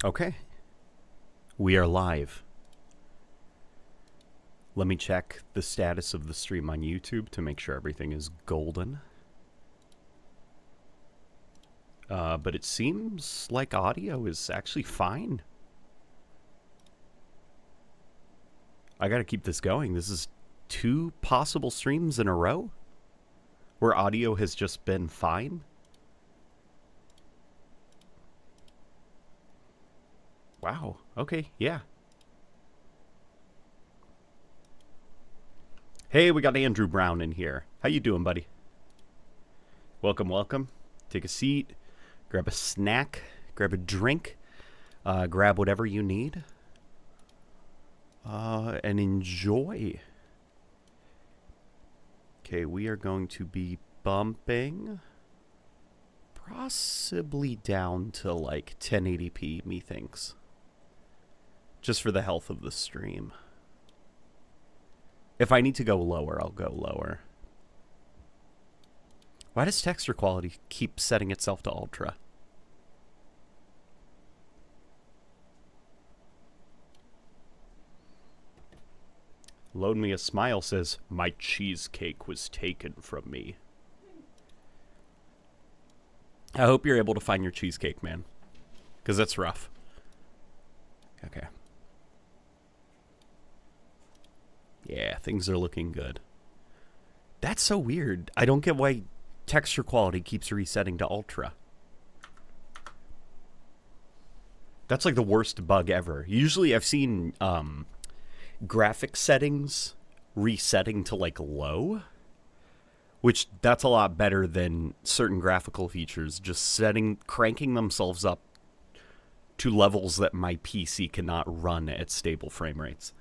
Okay, we are live. Let me check the status of the stream on YouTube to make sure everything is golden. But it seems like audio is actually fine. I gotta keep this going. This is 2 possible streams in a row where audio has just been fine. Wow. Okay, yeah. Hey, we got Andrew Brown in here. How you doing, buddy? Welcome, welcome. Take a seat, grab a snack, grab a drink, grab whatever you need, and enjoy. Okay, we are going to be bumping possibly down to like 1080p, methinks. Just for the health of the stream. If I need to go lower, I'll go lower. Why does texture quality keep setting itself to ultra? Load Me a Smile says, my cheesecake was taken from me. I hope you're able to find your cheesecake, man. Because that's rough. Okay. Yeah, things are looking good. That's so weird. I don't get why texture quality keeps resetting to ultra. That's like the worst bug ever. Usually I've seen graphic settings resetting to like low, which that's a lot better than certain graphical features just cranking themselves up to levels that my PC cannot run at stable frame rates.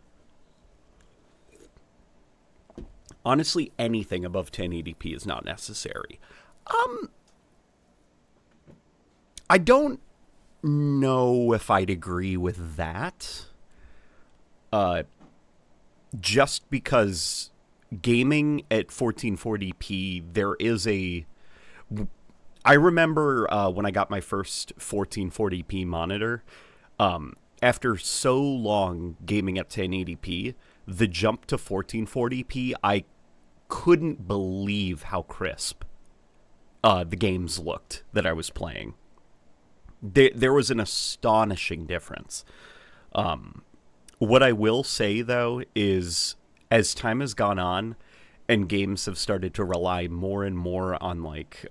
Honestly, anything above 1080p is not necessary. I don't know if I'd agree with that. Just because gaming at 1440p, there is a... I remember when I got my first 1440p monitor, after so long gaming at 1080p, the jump to 1440p, I couldn't believe how crisp the games looked that I was playing. There was an astonishing difference. What I will say, though, is as time has gone on and games have started to rely more and more on like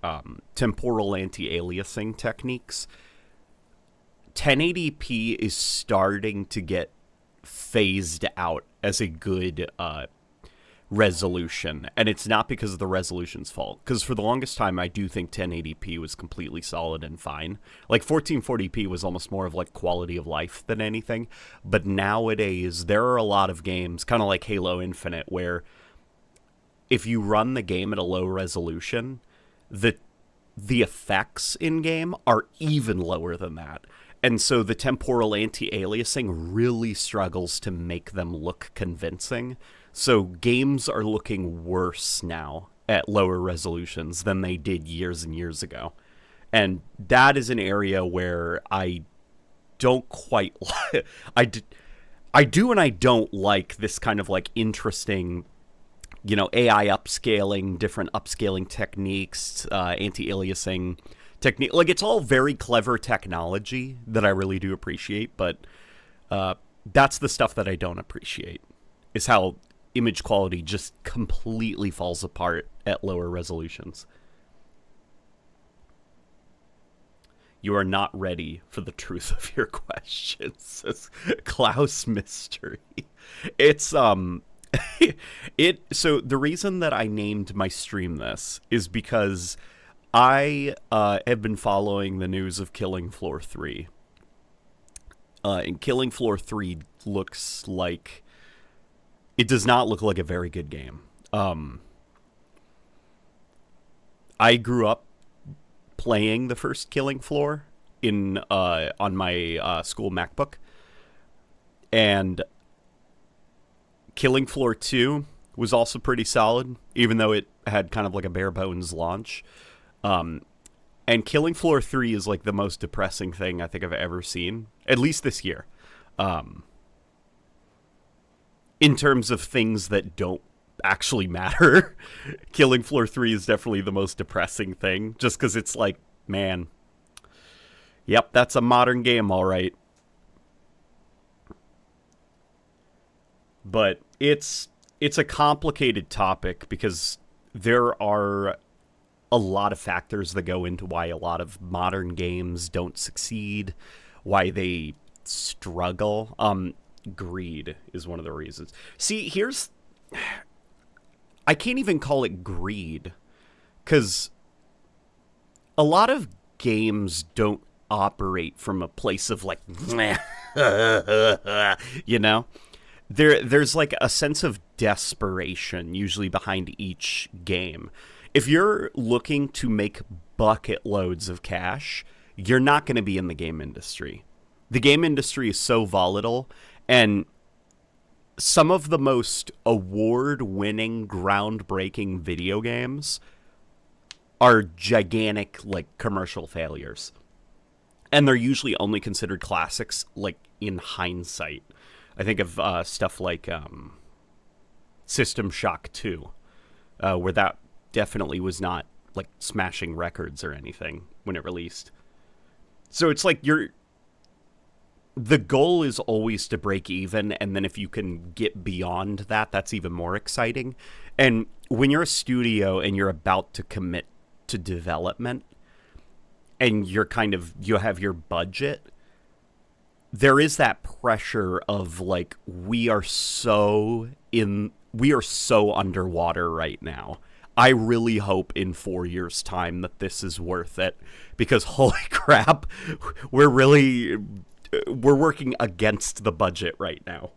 temporal anti-aliasing techniques, 1080p is starting to get phased out as a good resolution, and it's not because of the resolution's fault, because for the longest time I do think 1080p was completely solid and fine. Like 1440p was almost more of like quality of life than anything, but nowadays there are a lot of games, kind of like Halo Infinite, where if you run the game at a low resolution, the effects in game are even lower than that. And so the temporal anti-aliasing really struggles to make them look convincing. So games are looking worse now at lower resolutions than they did years and years ago. And that is an area where I don't quite like... I do and I don't like this kind of like interesting, AI upscaling, different upscaling techniques, anti-aliasing technique. Like, it's all very clever technology that I really do appreciate, but that's the stuff that I don't appreciate, is how image quality just completely falls apart at lower resolutions. You are not ready for the truth of your questions, says Klaus Mystery. It's so the reason that I named my stream this is because I have been following the news of Killing Floor 3. And Killing Floor 3 looks like... It does not look like a very good game. I grew up playing the first Killing Floor on my school MacBook. And Killing Floor 2 was also pretty solid, even though it had kind of like a bare bones launch. And Killing Floor 3 is like the most depressing thing I think I've ever seen, at least this year. In terms of things that don't actually matter, Killing Floor 3 is definitely the most depressing thing, just because it's like, man, yep, that's a modern game, all right. But it's a complicated topic because there are a lot of factors that go into why a lot of modern games don't succeed, why they struggle. Greed is one of the reasons. See, I can't even call it greed, because a lot of games don't operate from a place of like, you know? There's like a sense of desperation usually behind each game. If you're looking to make bucket loads of cash, you're not going to be in the game industry. The game industry is so volatile, and some of the most award-winning, groundbreaking video games are gigantic, like, commercial failures. And they're usually only considered classics, like, in hindsight. I think of stuff like System Shock 2, where that definitely was not like smashing records or anything when it released. So it's like the goal is always to break even, and then if you can get beyond that, that's even more exciting. And when you're a studio and you're about to commit to development and you have your budget, there is that pressure of like, we are so underwater right now. I really hope in 4 years' time that this is worth it, because holy crap, we're working against the budget right now.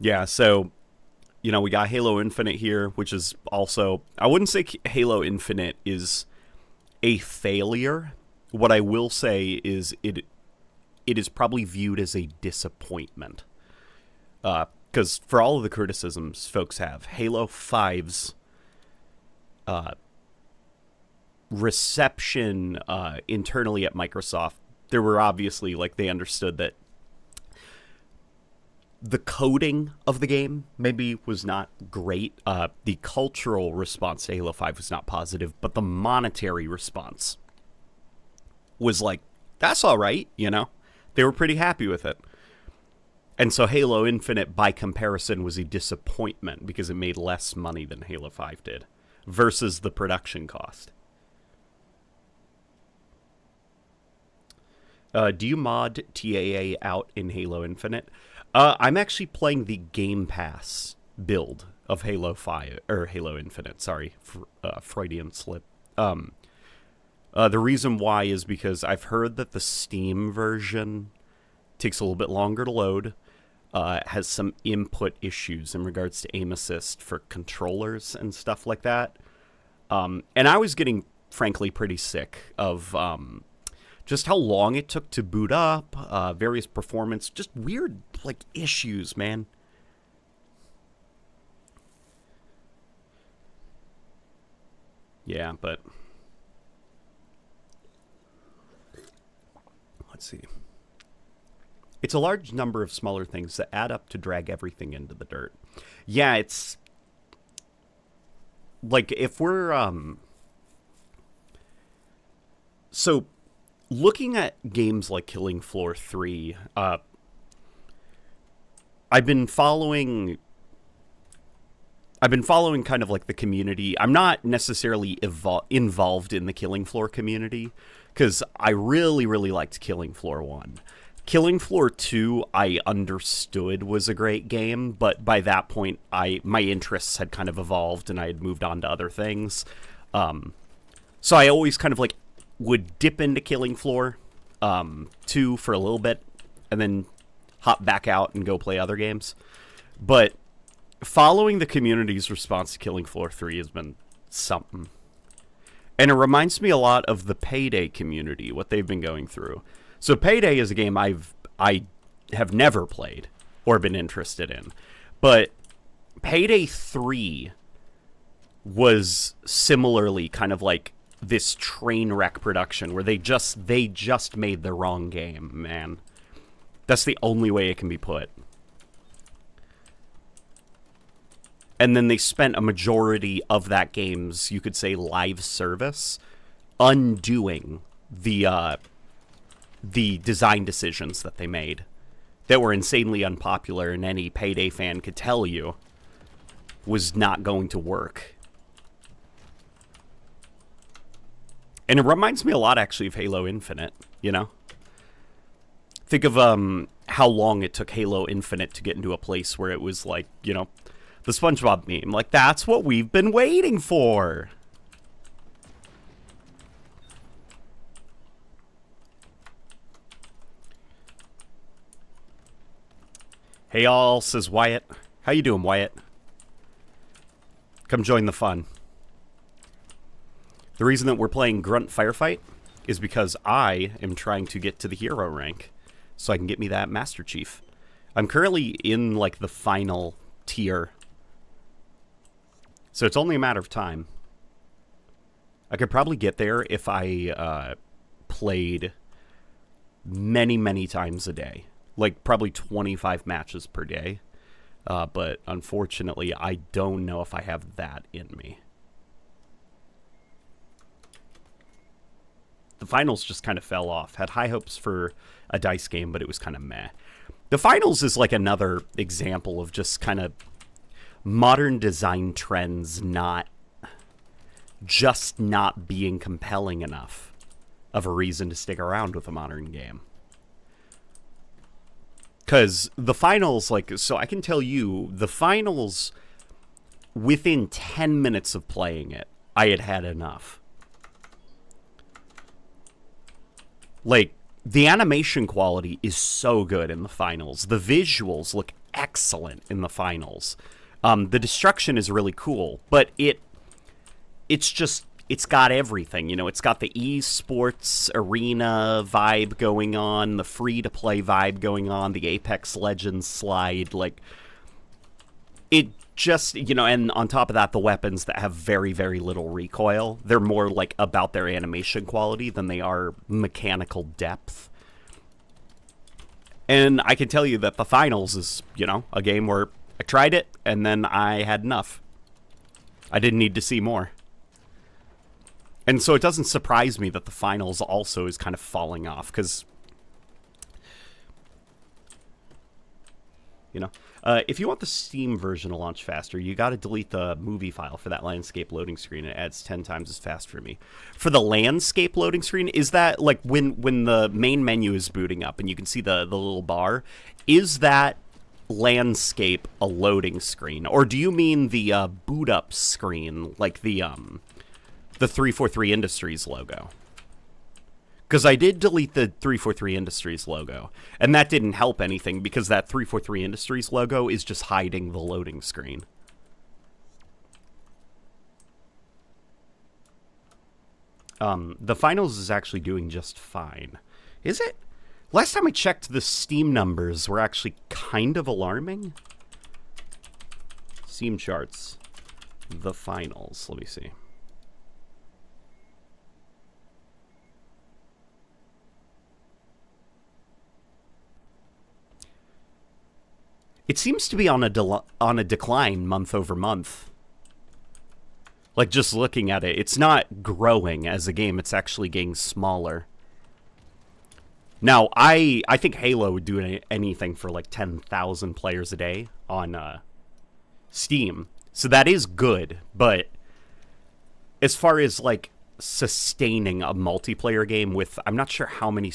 Yeah, so, you know, we got Halo Infinite here, which is also, I wouldn't say Halo Infinite is a failure. What I will say is it is probably viewed as a disappointment. Because for all of the criticisms folks have, Halo 5's reception internally at Microsoft, there were obviously, like, they understood that the coding of the game maybe was not great. The cultural response to Halo 5 was not positive, but the monetary response was like, that's all right, you know? They were pretty happy with it. And so Halo Infinite, by comparison, was a disappointment because it made less money than Halo 5 did versus the production cost. Do you mod TAA out in Halo Infinite? I'm actually playing the Game Pass build of Halo 5, or Halo Infinite, sorry, Freudian slip. The reason why is because I've heard that the Steam version takes a little bit longer to load, has some input issues in regards to aim assist for controllers and stuff like that. And I was getting, frankly, pretty sick of just how long it took to boot up, various performance, just weird, like, issues, man. Yeah, but let's see. It's a large number of smaller things that add up to drag everything into the dirt. Yeah, it's like, if we're so looking at games like Killing Floor 3, I've been following kind of like the community. I'm not necessarily involved in the Killing Floor community, because I really, really liked Killing Floor 1. Killing Floor 2, I understood was a great game, but by that point, my interests had kind of evolved and I had moved on to other things. So I always kind of like would dip into Killing Floor 2 for a little bit and then hop back out and go play other games. But following the community's response to Killing Floor 3 has been something. And it reminds me a lot of the Payday community, what they've been going through. So Payday is a game I have never played or been interested in. But Payday 3 was similarly kind of like this train wreck production where they just made the wrong game, man. That's the only way it can be put. And then they spent a majority of that game's, you could say, live service undoing the design decisions that they made that were insanely unpopular, and any Payday fan could tell you was not going to work. And it reminds me a lot, actually, of Halo Infinite, you know? Think of how long it took Halo Infinite to get into a place where it was like, you know, the SpongeBob meme. Like, that's what we've been waiting for. Hey, all, says Wyatt. How you doing, Wyatt? Come join the fun. The reason that we're playing Grunt Firefight is because I am trying to get to the hero rank so I can get me that Master Chief. I'm currently in, like, the final tier, so it's only a matter of time. I could probably get there if I played many, many times a day. Like, probably 25 matches per day. But unfortunately, I don't know if I have that in me. The finals just kind of fell off. Had high hopes for a dice game, but it was kind of meh. The finals is like another example of just kind of modern design trends not being compelling enough of a reason to stick around with a modern game. Because the finals, like, so I can tell you, the finals, within 10 minutes of playing it, I had had enough. Like, the animation quality is so good in the finals. The visuals look excellent in the finals. The destruction is really cool, but it's got everything, you know. It's got the esports arena vibe going on, the free-to-play vibe going on, the Apex Legends slide, like, it just, you know, and on top of that, the weapons that have very, very little recoil. They're more, like, about their animation quality than they are mechanical depth. And I can tell you that the finals is, you know, a game where I tried it, and then I had enough. I didn't need to see more. And so it doesn't surprise me that the finals also is kind of falling off, because, you know, if you want the Steam version to launch faster, you got to delete the movie file for that landscape loading screen. It adds 10 times as fast for me. For the landscape loading screen, is that, like, when the main menu is booting up and you can see the little bar, is that landscape a loading screen? Or do you mean the boot up screen, like the 343 Industries logo? Because I did delete the 343 Industries logo, and that didn't help anything because that 343 Industries logo is just hiding the loading screen. The finals is actually doing just fine. Is it? Last time I checked, the Steam numbers were actually kind of alarming. Steam charts. The finals. Let me see. It seems to be on a decline month over month. Like, just looking at it, it's not growing as a game. It's actually getting smaller. Now, I think Halo would do anything for, like, 10,000 players a day on Steam. So that is good, but as far as, like, sustaining a multiplayer game with, I'm not sure how many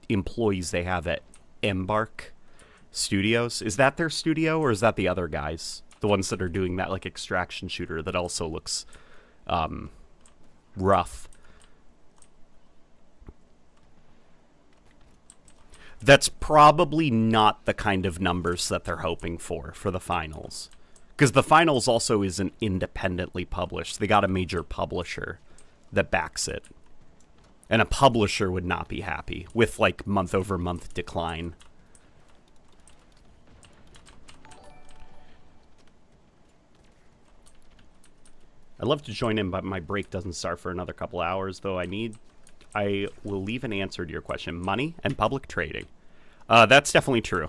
employees they have at Embark Studios. Is that their studio, or is that the other guys? The ones that are doing that, like, extraction shooter that also looks rough. That's probably not the kind of numbers that they're hoping for the finals. Because the finals also isn't independently published. They got a major publisher that backs it. And a publisher would not be happy with, like, month-over-month decline. I'd love to join in, but my break doesn't start for another couple hours, though I will leave an answer to your question. Money and public trading. That's definitely true.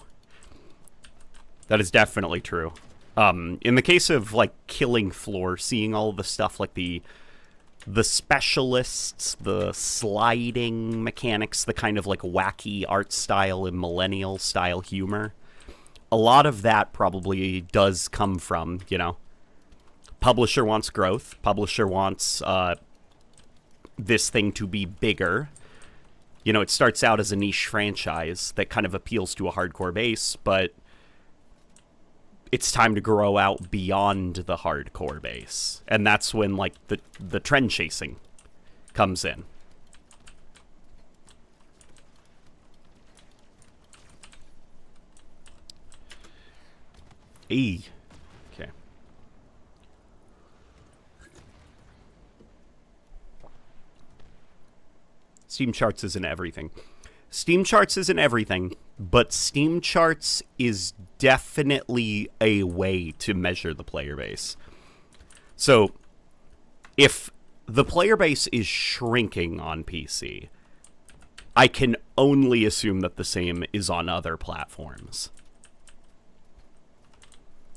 That is definitely true. In the case of, like, Killing Floor, seeing all of the stuff, like the specialists, the sliding mechanics, the kind of, like, wacky art style and millennial style humor, a lot of that probably does come from, you know, publisher wants growth. Publisher wants this thing to be bigger. You know, it starts out as a niche franchise that kind of appeals to a hardcore base, but it's time to grow out beyond the hardcore base. And that's when, like, the trend chasing comes in. E. Okay. Steam charts isn't everything. Steam charts isn't everything, but Steam charts is definitely a way to measure the player base. So, if the player base is shrinking on PC, I can only assume that the same is on other platforms.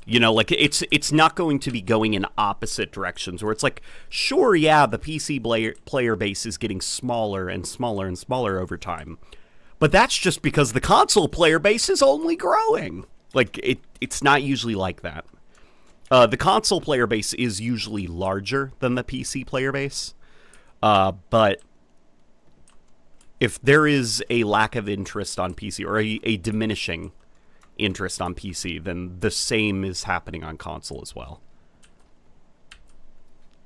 You know, like, it's not going to be going in opposite directions, where it's like, sure, yeah, the PC player base is getting smaller and smaller and smaller over time. But that's just because the console player base is only growing. Like, it's not usually like that. The console player base is usually larger than the PC player base. But if there is a lack of interest on PC, or a diminishing interest on PC, then the same is happening on console as well.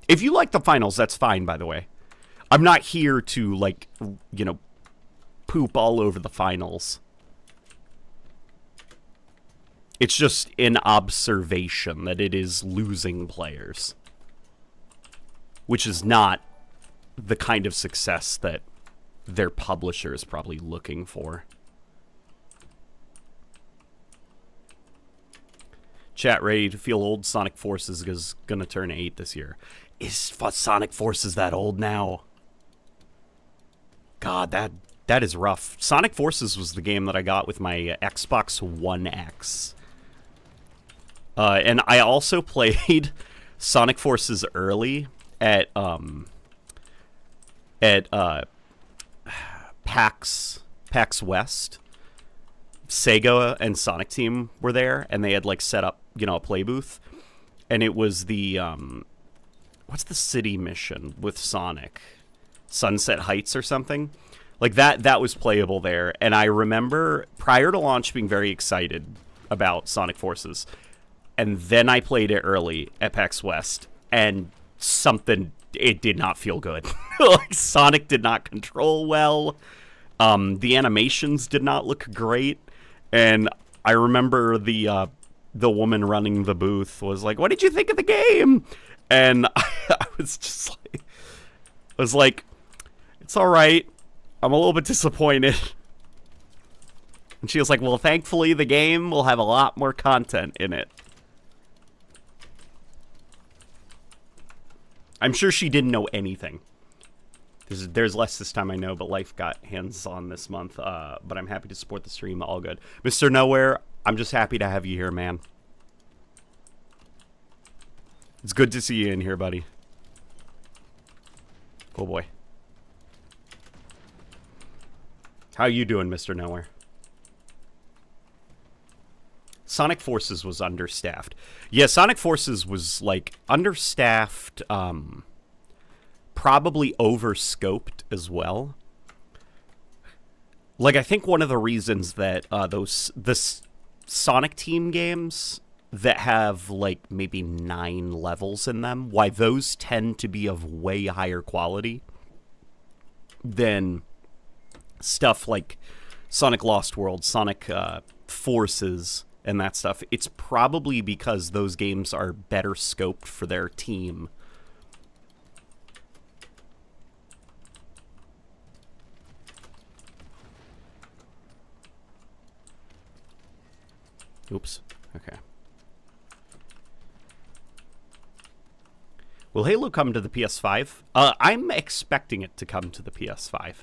If you like the finals, that's fine, by the way. I'm not here to, like, you know, poop all over the finals. It's just an observation that it is losing players, which is not the kind of success that their publisher is probably looking for. Chat, ready to feel old? Sonic Forces is gonna turn 8 this year. Is Sonic Forces that old now? God, that is rough. Sonic Forces was the game that I got with my Xbox One X. And I also played Sonic Forces early at PAX West. Sega and Sonic Team were there, and they had, like, set up, you know, a play booth. And it was the, what's the city mission with Sonic? Sunset Heights or something? Like, that was playable there. And I remember, prior to launch, being very excited about Sonic Forces. And then I played it early at PAX West, and it did not feel good. Like, Sonic did not control well. The animations did not look great. And I remember the woman running the booth was like, "What did you think of the game?" And I was like, "It's all right. I'm a little bit disappointed." And she was like, "Well, thankfully the game will have a lot more content in it." I'm sure she didn't know anything. There's less this time, I know, but life got hands-on this month. But I'm happy to support the stream. All good. Mr. Nowhere, I'm just happy to have you here, man. It's good to see you in here, buddy. Oh, boy. How you doing, Mr. Nowhere? Sonic Forces was understaffed. Yeah, Sonic Forces was, like, understaffed, probably overscoped as well. Like, I think one of the reasons that the Sonic Team games that have, like, maybe 9 levels in them, why those tend to be of way higher quality than stuff like Sonic Lost World, Sonic Forces, and that stuff. It's probably because those games are better scoped for their team. Oops. Okay. Will Halo come to the PS5? I'm expecting it to come to the PS5. I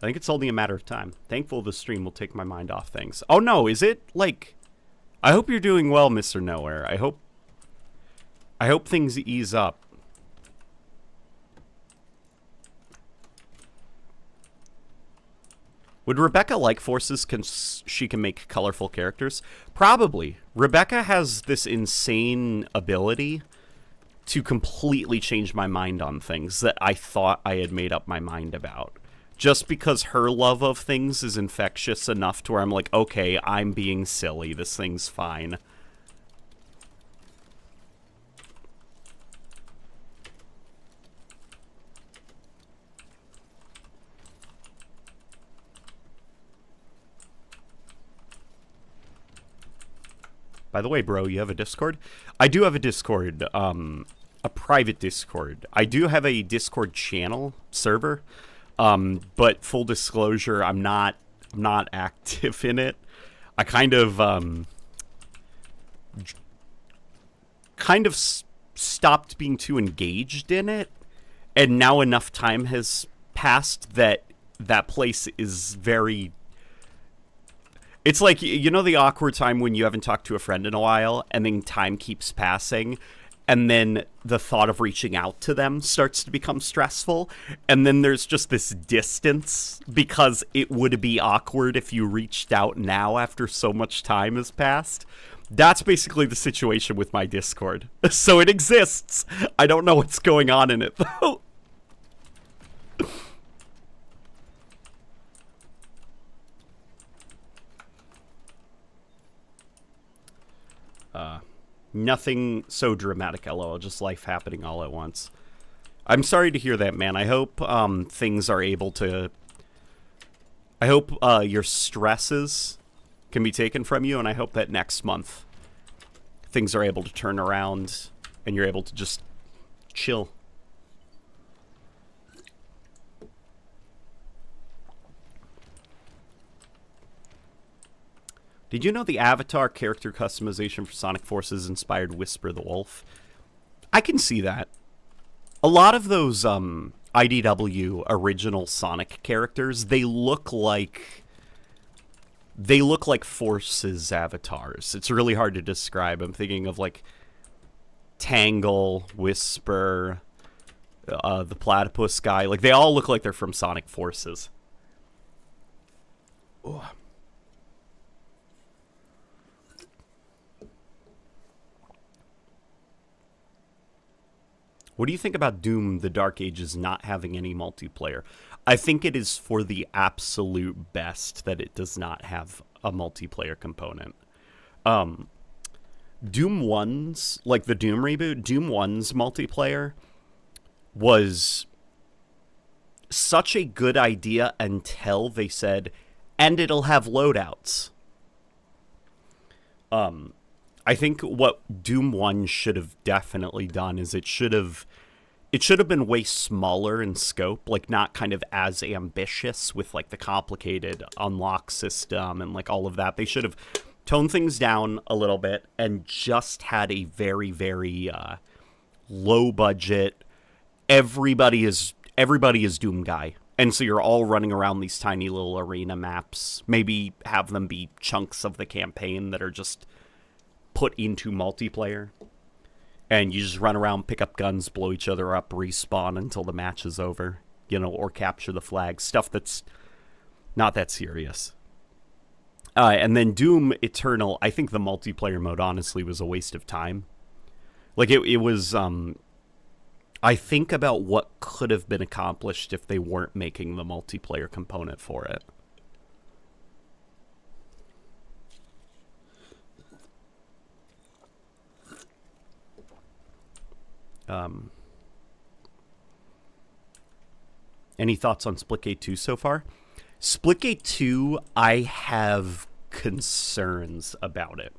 think it's only a matter of time. Thankful the stream will take my mind off things. Oh no, is it like... I hope you're doing well, Mr. Nowhere. I hope things ease up. Would Rebecca like Forces? She can make colorful characters? Probably. Rebecca has this insane ability to completely change my mind on things that I thought I had made up my mind about. Just because her love of things is infectious enough to where I'm like, okay, I'm being silly. This thing's fine. By the way, bro, you have a Discord? I do have a Discord, a private Discord. I do have a Discord channel server, but full disclosure, I'm not active in it. I kind of stopped being too engaged in it, and now enough time has passed that that place is very... It's like, you know, the awkward time when you haven't talked to a friend in a while, and then time keeps passing, and then the thought of reaching out to them starts to become stressful, and then there's just this distance, because it would be awkward if you reached out now after so much time has passed. That's basically the situation with my Discord. So it exists. I don't know what's going on in it, though. Nothing so dramatic, lol, just life happening all at once. I'm sorry to hear that, man. I hope things are able to... I hope your stresses can be taken from you, and I hope that next month things are able to turn around and you're able to just chill. Did you know the avatar character customization for Sonic Forces inspired Whisper the Wolf? I can see that. A lot of those IDW original Sonic characters, they look like Forces avatars. It's really hard to describe. I'm thinking of like Tangle, Whisper, the platypus guy. Like they all look like they're from Sonic Forces. Ooh. What do you think about Doom, the Dark Ages, not having any multiplayer? I think it is for the absolute best that it does not have a multiplayer component. Doom 1's, like the Doom reboot, Doom 1's multiplayer was such a good idea until they said, and it'll have loadouts. I think what Doom 1 should have definitely done is it should have been way smaller in scope, like not kind of as ambitious with like the complicated unlock system and like all of that. They should have toned things down a little bit and just had a very, very low budget. Everybody is Doom guy. And so you're all running around these tiny little arena maps. Maybe have them be chunks of the campaign that are just put into multiplayer, and you just run around, pick up guns, blow each other up, respawn until the match is over, you know, or capture the flag, stuff that's not that serious. And then Doom Eternal, I think the multiplayer mode honestly was a waste of time. Like it was, I think about what could have been accomplished if they weren't making the multiplayer component for it. Any thoughts on Splitgate 2 so far? Splitgate 2, I have concerns about it.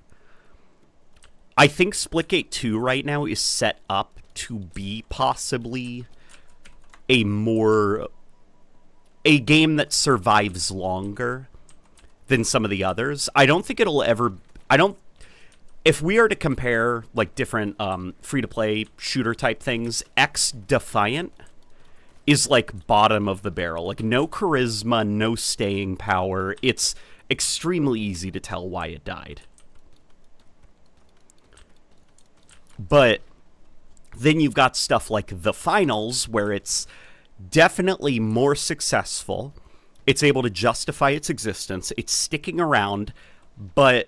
I think Splitgate 2 right now is set up to be possibly a game that survives longer than some of the others. I don't think it'll ever... if we are to compare like different free-to-play shooter type things, X Defiant is like bottom of the barrel. Like no charisma, no staying power. It's extremely easy to tell why it died. But then you've got stuff like The Finals, where it's definitely more successful. It's able to justify its existence. It's sticking around, but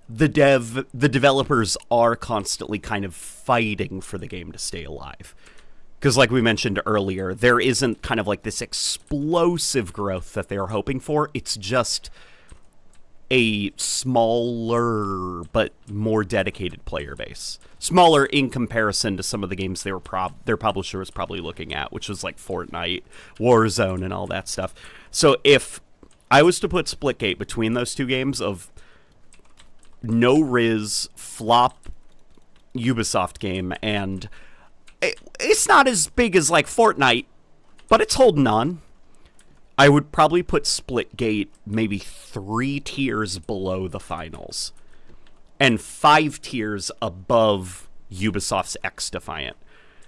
the developers are constantly kind of fighting for the game to stay alive. Because like we mentioned earlier, there isn't kind of like this explosive growth that they are hoping for. It's just a smaller but more dedicated player base. Smaller in comparison to some of the games their publisher was probably looking at, which was like Fortnite, Warzone, and all that stuff. So if I was to put Splitgate between those two games of no Riz, flop Ubisoft game, and it's not as big as like Fortnite, but it's holding on, I would probably put Splitgate maybe 3 tiers below The Finals and 5 tiers above Ubisoft's X Defiant.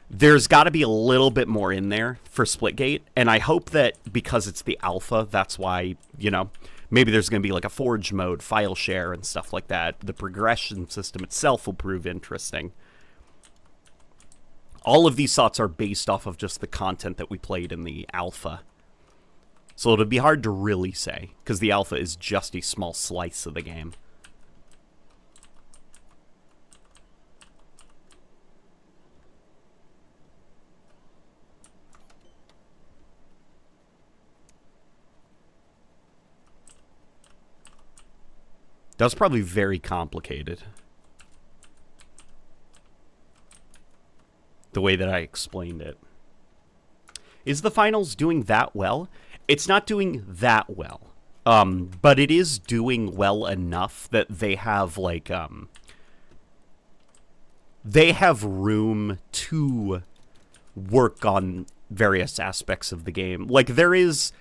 There's got to be a little bit more in there for Splitgate, and I hope that because it's the alpha, that's why, maybe there's going to be like a forge mode, file share, and stuff like that. The progression system itself will prove interesting. All of these thoughts are based off of just the content that we played in the alpha. So it'll be hard to really say, because the alpha is just a small slice of the game. That's probably very complicated, the way that I explained it. Is The Finals doing that well? It's not doing that well, but it is doing well enough that they have like they have room to work on various aspects of the game. Like there is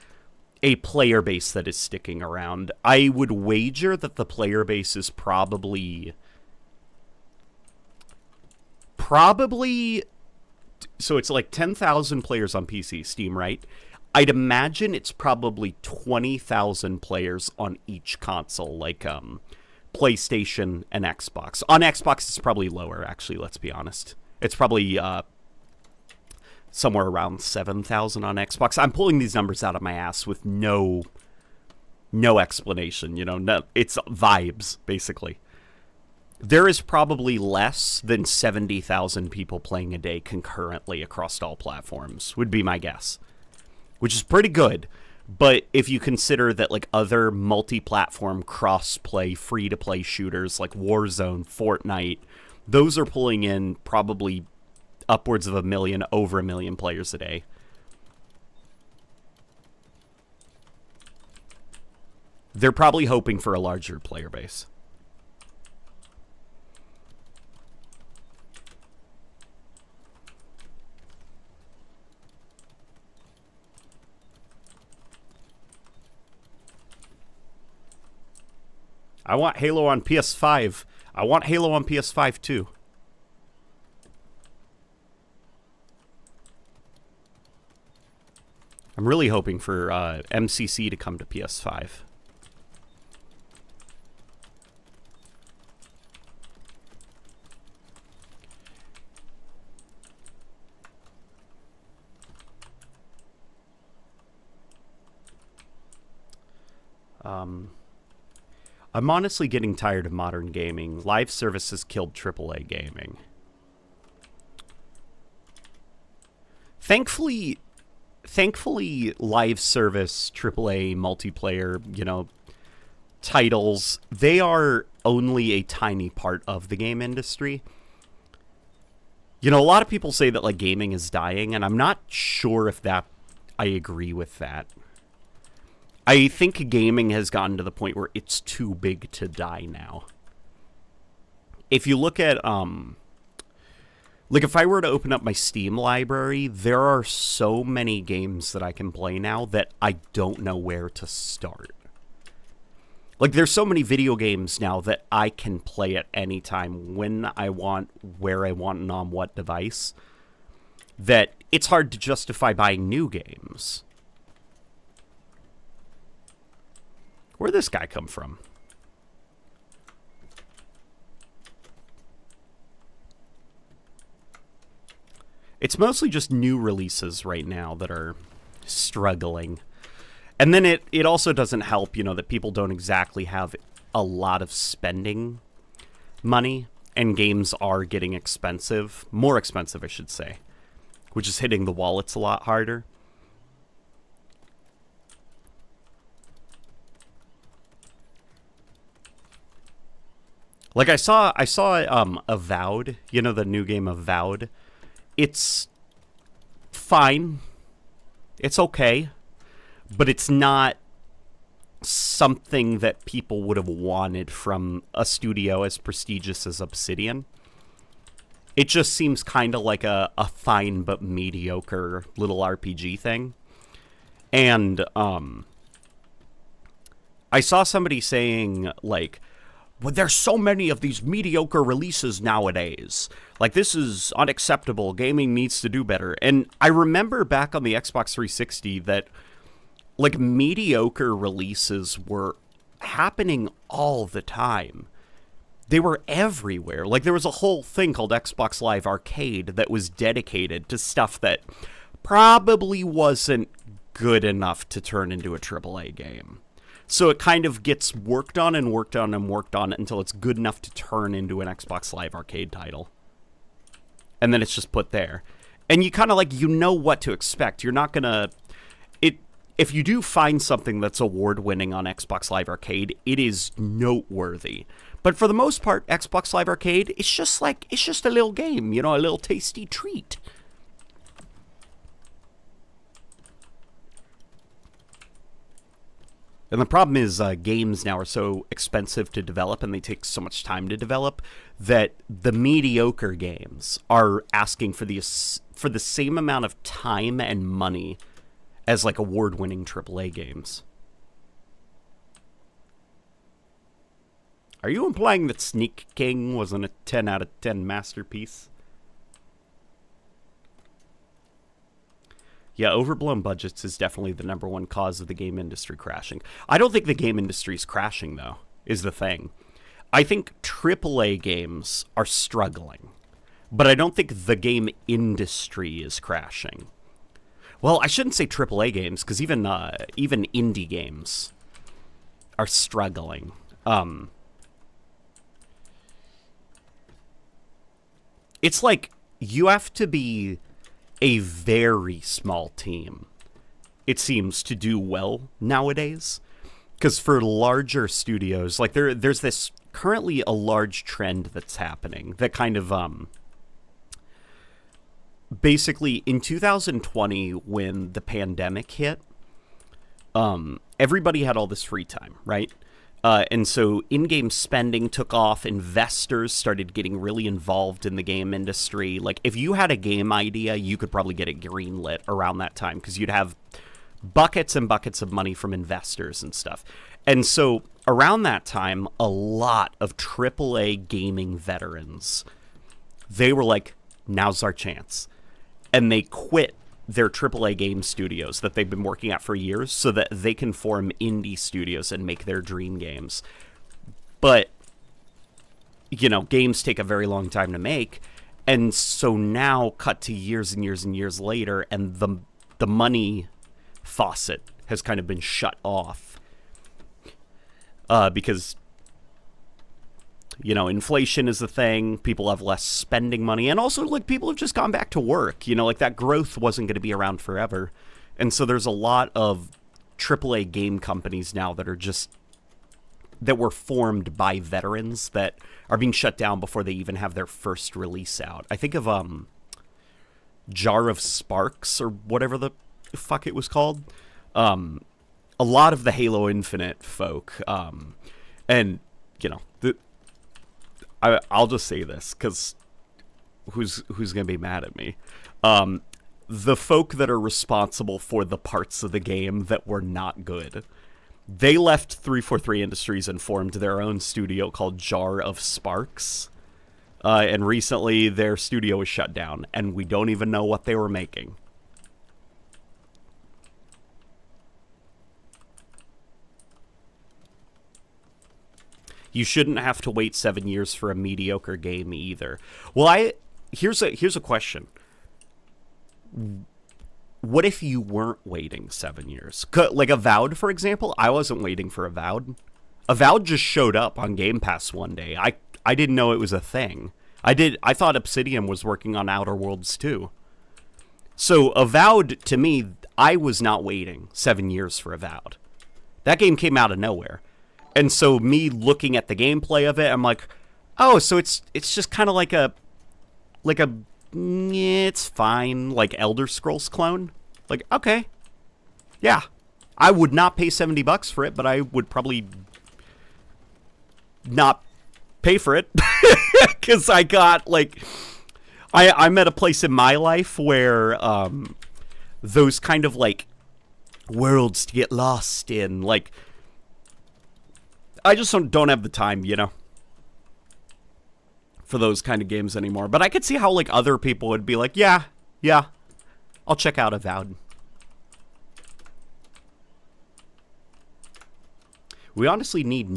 a player base that is sticking around. I would wager that the player base is probably so it's like 10,000 players on PC, Steam, right? I'd imagine it's probably 20,000 players on each console, like PlayStation and Xbox. On Xbox, it's probably lower, actually, let's be honest. It's probably somewhere around 7,000 on Xbox. I'm pulling these numbers out of my ass with no explanation, it's vibes, basically. There is probably less than 70,000 people playing a day concurrently across all platforms, would be my guess. Which is pretty good, but if you consider that like other multi-platform cross-play, free-to-play shooters like Warzone, Fortnite, those are pulling in probably upwards of over 1 million players a day. They're probably hoping for a larger player base. I want Halo on PS5. I want Halo on PS5 too. I'm really hoping for MCC to come to PS5. I'm honestly getting tired of modern gaming. Live services killed AAA gaming. Thankfully, live service AAA multiplayer, titles, they are only a tiny part of the game industry. A lot of people say that like gaming is dying, and I'm not sure if I agree with that. I think gaming has gotten to the point where it's too big to die now. If you look at, like if I were to open up my Steam library, there are so many games that I can play now that I don't know where to start. Like, there's so many video games now that I can play at any time, when I want, where I want, and on what device, that it's hard to justify buying new games. Where'd this guy come from? It's mostly just new releases right now that are struggling. And then it also doesn't help, that people don't exactly have a lot of spending money, and games are getting expensive. More expensive, I should say, which is hitting the wallets a lot harder. Like, I saw Avowed, the new game Avowed. It's fine. It's okay. But it's not something that people would have wanted from a studio as prestigious as Obsidian. It just seems kind of like a fine but mediocre little RPG thing. And I saw somebody saying, like, well, there's so many of these mediocre releases nowadays. Like, this is unacceptable. Gaming needs to do better. And I remember back on the Xbox 360 that, like, mediocre releases were happening all the time. They were everywhere. Like, there was a whole thing called Xbox Live Arcade that was dedicated to stuff that probably wasn't good enough to turn into a AAA game. So it kind of gets worked on and worked on and worked on until it's good enough to turn into an Xbox Live Arcade title. And then it's just put there. And you kind of, like, what to expect. You're not going to... If you do find something that's award-winning on Xbox Live Arcade, it is noteworthy. But for the most part, Xbox Live Arcade, it's just a little game, a little tasty treat. And the problem is games now are so expensive to develop, and they take so much time to develop, that the mediocre games are asking for the same amount of time and money as, like, award-winning AAA games. Are you implying that Sneak King wasn't a 10 out of 10 masterpiece? Yeah, overblown budgets is definitely the number one cause of the game industry crashing. I don't think the game industry is crashing, though, is the thing. I think AAA games are struggling, but I don't think the game industry is crashing. Well, I shouldn't say AAA games, because even indie games are struggling. It's like you have to be a very small team, it seems, to do well nowadays. Because for larger studios, like, there's this currently a large trend that's happening that kind of basically in 2020, when the pandemic hit, everybody had all this free time, right? And so in-game spending took off. Investors started getting really involved in the game industry. Like, if you had a game idea, you could probably get it greenlit around that time, because you'd have buckets and buckets of money from investors and stuff. And so around that time, a lot of AAA gaming veterans, they were like, now's our chance. And they quit their AAA game studios that they've been working at for years so that they can form indie studios and make their dream games. But, games take a very long time to make. And so now, cut to years and years and years later, and the money faucet has kind of been shut off. Because, inflation is a thing. People have less spending money. And also, like, people have just gone back to work. Like, that growth wasn't going to be around forever. And so there's a lot of AAA game companies now that were formed by veterans that are being shut down before they even have their first release out. I think of Jar of Sparks, or whatever the fuck it was called. A lot of the Halo Infinite folk. And, I'll just say this, because who's going to be mad at me? The folk that are responsible for the parts of the game that were not good, They left 343 Industries and formed their own studio called Jar of Sparks. And recently their studio was shut down, and we don't even know what they were making. You shouldn't have to wait 7 years for a mediocre game either. Well, here's a question. What if you weren't waiting 7 years? Like Avowed, for example, I wasn't waiting for Avowed. Avowed just showed up on Game Pass one day. I didn't know it was a thing. I thought Obsidian was working on Outer Worlds too. So Avowed, to me, I was not waiting 7 years for Avowed. That game came out of nowhere. And so me looking at the gameplay of it, I'm like, oh, so it's just kind of like a it's fine, like Elder Scrolls clone. Like, okay. Yeah. I would not pay $70 for it, but I would probably not pay for it. Because I got, like, I'm at a place in my life where those kind of, like, worlds to get lost in, like, I just don't have the time, you know, for those kind of games anymore. But I could see how, like, other people would be like, yeah, I'll check out Avowed. We honestly need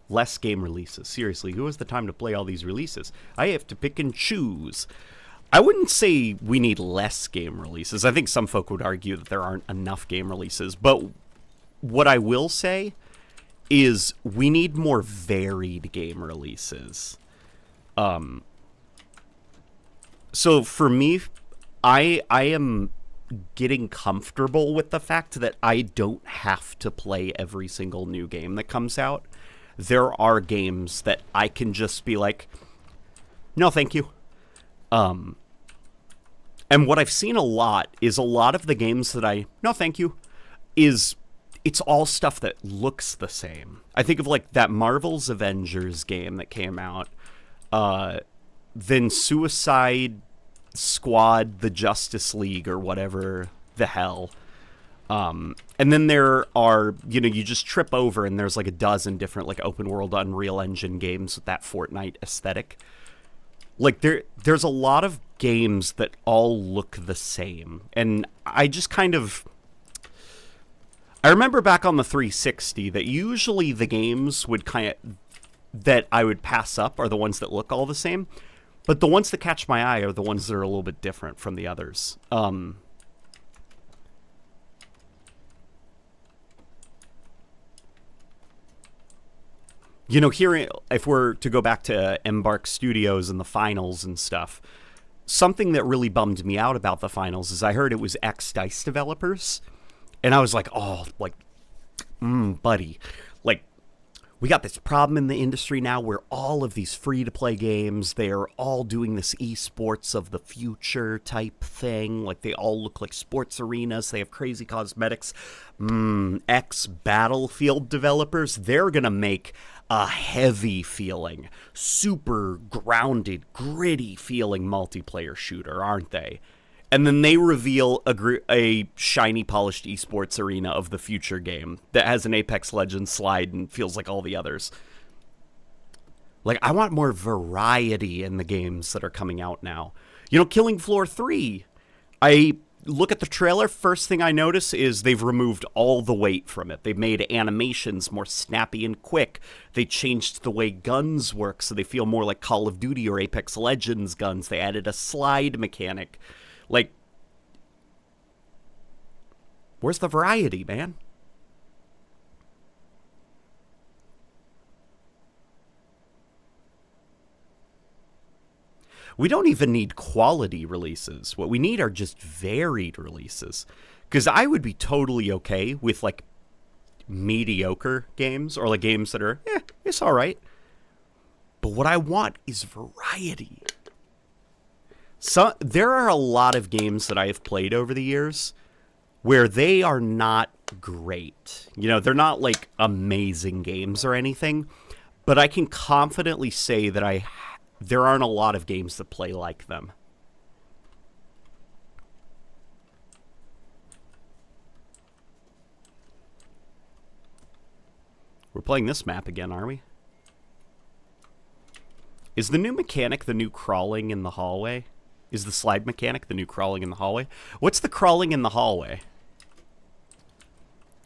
less game releases. Seriously, who has the time to play all these releases? I have to pick and choose. I wouldn't say we need less game releases. I think some folk would argue that there aren't enough game releases, but what I will say is we need more varied game releases. So for me, I am getting comfortable with the fact that I don't have to play every single new game that comes out. There are games that I can just be like, no, thank you. And what I've seen a lot is a lot of the games that no, thank you, it's all stuff that looks the same. I think of like that Marvel's Avengers game that came out, then Suicide Squad, the Justice League, or whatever the hell. And then there are, you know, you just trip over and there's like a dozen different like open world Unreal Engine games with that Fortnite aesthetic. Like there's a lot of games that all look the same. And I just kind of, I remember back on the 360 that usually the games would that I would pass up are the ones that look all the same. But the ones that catch my eye are the ones that are a little bit different from the others. You know, here, if we're to go back to Embark Studios and the finals and stuff, something that really bummed me out about the finals is I heard it was ex-DICE developers. And I was like, oh, like, buddy, like, we got this problem in the industry now where all of these free-to-play games, they are all doing this esports of the future type thing. Like, they all look like sports arenas. They have crazy cosmetics. Ex-Battlefield developers, they're going to make a heavy-feeling, super grounded, gritty-feeling multiplayer shooter, aren't they? And then they reveal a shiny, polished esports arena of the future game that has an Apex Legends slide and feels like all the others. Like, I want more variety in the games that are coming out now. You know, Killing Floor 3, I look at the trailer, first thing I notice is they've removed all the weight from it. They've made animations more snappy and quick. They changed the way guns work so they feel more like Call of Duty or Apex Legends guns. They added a slide mechanic. Like, where's the variety, man? We don't even need quality releases. What we need are just varied releases. Because I would be totally okay with, like, mediocre games or, like, games that are, it's all right. But what I want is variety. So there are a lot of games that I have played over the years where they are not great. You know, they're not like amazing games or anything, but I can confidently say that there aren't a lot of games that play like them. We're playing this map again, are we? Is the new mechanic the new crawling in the hallway? Is the slide mechanic the new crawling in the hallway? What's the crawling in the hallway?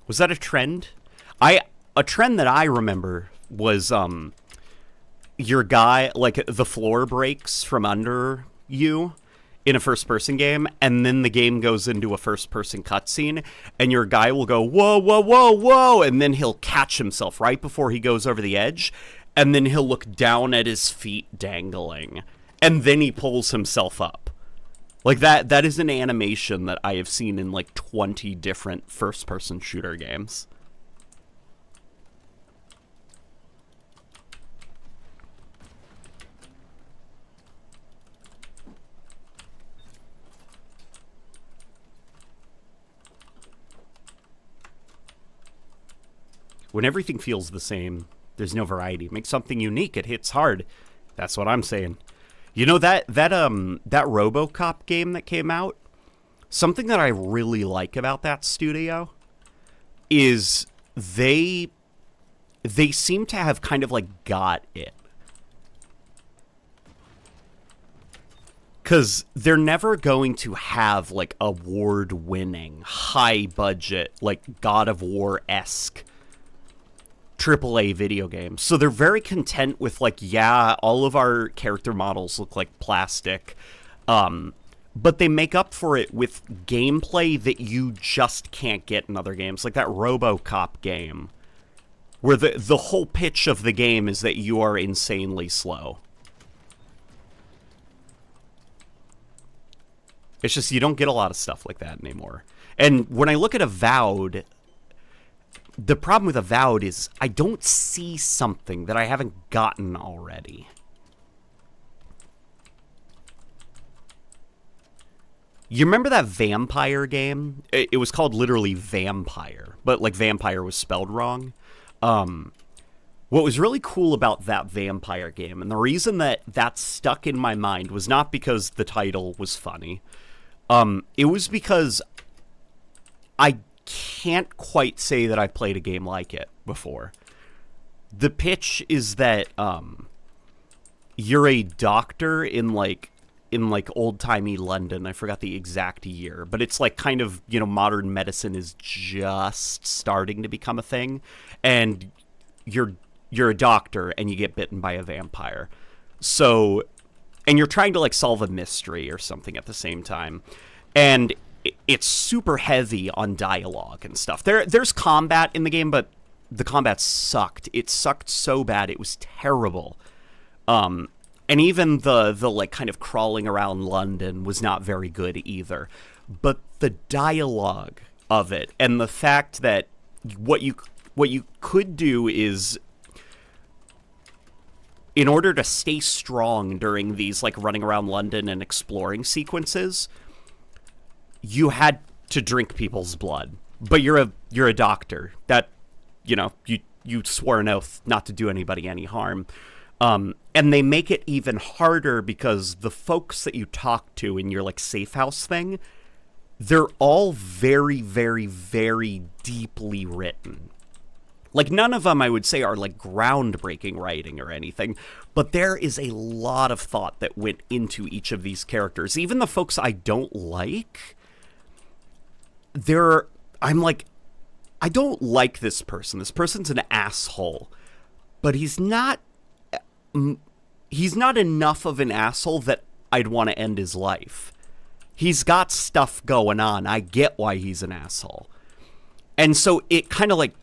Was that a trend? A trend that I remember was your guy, like, the floor breaks from under you in a first-person game, and then the game goes into a first-person cutscene, and your guy will go, whoa, whoa, whoa, whoa, and then he'll catch himself right before he goes over the edge, and then he'll look down at his feet dangling, and then he pulls himself up. Like, that is an animation that I have seen in, like, 20 different first-person shooter games. When everything feels the same, there's no variety. Make something unique. It hits hard. That's what I'm saying. You know, that RoboCop game that came out, something that I really like about that studio is they seem to have kind of, like, got it. Because they're never going to have, like, award-winning, high-budget, like, God of War-esque AAA video games. So they're very content with, like, yeah, all of our character models look like plastic, but they make up for it with gameplay that you just can't get in other games, like that RoboCop game, where the whole pitch of the game is that you are insanely slow. It's just you don't get a lot of stuff like that anymore. And when I look at Avowed, the problem with Avowed is I don't see something that I haven't gotten already. You remember that vampire game? It was called literally Vampire, but, like, vampire was spelled wrong. What was really cool about that vampire game, and the reason that stuck in my mind was not because the title was funny. It was because I can't quite say that I've played a game like it before. The pitch is that you're a doctor in old-timey London. I forgot the exact year, but it's like kind of, you know, modern medicine is just starting to become a thing, and you're a doctor and you get bitten by a vampire. So, and you're trying to, like, solve a mystery or something at the same time. And it's super heavy on dialogue and stuff. There's combat in the game, but the combat sucked. It sucked so bad. It was terrible. And even the like kind of crawling around London was not very good either. But the dialogue of it and the fact that what you could do is, in order to stay strong during these, like, running around London and exploring sequences, you had to drink people's blood. But you're a doctor. That, you know, you swore an oath not to do anybody any harm. And they make it even harder because the folks that you talk to in your, like, safe house thing, they're all very, very, very deeply written. Like, none of them, I would say, are, like, groundbreaking writing or anything, but there is a lot of thought that went into each of these characters. Even the folks I don't like, I'm like, I don't like this person. This person's an asshole, but he's not enough of an asshole that I'd want to end his life. He's got stuff going on. I get why he's an asshole. And so it kind of, like,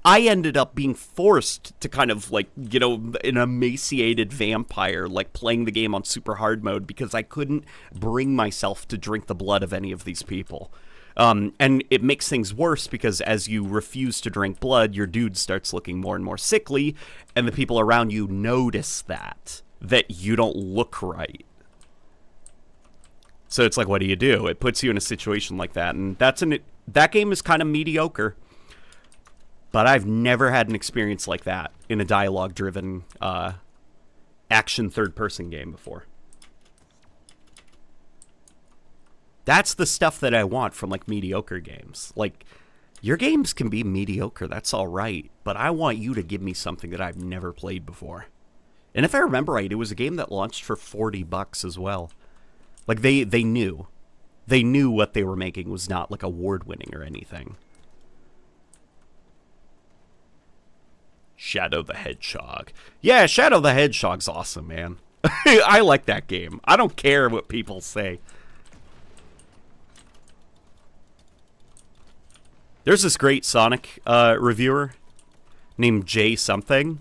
I ended up being forced to kind of, like, you know, an emaciated vampire, like, playing the game on super hard mode because I couldn't bring myself to drink the blood of any of these people. And it makes things worse because as you refuse to drink blood, your dude starts looking more and more sickly, and the people around you notice that you don't look right. So it's like, what do? It puts you in a situation like that, and that game is kind of mediocre. But I've never had an experience like that in a dialogue-driven action third-person game before. That's the stuff that I want from, like, mediocre games. Like, Your games can be mediocre, that's all right, but I want you to give me something that I've never played before. And if I remember right, it was a game that launched for $40 as well. Like, they knew. They knew what they were making was not, like, award-winning or anything. Shadow the Hedgehog. Yeah, Shadow the Hedgehog's awesome, man. I like that game. I don't care what people say. There's this great Sonic reviewer named Jay something,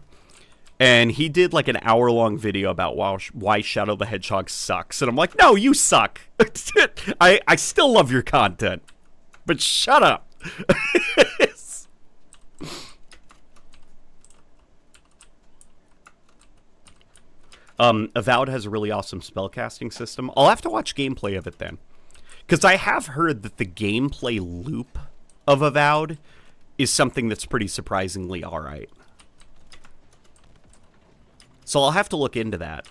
and he did like an hour-long video about why Shadow the Hedgehog sucks. And I'm like, no, you suck. I still love your content, but shut up. Avowed has a really awesome spellcasting system. I'll have to watch gameplay of it then, because I have heard that the gameplay loop of Avowed is something that's pretty surprisingly alright. So I'll have to look into that.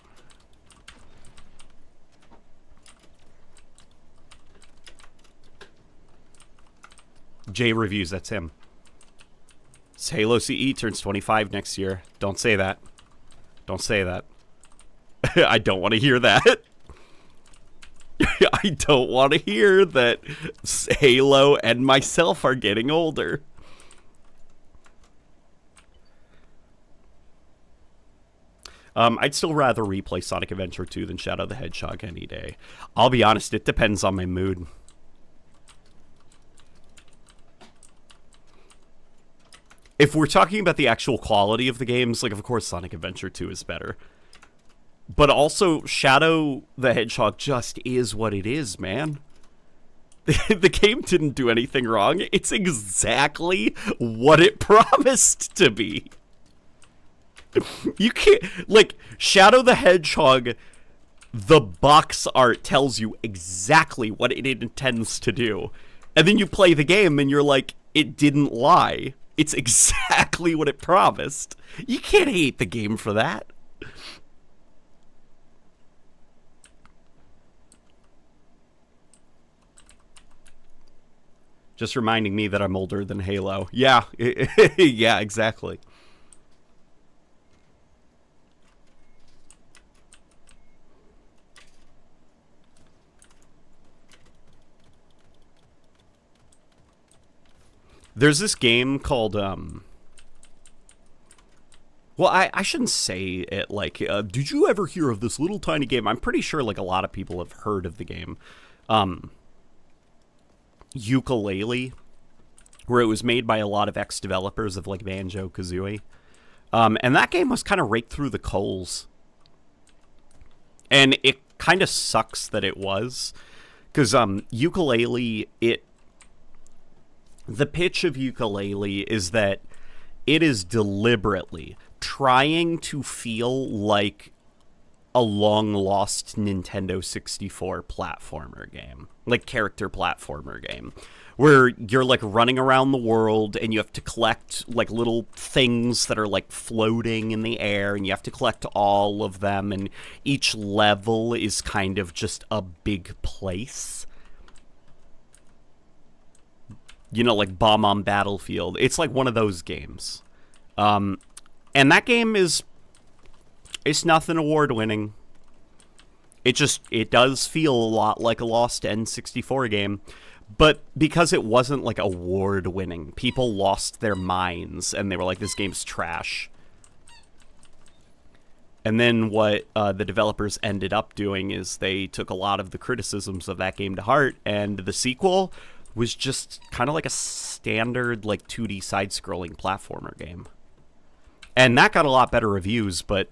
Jay Reviews, that's him. Halo CE turns 25 next year. Don't say that. Don't say that. I don't want to hear that. I don't want to hear that Halo and myself are getting older. I'd still rather replay Sonic Adventure 2 than Shadow the Hedgehog any day. I'll be honest, it depends on my mood. If we're talking about the actual quality of the games, like, of course Sonic Adventure 2 is better. But also, Shadow the Hedgehog just is what it is, man. The game didn't do anything wrong. It's exactly what it promised to be. You can't... Like, Shadow the Hedgehog, the box art tells you exactly what it intends to do. And then you play the game and you're like, it didn't lie. It's exactly what it promised. You can't hate the game for that. Just reminding me that I'm older than Halo. Yeah, yeah, exactly. There's this game called, well, I shouldn't say it like, did you ever hear of this little tiny game? I'm pretty sure, like, a lot of people have heard of the game. Ukulele, where it was made by a lot of ex-developers of, like, Banjo-Kazooie. And that game was kind of raked through the coals. And it kind of sucks that it was. Because Ukulele, the pitch of Ukulele is that it is deliberately trying to feel like a long-lost Nintendo 64 platformer game. Like, character platformer game. Where you're, like, running around the world and you have to collect, like, little things that are, like, floating in the air, and you have to collect all of them, and each level is kind of just a big place. You know, like Bomb on Battlefield. It's like one of those games. And that game it's nothing award-winning. It does feel a lot like a lost N64 game. But because it wasn't, like, award-winning, people lost their minds, and they were like, this game's trash. And then what the developers ended up doing is they took a lot of the criticisms of that game to heart, and the sequel was just kind of like a standard, like, 2D side-scrolling platformer game. And that got a lot better reviews, but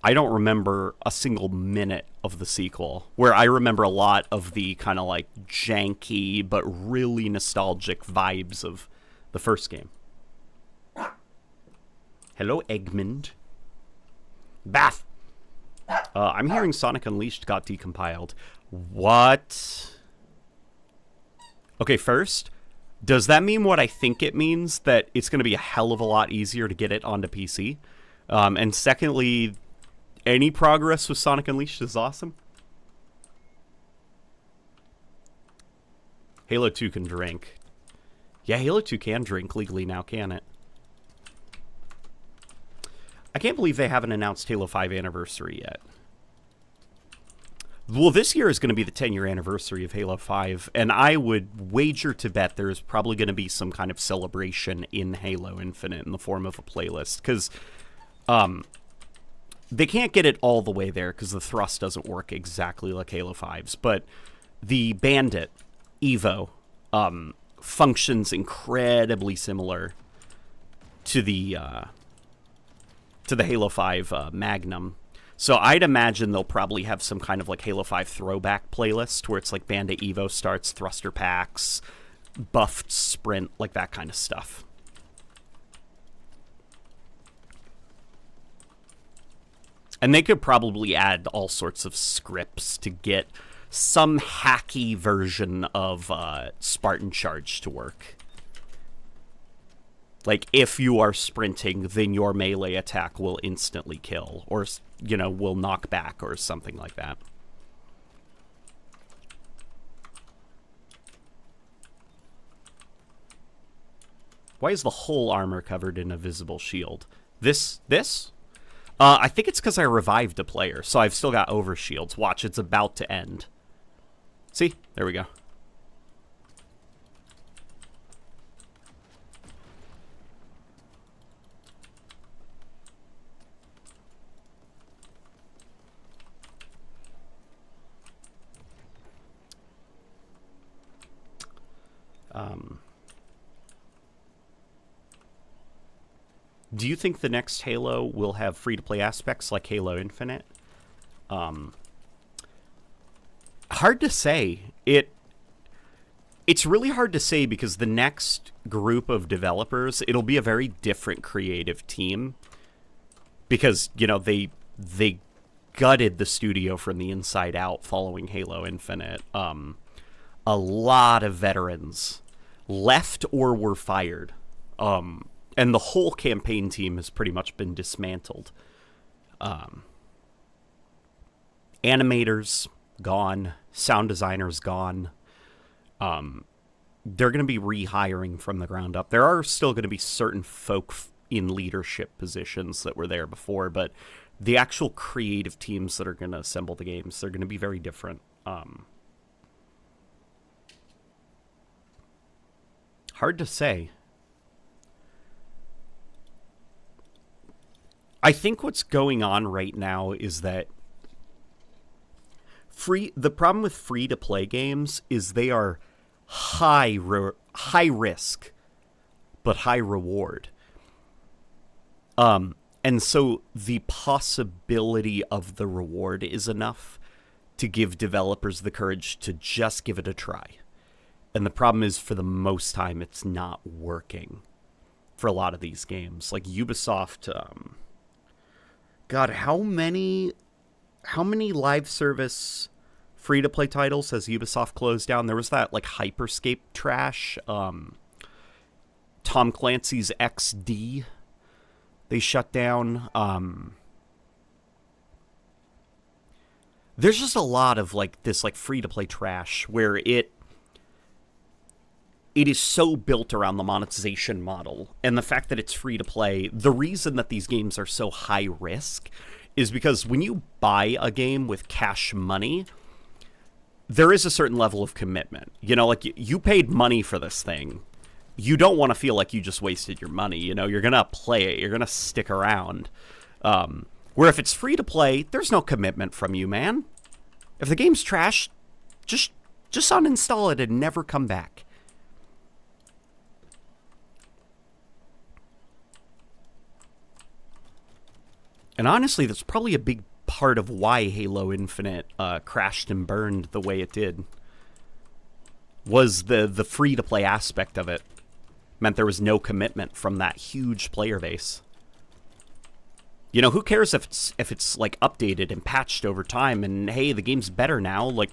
I don't remember a single minute of the sequel, where I remember a lot of the kind of, like, janky but really nostalgic vibes of the first game. Hello, Eggman. Bath! I'm hearing Sonic Unleashed got decompiled. What? Okay, first, does that mean what I think it means, that it's going to be a hell of a lot easier to get it onto PC? And secondly, any progress with Sonic Unleashed is awesome. Halo 2 can drink. Yeah, Halo 2 can drink legally now, can it? I can't believe they haven't announced Halo 5 anniversary yet. Well, this year is going to be the 10-year anniversary of Halo 5, and I would wager to bet there's probably going to be some kind of celebration in Halo Infinite in the form of a playlist, because they can't get it all the way there because the thrust doesn't work exactly like Halo 5's, but the Bandit Evo functions incredibly similar to the Halo 5 Magnum. So I'd imagine they'll probably have some kind of like Halo 5 throwback playlist where it's like Bandit Evo starts, thruster packs, buffed sprint, like that kind of stuff. And they could probably add all sorts of scripts to get some hacky version of Spartan Charge to work. Like, if you are sprinting, then your melee attack will instantly kill, or, you know, will knock back, or something like that. Why is the whole armor covered in a visible shield? This? I think it's because I revived a player, so I've still got overshields. Watch, it's about to end. See? There we go. Do you think the next Halo will have free-to-play aspects like Halo Infinite? Hard to say. It's really hard to say because the next group of developers, it'll be a very different creative team. Because, you know, they gutted the studio from the inside out following Halo Infinite. A lot of veterans left or were fired. And the whole campaign team has pretty much been dismantled. Animators, gone. Sound designers, gone. They're going to be rehiring from the ground up. There are still going to be certain folk in leadership positions that were there before, but the actual creative teams that are going to assemble the games, they're going to be very different. Hard to say. I think what's going on right now is that the problem with free-to-play games is they are high risk, but high reward. And so the possibility of the reward is enough to give developers the courage to just give it a try. And the problem is, for the most time, it's not working for a lot of these games. Like Ubisoft... God, how many live service free-to-play titles has Ubisoft closed down? There was that, like, Hyperscape trash. Tom Clancy's XD. They shut down. There's just a lot of, like, this, like, free-to-play trash where it is so built around the monetization model, and the fact that it's free to play. The reason that these games are so high risk is because when you buy a game with cash money, there is a certain level of commitment. You know, like, you paid money for this thing. You don't want to feel like you just wasted your money. You know, you're going to play it. You're going to stick around. Where if it's free to play, there's no commitment from you, man. If the game's trash, just uninstall it and never come back. And honestly, that's probably a big part of why Halo Infinite crashed and burned the way it did. Was the free-to-play aspect of it. Meant there was no commitment from that huge player base. You know, who cares if it's like updated and patched over time and hey, the game's better now? Like,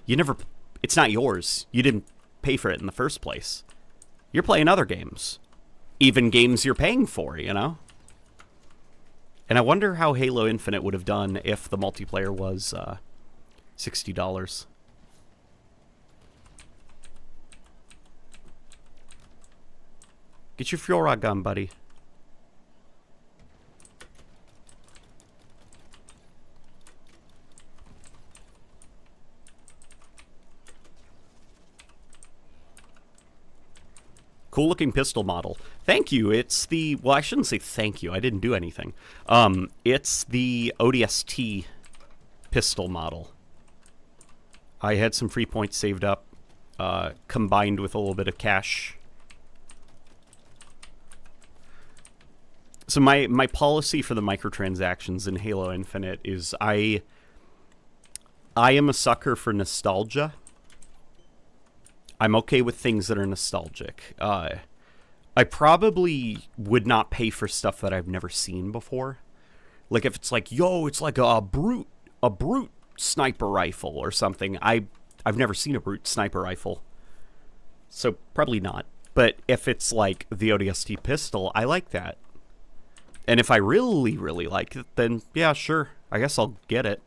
it's not yours. You didn't pay for it in the first place. You're playing other games. Even games you're paying for, you know? And I wonder how Halo Infinite would have done if the multiplayer was $60. Get your fuel rod gun, buddy. Cool looking pistol model. Thank you. It's the, well, I shouldn't say thank you. I didn't do anything. It's the ODST pistol model. I had some free points saved up, combined with a little bit of cash. So my policy for the microtransactions in Halo Infinite is I am a sucker for nostalgia. I'm okay with things that are nostalgic. I probably would not pay for stuff that I've never seen before. Like if it's like, yo, it's like a brute sniper rifle or something. I've never seen a brute sniper rifle, so probably not. But if it's like the ODST pistol, I like that. And if I really, really like it, then yeah, sure. I guess I'll get it.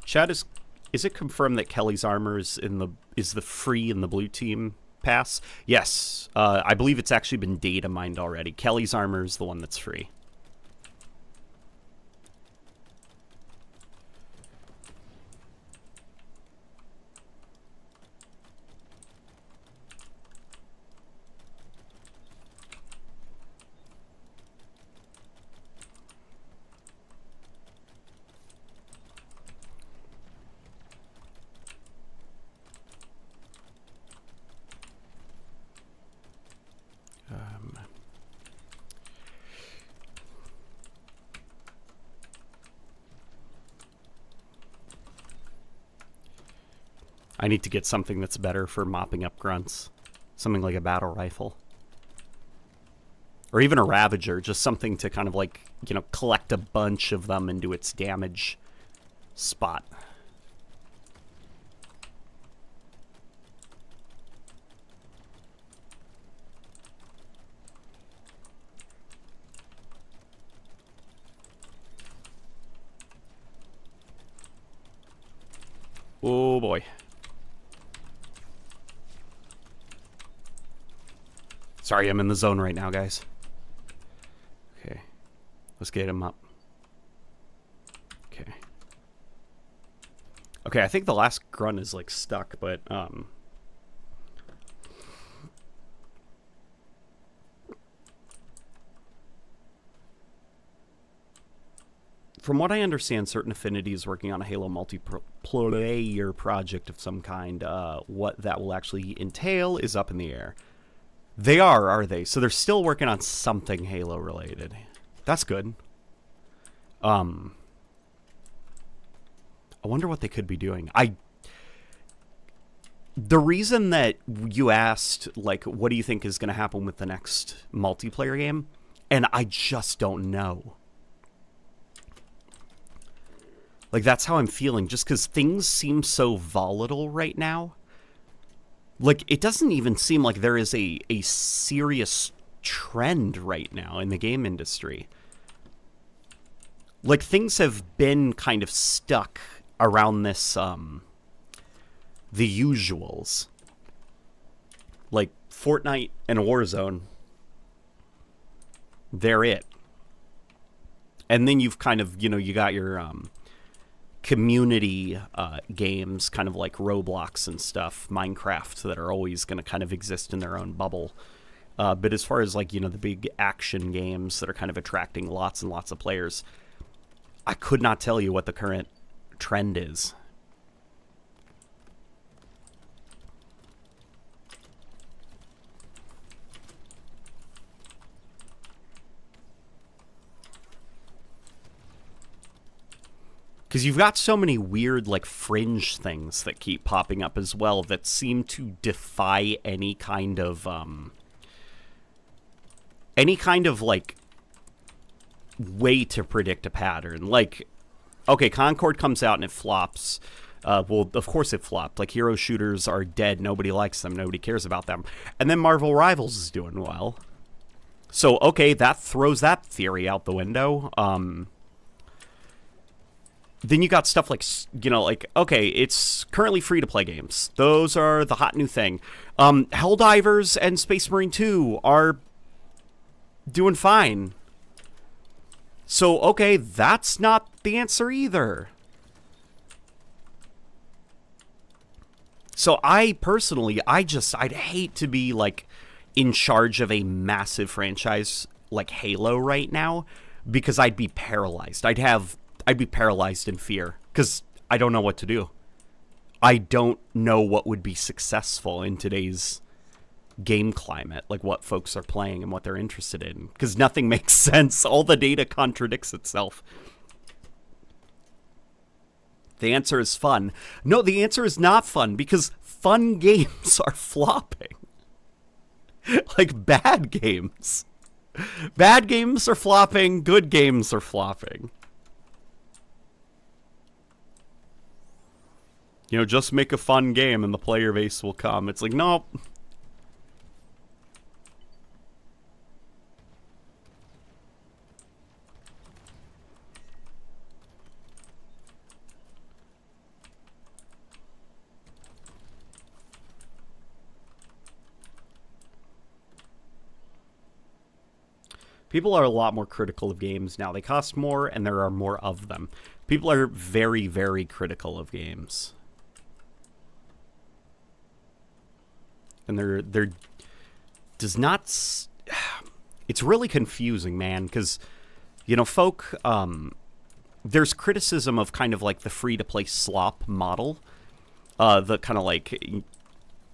Chad, is it confirmed that Kelly's armor is the free in the blue team pass? Yes, I believe it's actually been data mined already. Kelly's armor is the one that's free. I need to get something that's better for mopping up grunts. Something like a battle rifle. Or even a Ravager, just something to kind of like, you know, collect a bunch of them into its damage spot. Oh boy. Sorry, I'm in the zone right now, guys. Okay. Let's get him up. Okay. Okay, I think the last grunt is like stuck, but from what I understand, Certain Affinity is working on a Halo multiplayer project of some kind. What that will actually entail is up in the air. They are they? So they're still working on something Halo related. That's good. I wonder what they could be doing. The reason that you asked, like, what do you think is going to happen with the next multiplayer game? And I just don't know. Like, that's how I'm feeling, just because things seem so volatile right now. Like, it doesn't even seem like there is a serious trend right now in the game industry. Like, things have been kind of stuck around this, the usuals. Like, Fortnite and Warzone, they're it. And then you've kind of, you know, you got your, community games, kind of like Roblox and stuff, Minecraft, that are always going to kind of exist in their own bubble. But as far as, like, you know, the big action games that are kind of attracting lots and lots of players, I could not tell you what the current trend is. Because you've got so many weird, like, fringe things that keep popping up as well that seem to defy any kind of, like, way to predict a pattern. Like, okay, Concord comes out and it flops. Well, of course it flopped. Like, hero shooters are dead. Nobody likes them. Nobody cares about them. And then Marvel Rivals is doing well. So, okay, that throws that theory out the window. Then you got stuff like, like, okay, it's currently free-to-play games. Those are the hot new thing. Helldivers and Space Marine 2 are doing fine. So, okay, that's not the answer either. So I personally, I'd hate to be, like, in charge of a massive franchise like Halo right now, because I'd be paralyzed. I'd be paralyzed in fear, because I don't know what to do. I don't know what would be successful in today's game climate, like what folks are playing and what they're interested in, because nothing makes sense. All the data contradicts itself. The answer is fun. No, the answer is not fun, because fun games are flopping. Like, bad games. Bad games are flopping. Good games are flopping. Just make a fun game and the player base will come. It's like, nope. People are a lot more critical of games now. They cost more, and there are more of them. People are very, very critical of games. And there does not... It's really confusing, man, because, folk... there's criticism of kind of like the free-to-play slop model. The kind of like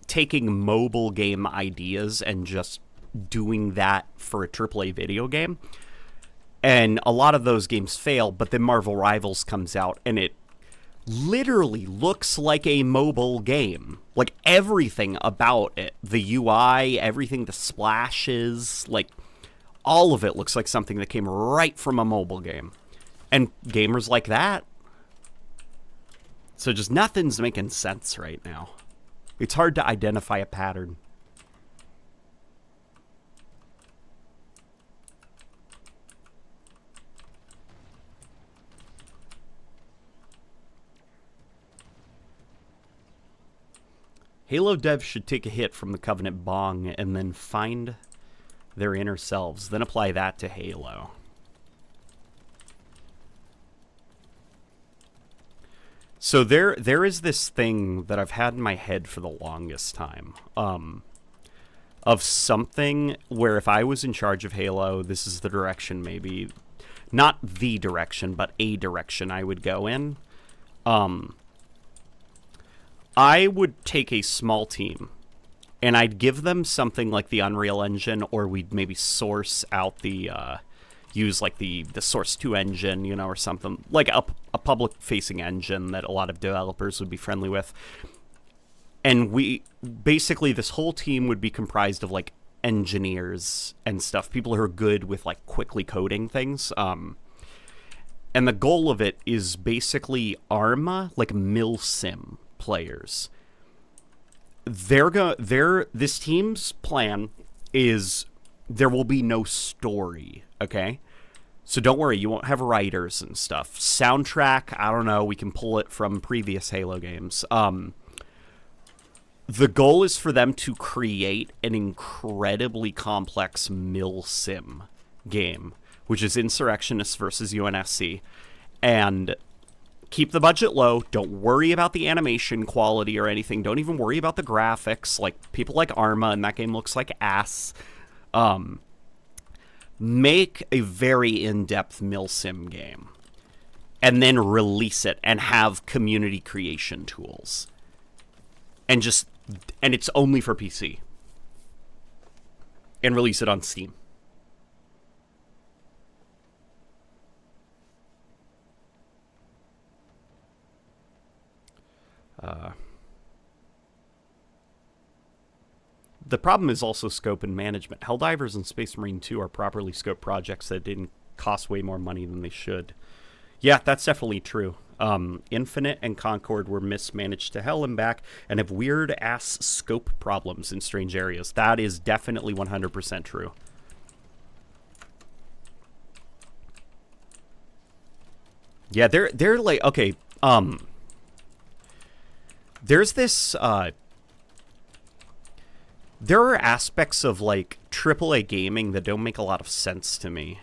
taking mobile game ideas and just doing that for a AAA video game. And a lot of those games fail, but then Marvel Rivals comes out and it literally looks like a mobile game. Like, everything about it, the UI, everything, the splashes, like, all of it looks like something that came right from a mobile game. And gamers like that. So just nothing's making sense right now. It's hard to identify a pattern. Halo devs should take a hit from the Covenant bong and then find their inner selves, then apply that to Halo. So there is this thing that I've had in my head for the longest time, of something where if I was in charge of Halo, this is the direction, maybe, not the direction, but a direction I would go in. I would take a small team, and I'd give them something like the Unreal Engine, or we'd maybe source out the, use like the Source 2 engine, or something, like a public-facing engine that a lot of developers would be friendly with. And basically this whole team would be comprised of like engineers and stuff, people who are good with like quickly coding things. And the goal of it is basically Arma, like milsim players. This team's plan is there will be no story, okay? So don't worry, you won't have writers and stuff. Soundtrack, I don't know, we can pull it from previous Halo games. The goal is for them to create an incredibly complex milsim game, which is Insurrectionists versus UNSC, and keep the budget low. Don't worry about the animation quality or anything. Don't even worry about the graphics. Like, people like Arma, and that game looks like ass. Make a very in-depth milsim game, and then release it and have community creation tools. And it's only for PC. And release it on Steam. The problem is also scope and management. Helldivers and Space Marine 2 are properly scoped projects that didn't cost way more money than they should. Yeah, that's definitely true. Infinite and Concord were mismanaged to hell and back and have weird-ass scope problems in strange areas. That is definitely 100% true. Yeah, they're like, okay, there's this, there are aspects of, like, AAA gaming that don't make a lot of sense to me.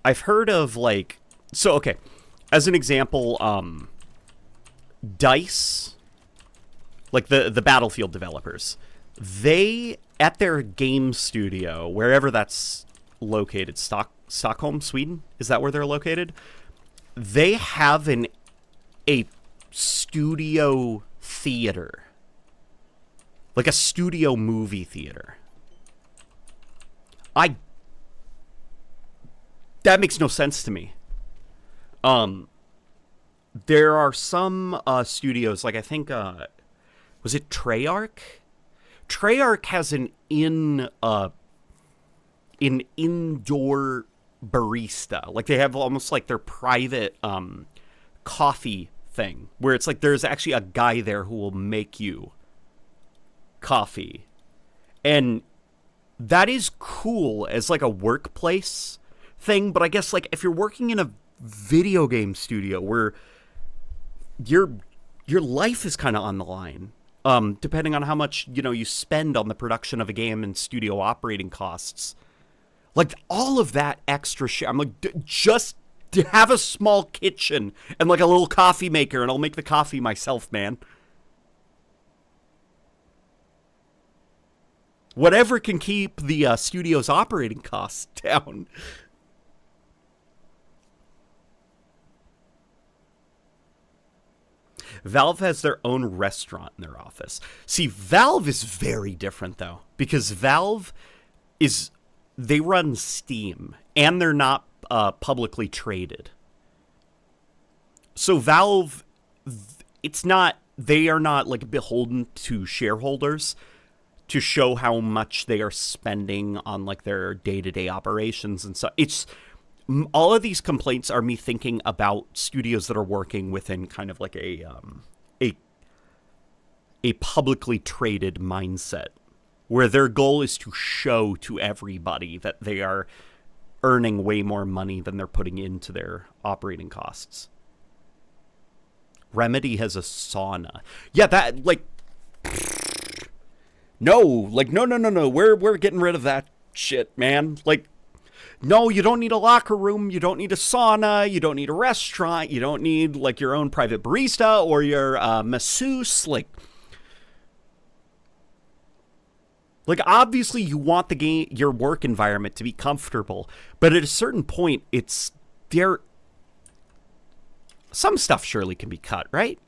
I've heard of, like, so, okay, as an example, DICE, like the Battlefield developers, they, at their game studio, wherever that's located, Stockholm, Sweden, is that where they're located? They have a studio theater, like a studio movie theater. That makes no sense to me. There are some studios, like I think, was it Treyarch? Treyarch has an indoor barista. Like, they have almost like their private coffee thing, where it's like there's actually a guy there who will make you coffee. And that is cool as like a workplace thing, but I guess like if you're working in a video game studio where your life is kind of on the line, depending on how much, you know, you spend on the production of a game and studio operating costs, like all of that extra shit, I'm like, just to have a small kitchen and like a little coffee maker, and I'll make the coffee myself, man. Whatever can keep the studio's operating costs down. Valve has their own restaurant in their office. See, Valve is very different, though, because Valve is, they run Steam, and they're not publicly traded. So Valve, it's not, they are not like beholden to shareholders to show how much they are spending on like their day-to-day operations and stuff. It's, all of these complaints are me thinking about studios that are working within kind of like a publicly traded mindset, where their goal is to show to everybody that they are earning way more money than they're putting into their operating costs. Remedy has a sauna. Yeah, that, like, no, like, no. We're getting rid of that shit, man. Like, no, you don't need a locker room. You don't need a sauna. You don't need a restaurant. You don't need, like, your own private barista or your masseuse. Like, obviously, you want the game, your work environment to be comfortable, but at a certain point, it's there. Some stuff surely can be cut, right?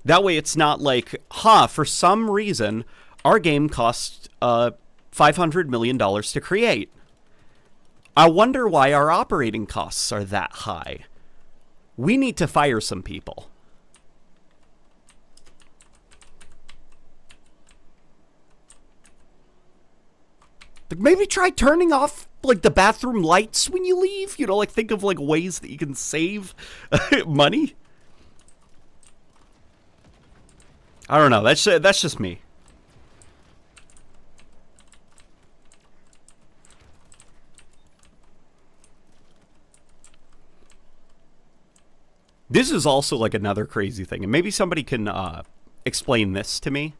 That way, it's not like, for some reason, our game cost $500 million to create. I wonder why our operating costs are that high. We need to fire some people. Like, maybe try turning off, like, the bathroom lights when you leave. You know, like, think of, like, ways that you can save money. I don't know. That's just me. This is also like another crazy thing, and maybe somebody can explain this to me,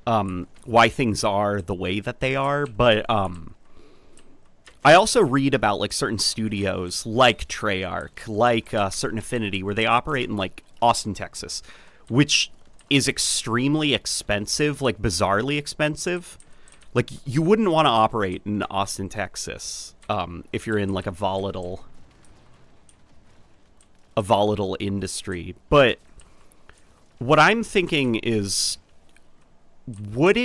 why things are the way that they are. But I also read about like certain studios, like Treyarch, like certain Affinity, where they operate in like Austin, Texas, which is extremely expensive, like bizarrely expensive. Like, you wouldn't want to operate in Austin, Texas, if you're in like a volatile industry. But what I'm thinking is, what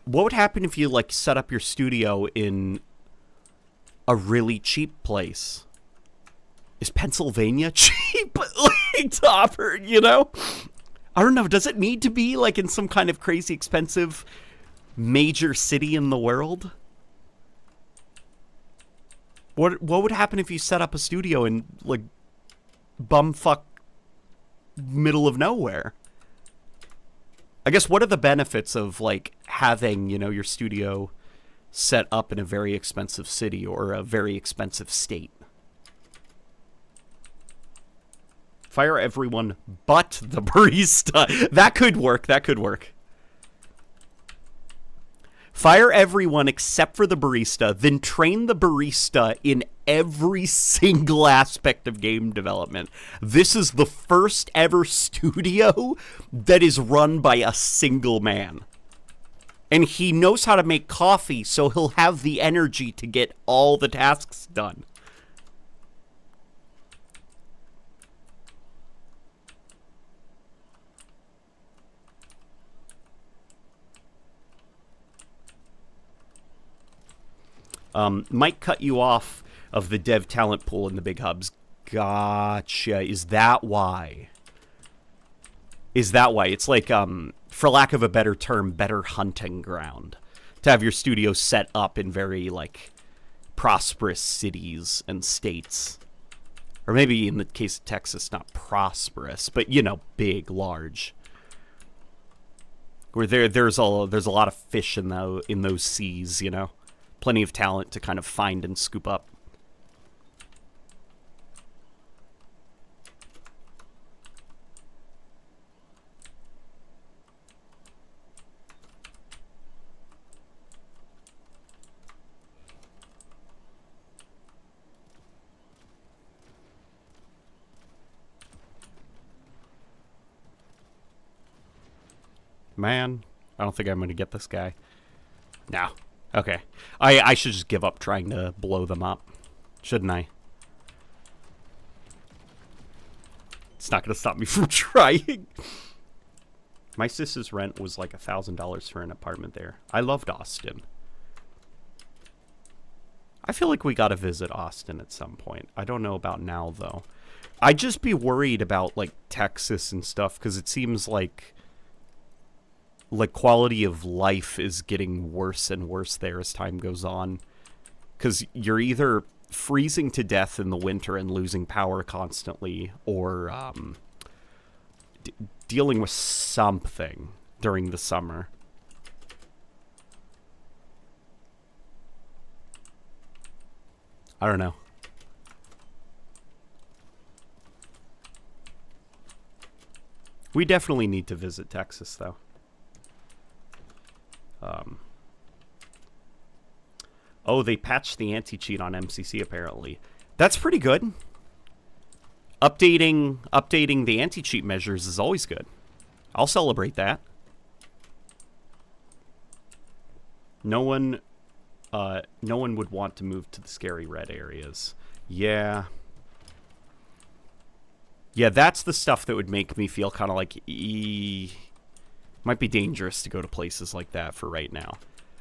would happen if you like set up your studio in a really cheap place? Is Pennsylvania cheap? Like, to operate, you know? I don't know, does it need to be like in some kind of crazy expensive major city in the world? What would happen if you set up a studio in like bumfuck middle of nowhere? I guess what are the benefits of like having, you know, your studio set up in a very expensive city or a very expensive state? Fire everyone but the barista. That could work. That could work. Fire everyone except for the barista, then train the barista in every single aspect of game development. This is the first ever studio that is run by a single man. And he knows how to make coffee, so he'll have the energy to get all the tasks done. Might cut you off of the dev talent pool in the big hubs. Gotcha. Is that why? Is that why? It's like, for lack of a better term, better hunting ground. To have your studio set up in very, like, prosperous cities and states. Or maybe in the case of Texas, not prosperous, but, you know, big, large. Where there's a lot of fish in those seas, you know? Plenty of talent to kind of find and scoop up. Man, I don't think I'm going to get this guy. No. Okay. I should just give up trying to blow them up. Shouldn't I? It's not going to stop me from trying. My sister's rent was like $1,000 for an apartment there. I loved Austin. I feel like we got to visit Austin at some point. I don't know about now, though. I'd just be worried about, like, Texas and stuff, because it seems like quality of life is getting worse and worse there as time goes on. Because you're either freezing to death in the winter and losing power constantly, or dealing with something during the summer. I don't know. We definitely need to visit Texas, though. Oh, they patched the anti-cheat on MCC, apparently. That's pretty good. Updating the anti-cheat measures is always good. I'll celebrate that. No one would want to move to the scary red areas. Yeah. Yeah, that's the stuff that would make me feel kind of like, might be dangerous to go to places like that for right now.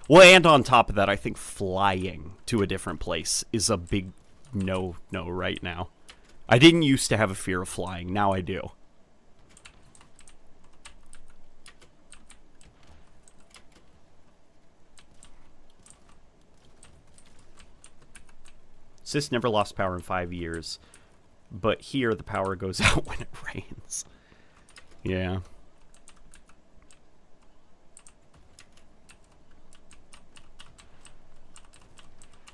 Well, and on top of that, I think flying to a different place is a big no right now. I didn't used to have a fear of flying. Now I do. Sis never lost power in 5 years. But here, the power goes out when it rains. Yeah.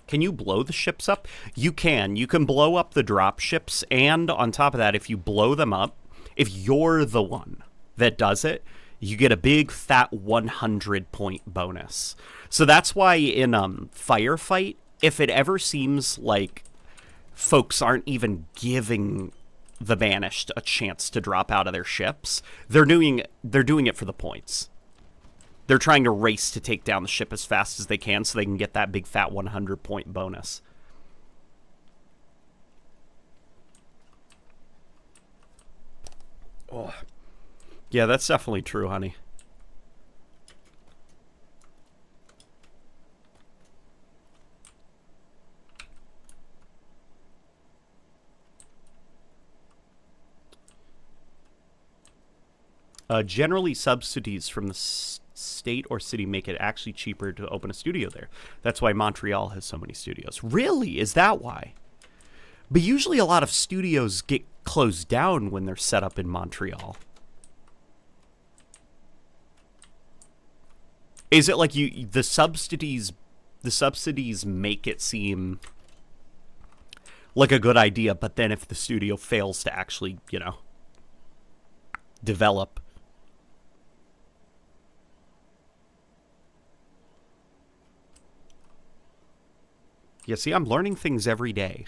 Can you blow the ships up? You can. You can blow up the drop ships, and on top of that, if you blow them up, if you're the one that does it, you get a big fat 100-point bonus. So that's why in Firefight, if it ever seems like folks aren't even giving the Banished a chance to drop out of their ships, they're doing it for the points. They're trying to race to take down the ship as fast as they can so they can get that big fat 100-point bonus. Oh. Yeah, that's definitely true, honey. Generally, subsidies from the state or city make it actually cheaper to open a studio there. That's why Montreal has so many studios. Really? Is that why? But usually a lot of studios get closed down when they're set up in Montreal. Is it like the subsidies make it seem like a good idea, but then if the studio fails to actually, develop. Yeah, see, I'm learning things every day.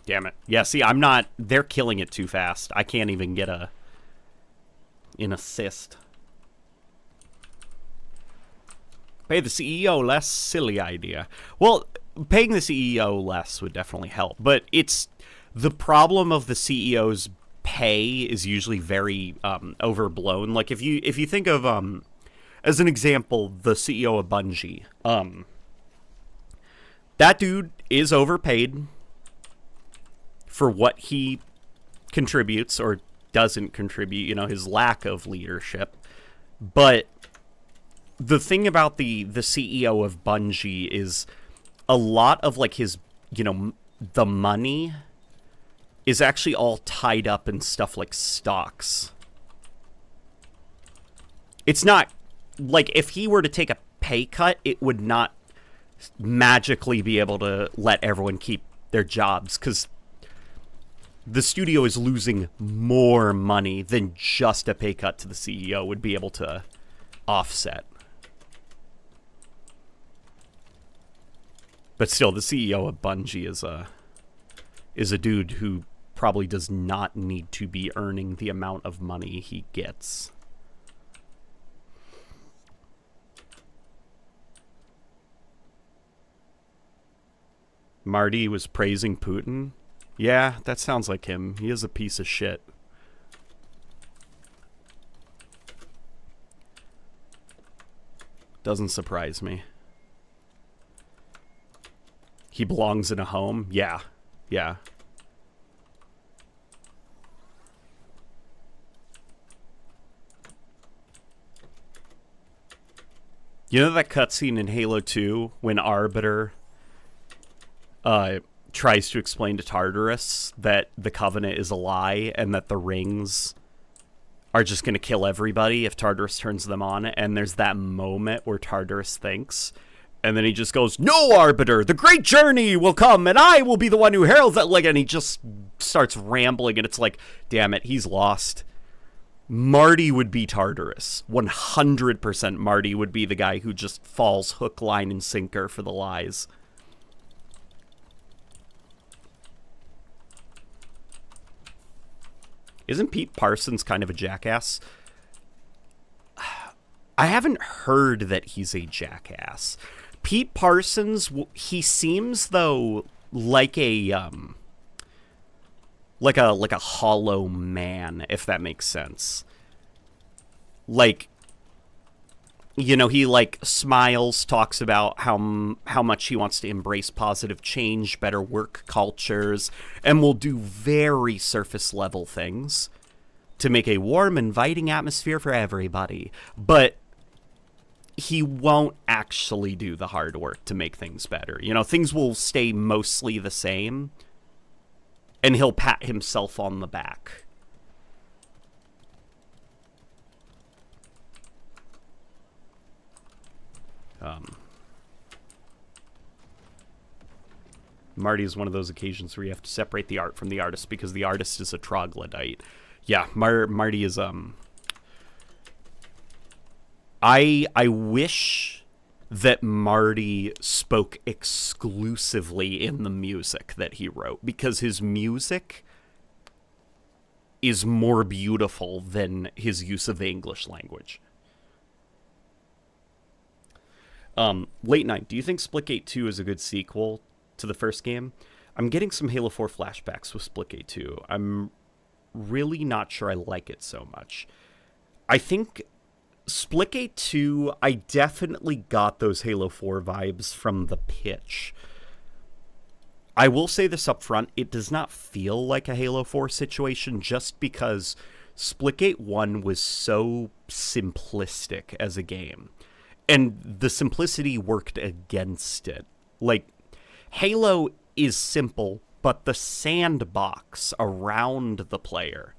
Damn it. Yeah, see, I'm not... They're killing it too fast. I can't even get an assist. Pay the CEO less, silly idea. Well, paying the CEO less would definitely help. But it's... The problem of the CEO's pay is usually very overblown. Like, if you think of... as an example, the CEO of Bungie. That dude is overpaid for what he contributes or doesn't contribute, his lack of leadership. But the thing about the CEO of Bungie is a lot of, like, his, the money is actually all tied up in stuff like stocks. It's not, like, if he were to take a pay cut, it would not magically be able to let everyone keep their jobs, because the studio is losing more money than just a pay cut to the CEO would be able to offset. But still, the CEO of Bungie is a dude who probably does not need to be earning the amount of money he gets. Marty was praising Putin. Yeah, that sounds like him. He is a piece of shit. Doesn't surprise me. He belongs in a home? Yeah. Yeah. You know that cutscene in Halo 2 when Arbiter tries to explain to Tartarus that the Covenant is a lie and that the rings are just going to kill everybody if Tartarus turns them on, and there's that moment where Tartarus thinks, and then he just goes, "No, Arbiter, the great journey will come, and I will be the one who heralds that," and he just starts rambling, and it's like, damn it, he's lost. Marty would be Tartarus. 100% Marty would be the guy who just falls hook, line, and sinker for the lies. Isn't Pete Parsons kind of a jackass? I haven't heard that he's a jackass. Pete Parsons, he seems though like a hollow man, if that makes sense. Like, he like smiles, talks about how much he wants to embrace positive change, better work cultures, and will do very surface level things to make a warm, inviting atmosphere for everybody. But he won't actually do the hard work to make things better. Things will stay mostly the same, and he'll pat himself on the back. Marty is one of those occasions where you have to separate the art from the artist because the artist is a troglodyte. Yeah, Marty is, I wish that Marty spoke exclusively in the music that he wrote, because his music is more beautiful than his use of the English language. Late Night, do you think Splitgate 2 is a good sequel to the first game? I'm getting some Halo 4 flashbacks with Splitgate 2. I'm really not sure I like it so much. I think Splitgate 2, I definitely got those Halo 4 vibes from the pitch. I will say this up front, it does not feel like a Halo 4 situation just because Splitgate 1 was so simplistic as a game. And the simplicity worked against it. Like, Halo is simple, but the sandbox around the player,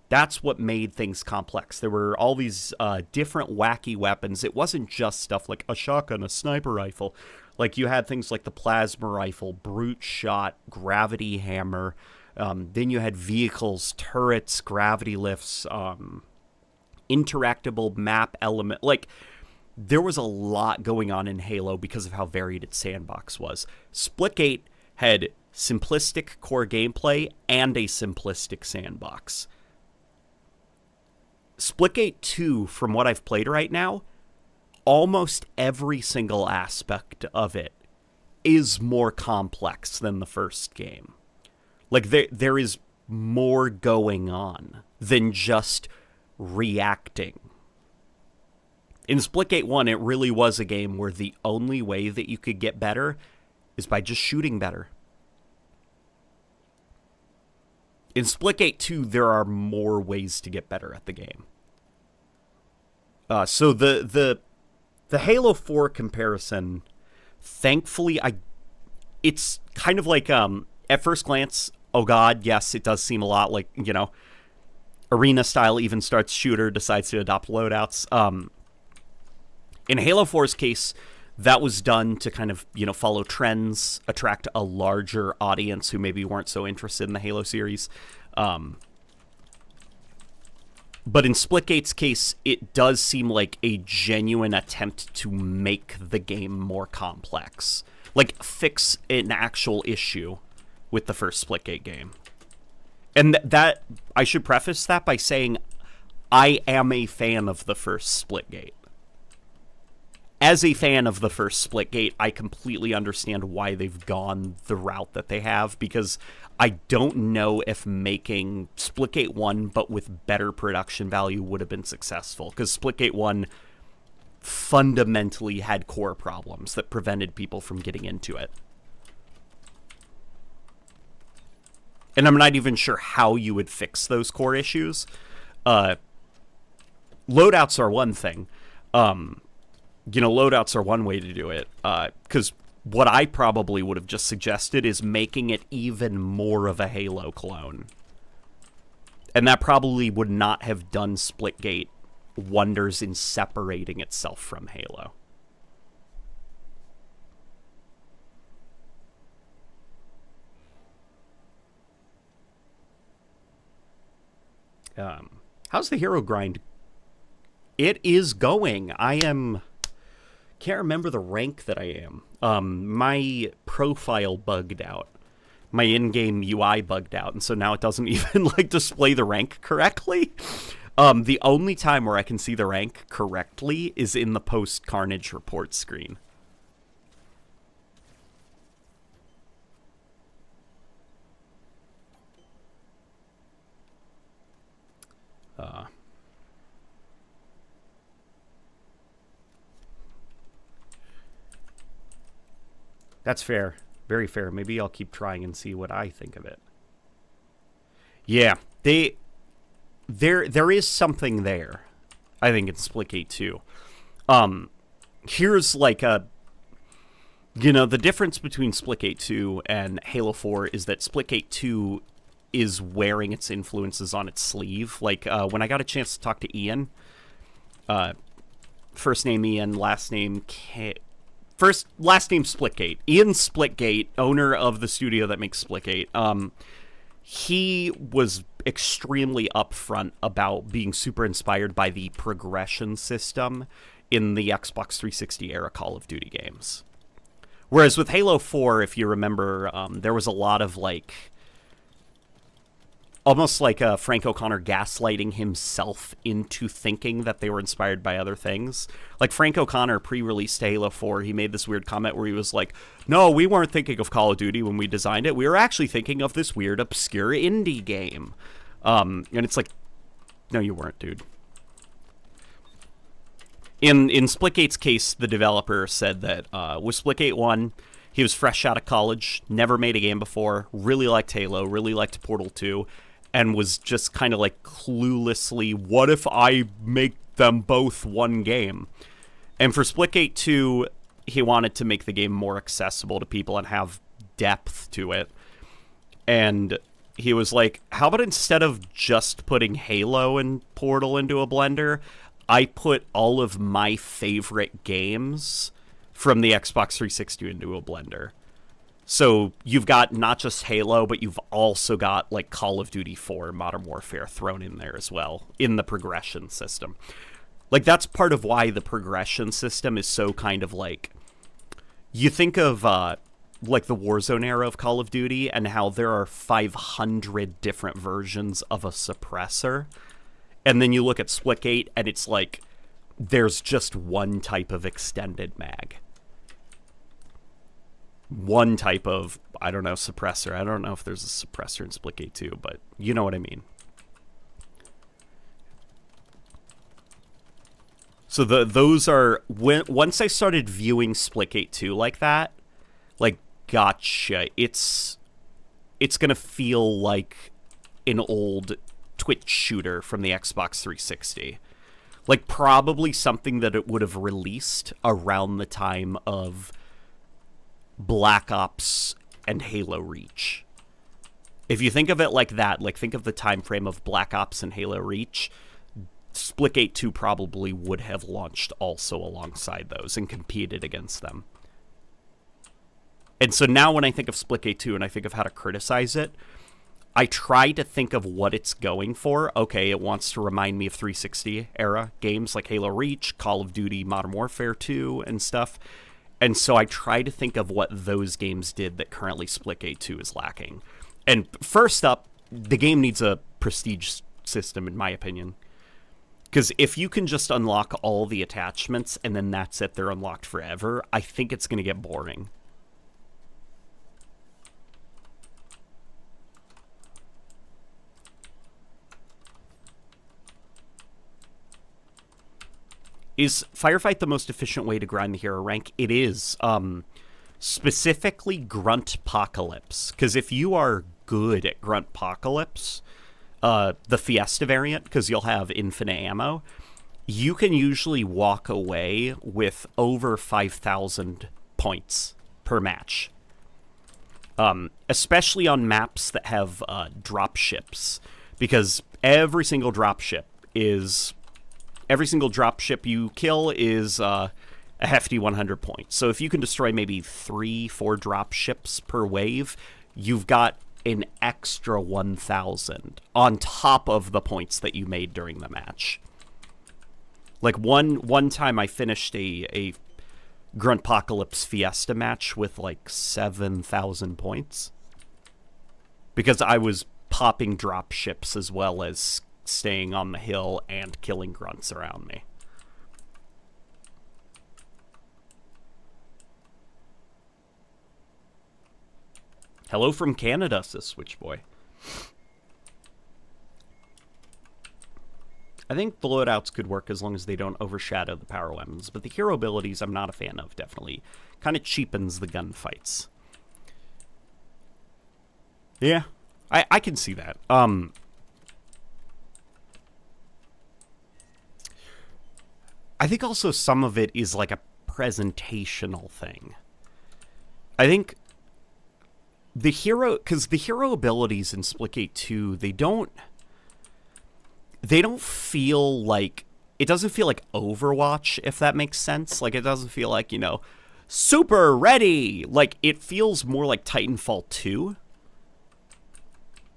that's what made things complex. There were all these different wacky weapons. It wasn't just stuff like a shotgun, a sniper rifle. Like, you had things like the plasma rifle, brute shot, gravity hammer. Then you had vehicles, turrets, gravity lifts, interactable map element. Like, there was a lot going on in Halo because of how varied its sandbox was. Splitgate had simplistic core gameplay and a simplistic sandbox. Splitgate 2, from what I've played right now, almost every single aspect of it is more complex than the first game. Like, there is more going on than just reacting. In Splitgate 1, it really was a game where the only way that you could get better is by just shooting better. In Splitgate 2, there are more ways to get better at the game. So the Halo 4 comparison, thankfully, it's kind of like, at first glance, oh god, yes, it does seem a lot like, arena style, even starts shooter, decides to adopt loadouts. In Halo 4's case, that was done to kind of, follow trends, attract a larger audience who maybe weren't so interested in the Halo series. But in Splitgate's case, it does seem like a genuine attempt to make the game more complex. Like, fix an actual issue with the first Splitgate game. And that, I should preface that by saying, I am a fan of the first Splitgate. As a fan of the first Splitgate, I completely understand why they've gone the route that they have, because I don't know if making Splitgate 1 but with better production value would have been successful, because Splitgate 1 fundamentally had core problems that prevented people from getting into it. And I'm not even sure how you would fix those core issues. Loadouts are one thing. Loadouts are one way to do it. Because what I probably would have just suggested is making it even more of a Halo clone. And that probably would not have done Splitgate wonders in separating itself from Halo. How's the hero grind? It is going. Can't remember the rank that I am. My profile bugged out. My in-game UI bugged out, and so now it doesn't even display the rank correctly. The only time where I can see the rank correctly is in the post-Carnage report screen. That's fair. Very fair. Maybe I'll keep trying and see what I think of it. Yeah, there is something there, I think, in Splitgate 2. Here's the difference between Splitgate 2 and Halo 4 is that Splitgate 2 is wearing its influences on its sleeve. When I got a chance to talk to Ian, first name Ian, last name Splitgate. Ian Splitgate, owner of the studio that makes Splitgate. He was extremely upfront about being super inspired by the progression system in the Xbox 360 era Call of Duty games. Whereas with Halo 4, if you remember, there was a lot of almost like Frank O'Connor gaslighting himself into thinking that they were inspired by other things. Like, Frank O'Connor pre-released Halo 4, he made this weird comment where he was like, no, we weren't thinking of Call of Duty when we designed it. We were actually thinking of this weird, obscure indie game. And it's like, no, you weren't, dude. In Splitgate's case, the developer said that with Splitgate 1, he was fresh out of college, never made a game before, really liked Halo, really liked Portal 2, and was just kind of like cluelessly, what if I make them both one game? And for Splitgate 2, he wanted to make the game more accessible to people and have depth to it. And he was like, how about instead of just putting Halo and Portal into a blender, I put all of my favorite games from the Xbox 360 into a blender. So you've got not just Halo, but you've also got like Call of Duty 4 Modern Warfare thrown in there as well in the progression system. Like, that's part of why the progression system is so kind of like, you think of like the Warzone era of Call of Duty and how there are 500 different versions of a suppressor. And then you look at Splitgate and it's like, there's just one type of extended mag. One type of, I don't know, suppressor. I don't know if there's a suppressor in Splitgate 2, but you know what I mean. So those are, once I started viewing Splitgate 2 like that, like, gotcha, it's going to feel like an old Twitch shooter from the Xbox 360. Like, probably something that it would have released around the time of Black Ops and Halo Reach. If you think of it like that, like, think of the time frame of Black Ops and Halo Reach, Splitgate 2 probably would have launched also alongside those and competed against them. And so now when I think of Splitgate 2 and I think of how to criticize it, I try to think of what it's going for. Okay, it wants to remind me of 360 era games like Halo Reach, Call of Duty Modern Warfare 2, and stuff. And so I try to think of what those games did that currently Splitgate 2 is lacking. And first up, the game needs a prestige system, in my opinion. Because if you can just unlock all the attachments and then that's it, they're unlocked forever, I think it's going to get boring. Is Firefight the most efficient way to grind the hero rank? It is. Specifically Gruntpocalypse. Because if you are good at Gruntpocalypse, the Fiesta variant, because you'll have infinite ammo, you can usually walk away with over 5,000 points per match. Especially on maps that have drop ships. Because every single drop ship you kill is a hefty 100 points. So if you can destroy maybe 3-4 drop ships per wave, you've got an extra 1,000 on top of the points that you made during the match. Like one time I finished a Gruntpocalypse Fiesta match with like 7,000 points. Because I was popping drop ships as well as staying on the hill and killing grunts around me. Hello from Canada, says Switchboy. I think the loadouts could work as long as they don't overshadow the power weapons, but the hero abilities I'm not a fan of, definitely. Kind of cheapens the gunfights. Yeah, I can see that. I think also some of it is like a presentational thing. I think the hero, because the hero abilities in Splitgate 2, they don't feel like, it doesn't feel like Overwatch, if that makes sense. Like, it doesn't feel like, you know, super ready. Like, it feels more like Titanfall 2.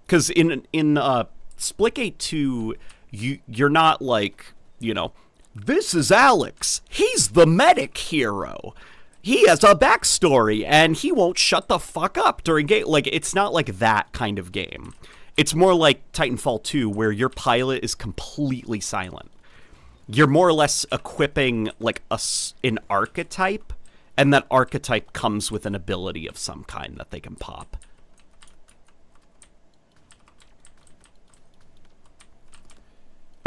Because in Splitgate 2, you're not like, you know, this is Alex. He's the medic hero. He has a backstory, and he won't shut the fuck up during game. Like, it's not like that kind of game. It's more like Titanfall 2, where your pilot is completely silent. You're more or less equipping, like, an archetype, and that archetype comes with an ability of some kind that they can pop.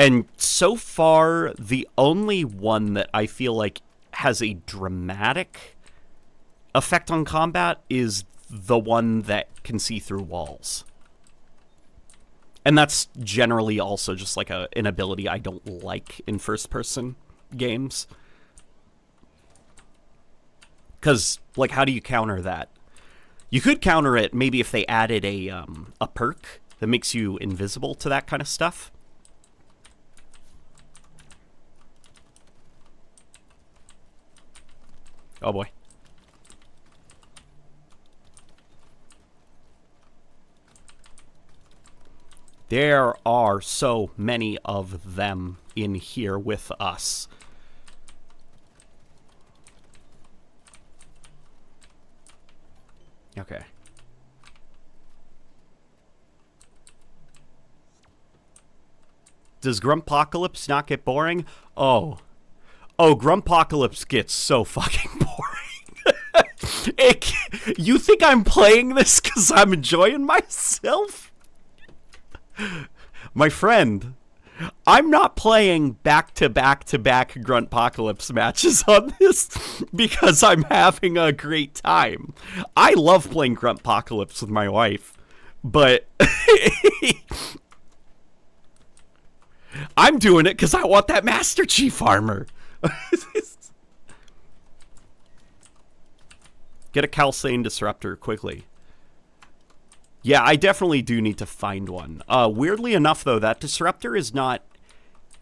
And so far, the only one that I feel like has a dramatic effect on combat is the one that can see through walls. And that's generally also just like an ability I don't like in first-person games. Because, like, how do you counter that? You could counter it maybe if they added a perk that makes you invisible to that kind of stuff. Oh boy. There are so many of them in here with us. Okay. Does Grumpocalypse not get boring? Oh, Grumpocalypse gets so fucking boring. You think I'm playing this because I'm enjoying myself? My friend, I'm not playing back-to-back-to-back Gruntpocalypse matches on this because I'm having a great time. I love playing Gruntpocalypse with my wife, but I'm doing it because I want that Master Chief armor. Get a Calcane Disruptor quickly. Yeah, I definitely do need to find one. Weirdly enough, though, that Disruptor is not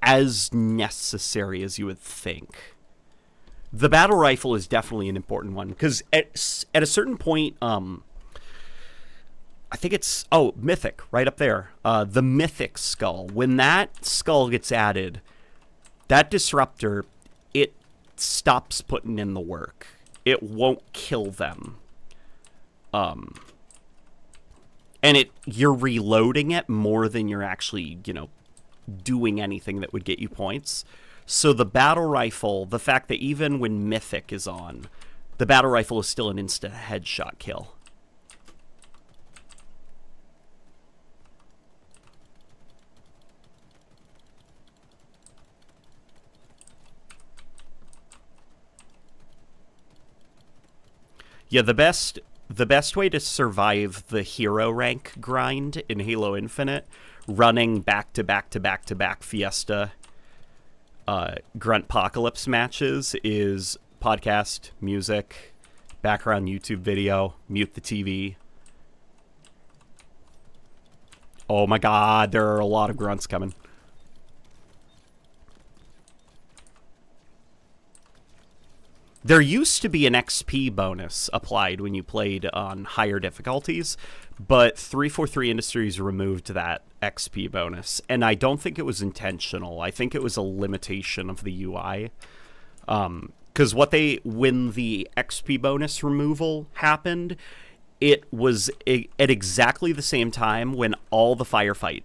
as necessary as you would think. The Battle Rifle is definitely an important one, because at a certain point, I think it's, Mythic, right up there. The Mythic Skull. When that skull gets added, that Disruptor, it stops putting in the work. It won't kill them. And you're reloading it more than you're actually, doing anything that would get you points. So the Battle Rifle, the fact that even when Mythic is on, the Battle Rifle is still an instant headshot kill. Yeah, the best way to survive the hero rank grind in Halo Infinite, running back-to-back-to-back-to-back Fiesta Gruntpocalypse matches, is podcast, music, background YouTube video, mute the TV. Oh my god, there are a lot of grunts coming. There used to be an XP bonus applied when you played on higher difficulties, but 343 Industries removed that XP bonus, and I don't think it was intentional. I think it was a limitation of the UI. Because when the XP bonus removal happened, it was at exactly the same time when all the firefight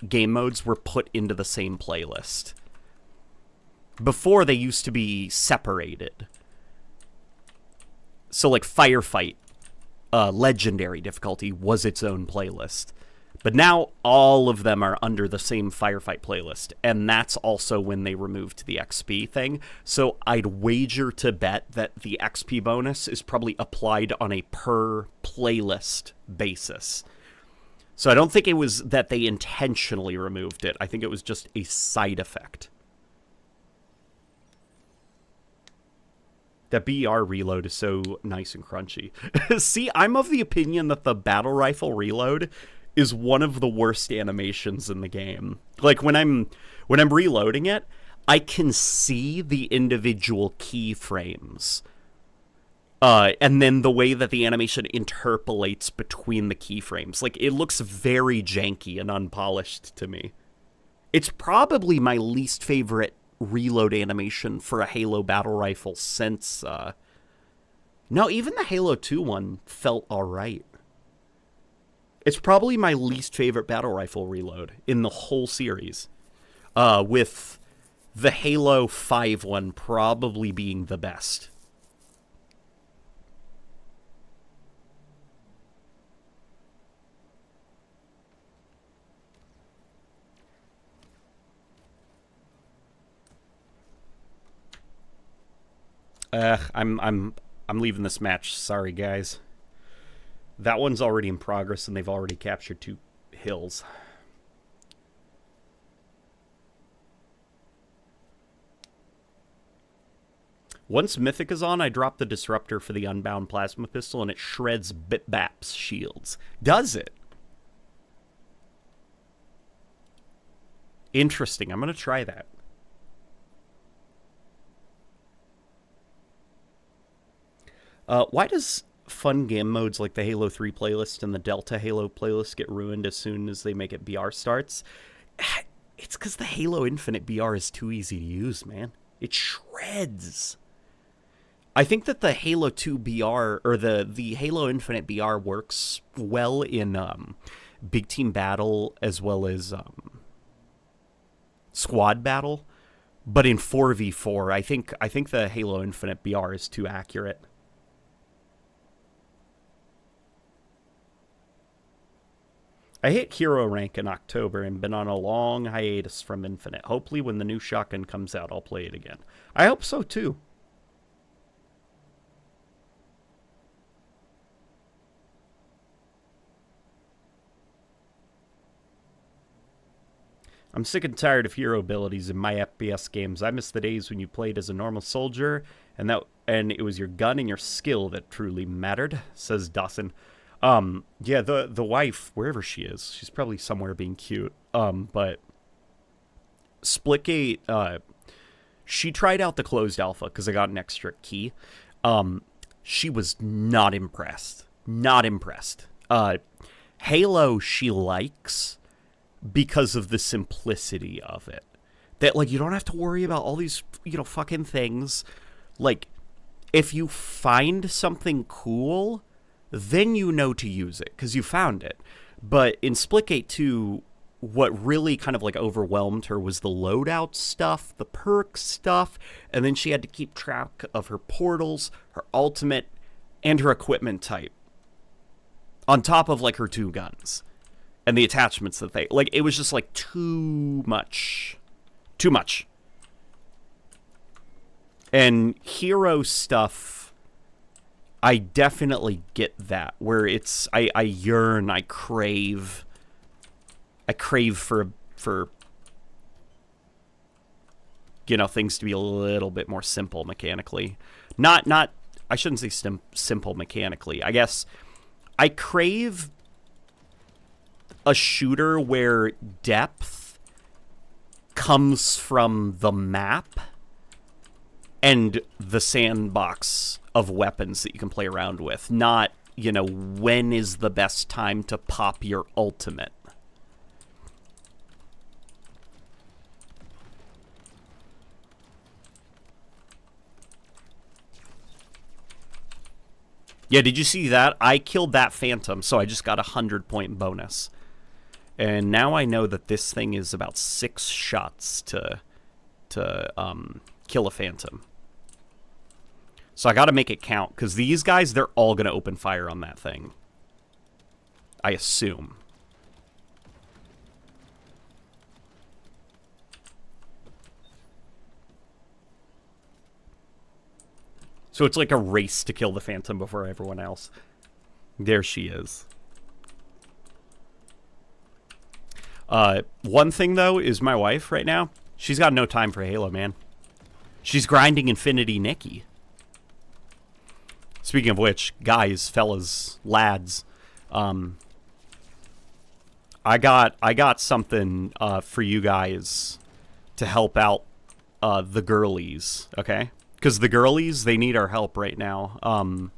game modes were put into the same playlist. Before, they used to be separated. So, like, Firefight, Legendary difficulty was its own playlist. But now, all of them are under the same Firefight playlist. And that's also when they removed the XP thing. So, I'd wager to bet that the XP bonus is probably applied on a per-playlist basis. So, I don't think it was that they intentionally removed it. I think it was just a side effect. That BR reload is so nice and crunchy. See, I'm of the opinion that the Battle Rifle reload is one of the worst animations in the game. Like, when I'm reloading it, I can see the individual keyframes. And then the way that the animation interpolates between the keyframes. Like, it looks very janky and unpolished to me. It's probably my least favorite reload animation for a Halo Battle Rifle since, no, even the Halo 2 one felt alright. It's probably my least favorite Battle Rifle reload in the whole series, with the Halo 5 one probably being the best. I'm leaving this match. Sorry, guys. That one's already in progress, and they've already captured 2 hills. Once Mythic is on, I drop the disruptor for the unbound plasma pistol, and it shreds Bap's shields. Does it? Interesting. I'm going to try that. Why does fun game modes like the Halo 3 playlist and the Delta Halo playlist get ruined as soon as they make it BR starts? It's because the Halo Infinite BR is too easy to use, man. It shreds. I think that the Halo 2 BR, or the Halo Infinite BR works well in big team battle as well as squad battle, but in 4v4, I think the Halo Infinite BR is too accurate. I hit hero rank in October and been on a long hiatus from Infinite. Hopefully when the new shotgun comes out, I'll play it again. I hope so too. I'm sick and tired of hero abilities in my FPS games. I miss the days when you played as a normal soldier and it was your gun and your skill that truly mattered, says Dawson. Yeah, the wife, wherever she is, she's probably somewhere being cute. But Splitgate, she tried out the closed alpha because I got an extra key. She was not impressed. Not impressed. Halo she likes because of the simplicity of it. That, like, you don't have to worry about all these, fucking things. Like, if you find something cool, then you know to use it, because you found it. But in Splitgate 2, what really kind of, like, overwhelmed her was the loadout stuff, the perk stuff, and then she had to keep track of her portals, her ultimate, and her equipment type. On top of, like, her 2 guns. And the attachments that they... Like, it was just, like, too much. Too much. And hero stuff, I definitely get that. Where it's... I yearn, I crave... I crave for things to be a little bit more simple mechanically. Not I shouldn't say simple mechanically. I guess I crave a shooter where depth comes from the map and the sandbox of weapons that you can play around with. Not, when is the best time to pop your ultimate. Yeah, did you see that? I killed that Phantom, so I just got a 100-point bonus. And now I know that this thing is about 6 shots to kill a Phantom. So I gotta make it count, because these guys, they're all gonna open fire on that thing. I assume. So it's like a race to kill the Phantom before everyone else. There she is. One thing, though, is my wife right now. She's got no time for Halo, man. She's grinding Infinity Nikki. Speaking of which, guys, fellas, lads, I got something for you guys to help out the girlies, okay? Because the girlies, they need our help right now.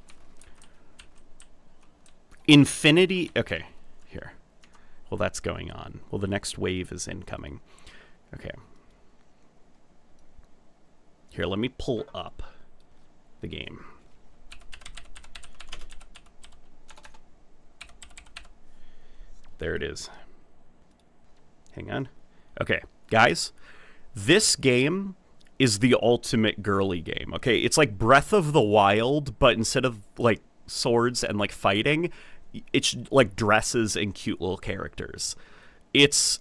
Infinity... Okay, here. Well, that's going on. Well, the next wave is incoming. Okay. Here, let me pull up the game. There it is. Hang on. Okay, guys. This game is the ultimate girly game, okay? It's like Breath of the Wild, but instead of, like, swords and, like, fighting, it's, like, dresses and cute little characters. It's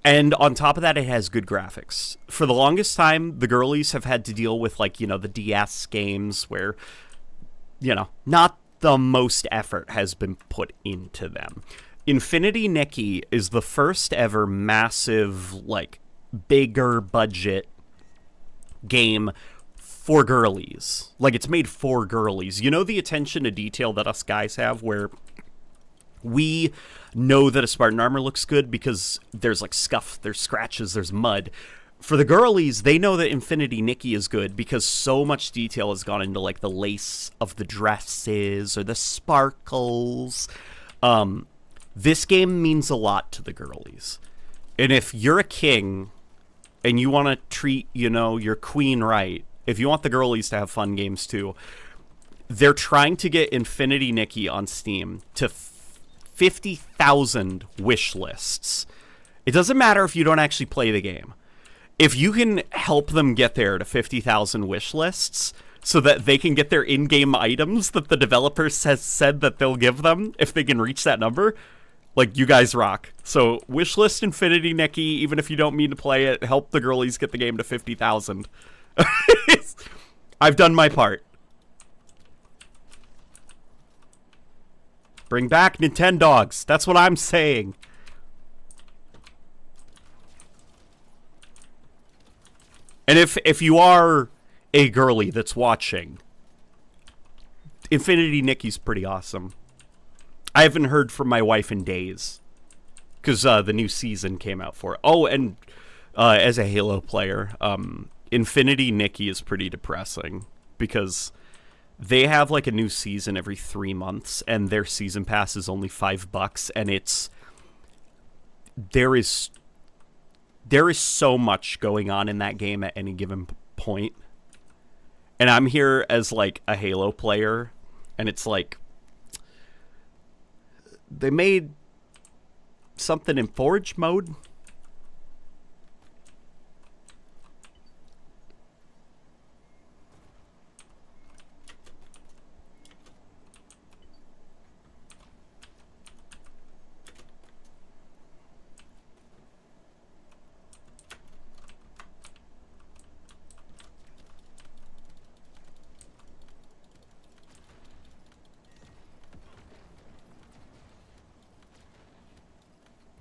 And on top of that, it has good graphics. For the longest time, the girlies have had to deal with, like, you know, the DS games where, you know, not the most effort has been put into them. Infinity Nikki is the first ever massive, like, bigger budget game for girlies. Like, it's made for girlies. You know the attention to detail that us guys have, where we know that a Spartan armor looks good because there's like scuff, there's scratches, there's mud. For the girlies, they know that Infinity Nikki is good because so much detail has gone into like the lace of the dresses or the sparkles. This game means a lot to the girlies. And if you're a king and you want to treat, you know, your queen right, if you want the girlies to have fun games too, they're trying to get Infinity Nikki on Steam to 50,000 wish lists. It doesn't matter if you don't actually play the game. If you can help them get there to 50,000 wish lists so that they can get their in-game items that the developers has said that they'll give them if they can reach that number, like, you guys rock. So, wishlist Infinity Nikki, even if you don't mean to play it, help the girlies get the game to 50,000. I've done my part. Bring back Nintendogs. That's what I'm saying. And if you are a girly that's watching, Infinity Nikki's pretty awesome. I haven't heard from my wife in days because the new season came out for it. Oh, and as a Halo player, Infinity Nikki is pretty depressing because they have like a new season every 3 months, and their season pass is only $5, and there is so much going on in that game at any given point. And I'm here as like a Halo player, and it's like they made something in Forge mode.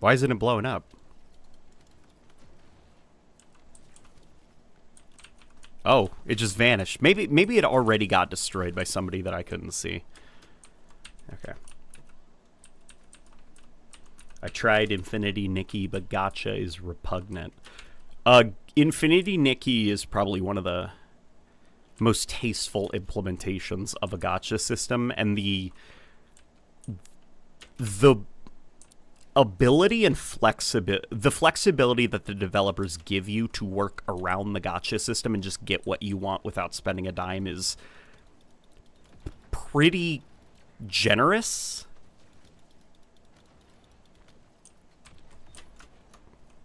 Why isn't it blowing up? Oh, it just vanished. Maybe it already got destroyed by somebody that I couldn't see. Okay. I tried Infinity Nikki, but gacha is repugnant. Infinity Nikki is probably one of the most tasteful implementations of a gacha system, and the ability and flexibility that the developers give you to work around the gacha system and just get what you want without spending a dime is pretty generous.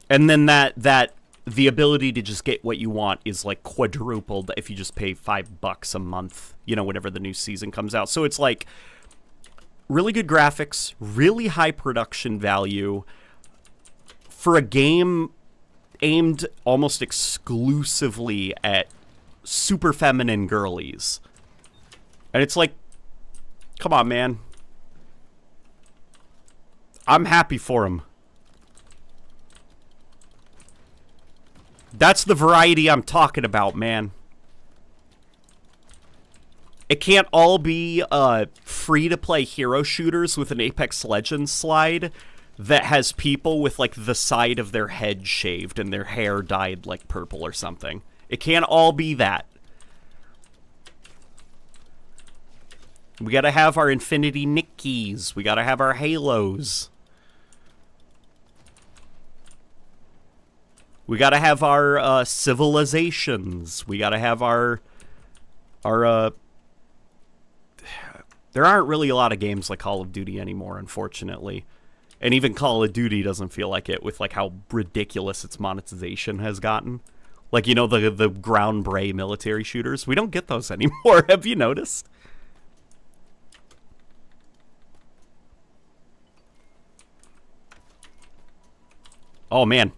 And then that the ability to just get what you want is like quadrupled if you just pay $5 a month, you know, whenever the new season comes out. So it's like really good graphics, really high production value for a game aimed almost exclusively at super feminine girlies. And it's like, come on, man. I'm happy for him. That's the variety I'm talking about, man. It can't all be free-to-play hero shooters with an Apex Legends slide that has people with, like, the side of their head shaved and their hair dyed, like, purple or something. It can't all be that. We gotta have our Infinity Nikkis. We gotta have our Halos. We gotta have our civilizations. We gotta have our there aren't really a lot of games like Call of Duty anymore, unfortunately. And even Call of Duty doesn't feel like it with like how ridiculous its monetization has gotten. Like, you know, the ground bray military shooters. We don't get those anymore. Have you noticed? Oh, man.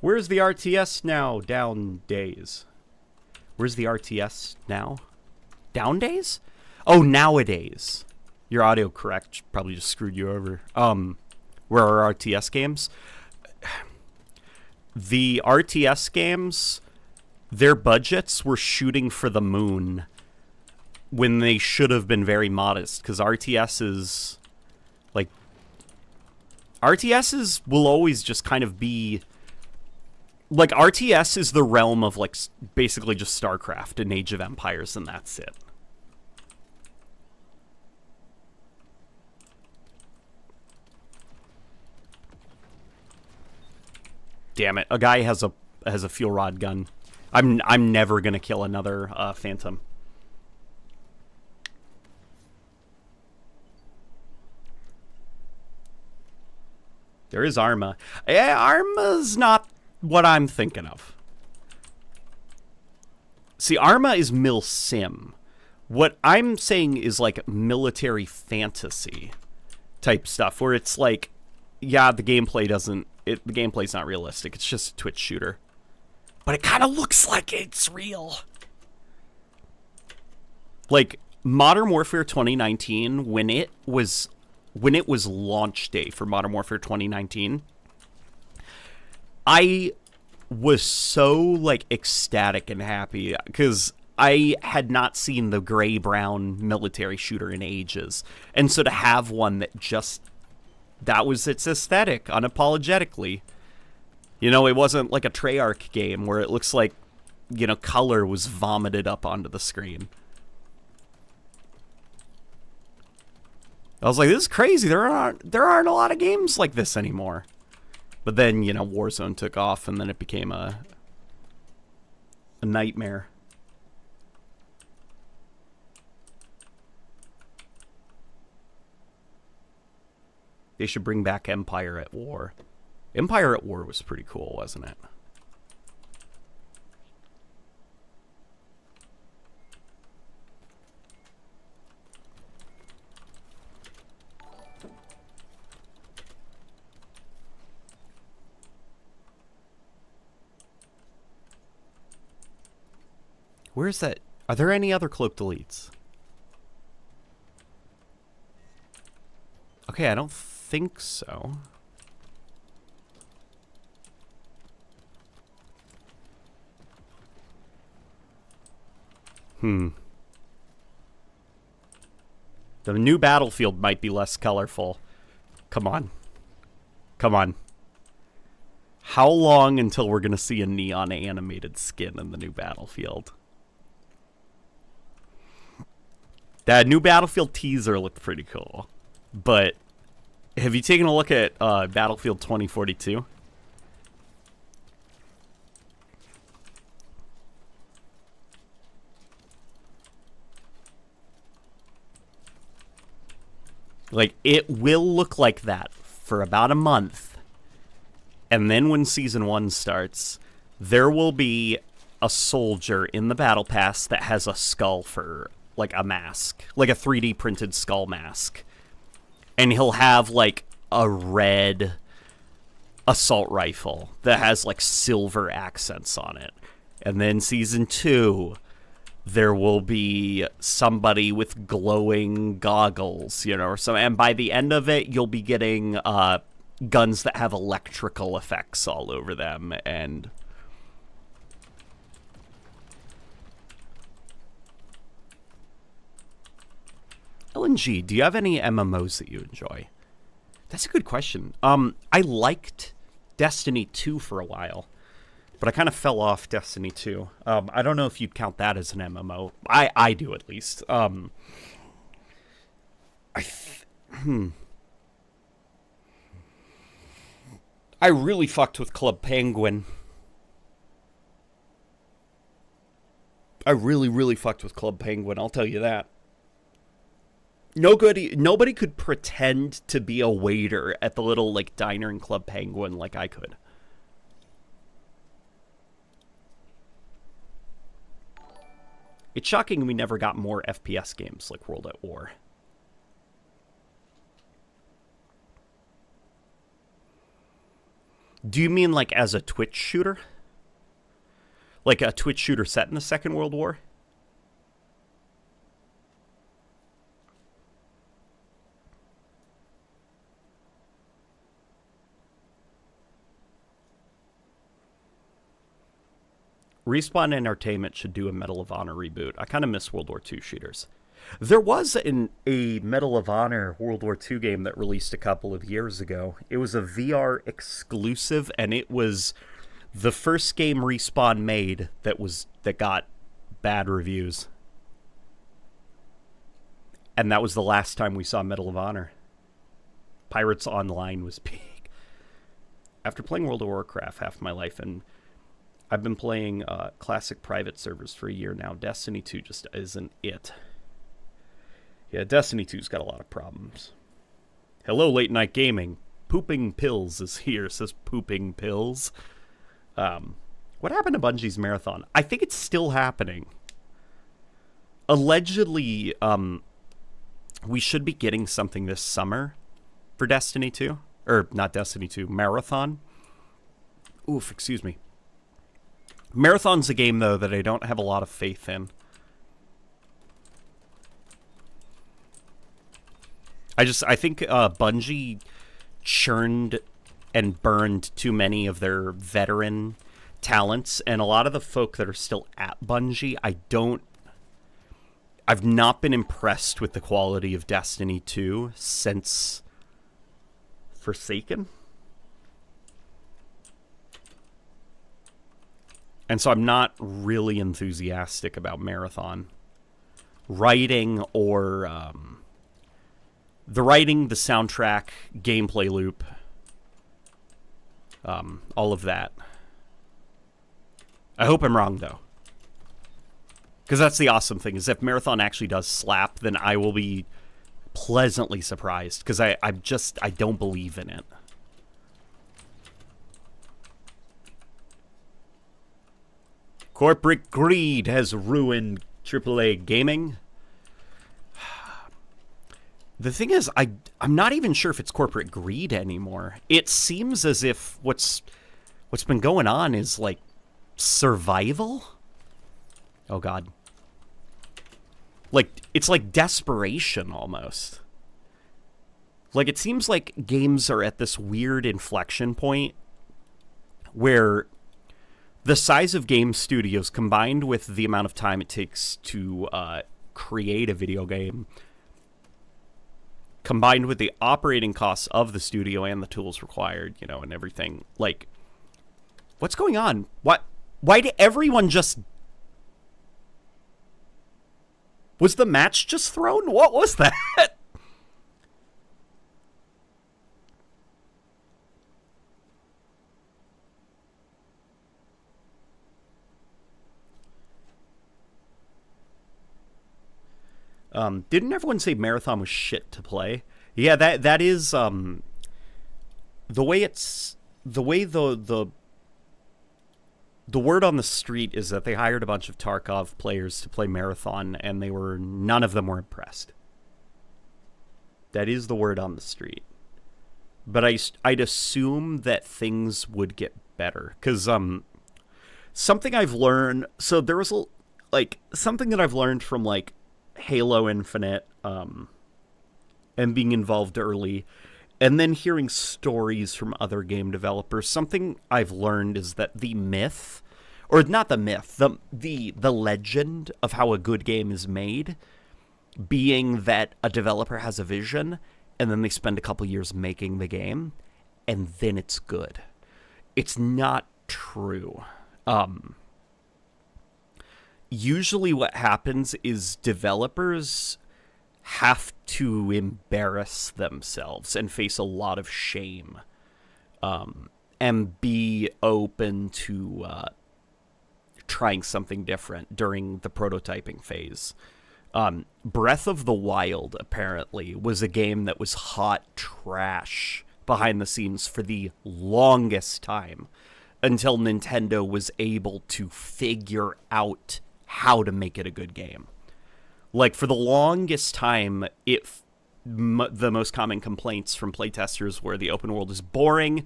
Where's the RTS now? Down days. Where's the RTS now? Down days? Oh, nowadays. Your audio correct probably just screwed you over. Where are RTS games? The RTS games, their budgets were shooting for the moon when they should have been very modest, because RTSs will always just kind of be like, RTS is the realm of like basically just StarCraft and Age of Empires, and that's it. Damn it! A guy has a fuel rod gun. I'm never gonna kill another Phantom. There is Arma. Yeah, Arma's not what I'm thinking of. See, Arma is mil sim. What I'm saying is like military fantasy type stuff, where it's like, yeah, the gameplay doesn't. The gameplay's not realistic. It's just a Twitch shooter, but it kind of looks like it's real. Like Modern Warfare 2019, when it was launch day for Modern Warfare 2019, I was so like ecstatic and happy because I had not seen the gray-brown military shooter in ages, and so to have one that was its aesthetic, unapologetically. You know, it wasn't like a Treyarch game where it looks like, you know, color was vomited up onto the screen. I was like, this is crazy. There aren't a lot of games like this anymore. But then, you know, Warzone took off, and then it became a nightmare. They should bring back Empire at War. Empire at War was pretty cool, wasn't it? Where's that? Are there any other cloak deletes? Okay, I don't think so. The new Battlefield might be less colorful. Come on. Come on. How long until we're going to see a neon animated skin in the new Battlefield? That new Battlefield teaser looked pretty cool. But have you taken a look at Battlefield 2042? Like, it will look like that for about a month. And then when Season 1 starts, there will be a soldier in the Battle Pass that has a skull for, like, a mask. Like a 3D printed skull mask. And he'll have, like, a red assault rifle that has, like, silver accents on it. And then Season 2, there will be somebody with glowing goggles, you know, or so. And by the end of it, you'll be getting guns that have electrical effects all over them. And LNG, do you have any MMOs that you enjoy? That's a good question. I liked Destiny 2 for a while, but I kind of fell off Destiny 2. I don't know if you'd count that as an MMO. I do, at least. I really fucked with Club Penguin. I really fucked with Club Penguin, I'll tell you that. Nobody could pretend to be a waiter at the little, like, diner in Club Penguin like I could. It's shocking we never got more FPS games like World at War. Do you mean like as a Twitch shooter? Like a Twitch shooter set in the Second World War? Respawn Entertainment should do a Medal of Honor reboot. I kind of miss World War II shooters. There was a Medal of Honor World War II game that released a couple of years ago. It was a VR exclusive, and it was the first game Respawn made that got bad reviews. And that was the last time we saw Medal of Honor. Pirates Online was big. After playing World of Warcraft half my life, and I've been playing classic private servers for a year now, Destiny 2 just isn't it. Yeah, Destiny 2's got a lot of problems. Hello, Late Night Gaming. Pooping Pills is here, says Pooping Pills. What happened to Bungie's marathon? I think it's still happening. Allegedly, we should be getting something this summer for Destiny 2. Or, not Destiny 2, Marathon. Oof, excuse me. Marathon's a game, though, that I don't have a lot of faith in. I think Bungie churned and burned too many of their veteran talents, and a lot of the folk that are still at Bungie, I've not been impressed with the quality of Destiny 2 since Forsaken. And so I'm not really enthusiastic about Marathon. Writing or the writing, the soundtrack, gameplay loop, all of that. I hope I'm wrong, though. Because that's the awesome thing, is if Marathon actually does slap, then I will be pleasantly surprised. Because I don't believe in it. Corporate greed has ruined AAA gaming. The thing is, I'm not even sure if it's corporate greed anymore. It seems as if what's been going on is, like, survival? Oh, God. Like, it's like desperation, almost. Like, it seems like games are at this weird inflection point where the size of game studios combined with the amount of time it takes to create a video game, combined with the operating costs of the studio and the tools required, and everything. Like, what's going on? Why did everyone just... Was the match just thrown? What was that? Didn't everyone say Marathon was shit to play? Yeah, that is the way the word on the street is that they hired a bunch of Tarkov players to play Marathon, and none of them were impressed. That is the word on the street. But I'd assume that things would get better, because something I've learned. So there was something that I've learned from like Halo Infinite, and being involved early, and then hearing stories from other game developers. Something I've learned is that the myth, or not the myth, the legend of how a good game is made, being that a developer has a vision, and then they spend a couple years making the game, and then it's good. It's not true. Usually what happens is developers have to embarrass themselves and face a lot of shame, and be open to trying something different during the prototyping phase. Breath of the Wild, apparently, was a game that was hot trash behind the scenes for the longest time, until Nintendo was able to figure out how to make it a good game. Like, for the longest time, the most common complaints from playtesters were the open world is boring,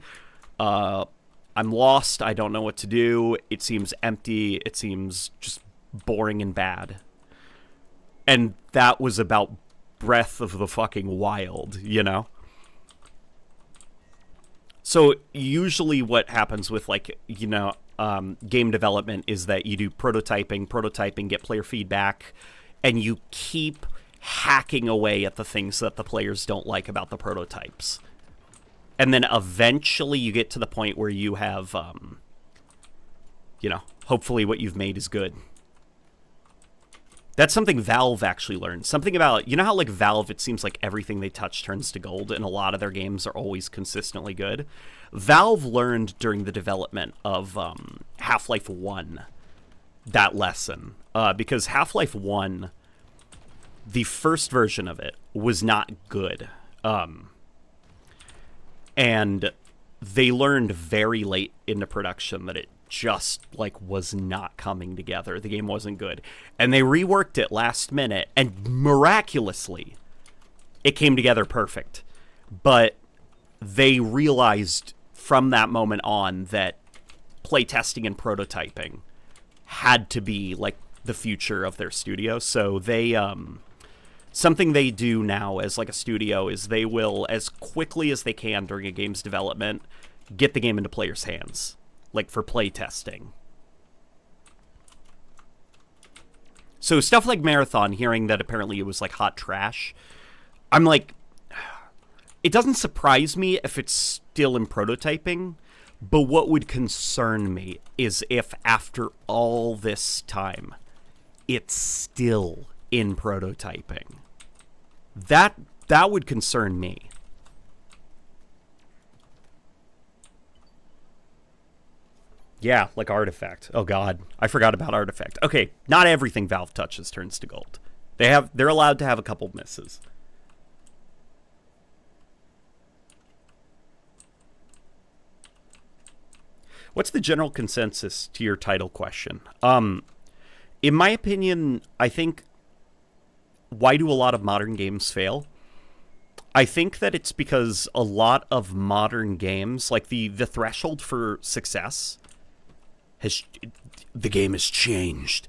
I'm lost. I don't know what to do. It seems empty. It seems just boring and bad. And that was about Breath of the fucking Wild, you know? So usually what happens with, like, you know, game development is that you do prototyping, get player feedback, and you keep hacking away at the things that the players don't like about the prototypes. And then eventually you get to the point where you have, you know, hopefully what you've made is good. That's something Valve actually learned. Something about, you know how, like, Valve, it seems like everything they touch turns to gold, and a lot of their games are always consistently good? Valve learned during the development of Half-Life 1 that lesson. Because Half-Life 1, the first version of it, was not good. And they learned very late into production that it just, like, was not coming together. The game wasn't good. And they reworked it last minute, and miraculously, it came together perfect. But they realized from that moment on that playtesting and prototyping had to be, like, the future of their studio. So they, something they do now as, like, a studio is they will, as quickly as they can during a game's development, get the game into players' hands. Like, for play testing. So stuff like Marathon, hearing that apparently it was, like, hot trash, I'm like, it doesn't surprise me if it's still in prototyping, but what would concern me is if after all this time, it's still in prototyping. That would concern me. Yeah, like Artifact. Oh god, I forgot about Artifact. Okay, not everything Valve touches turns to gold. They're allowed to have a couple misses. What's the general consensus to your title question? In my opinion, I think, why do a lot of modern games fail? I think that it's because a lot of modern games, like the threshold for success, the game has changed.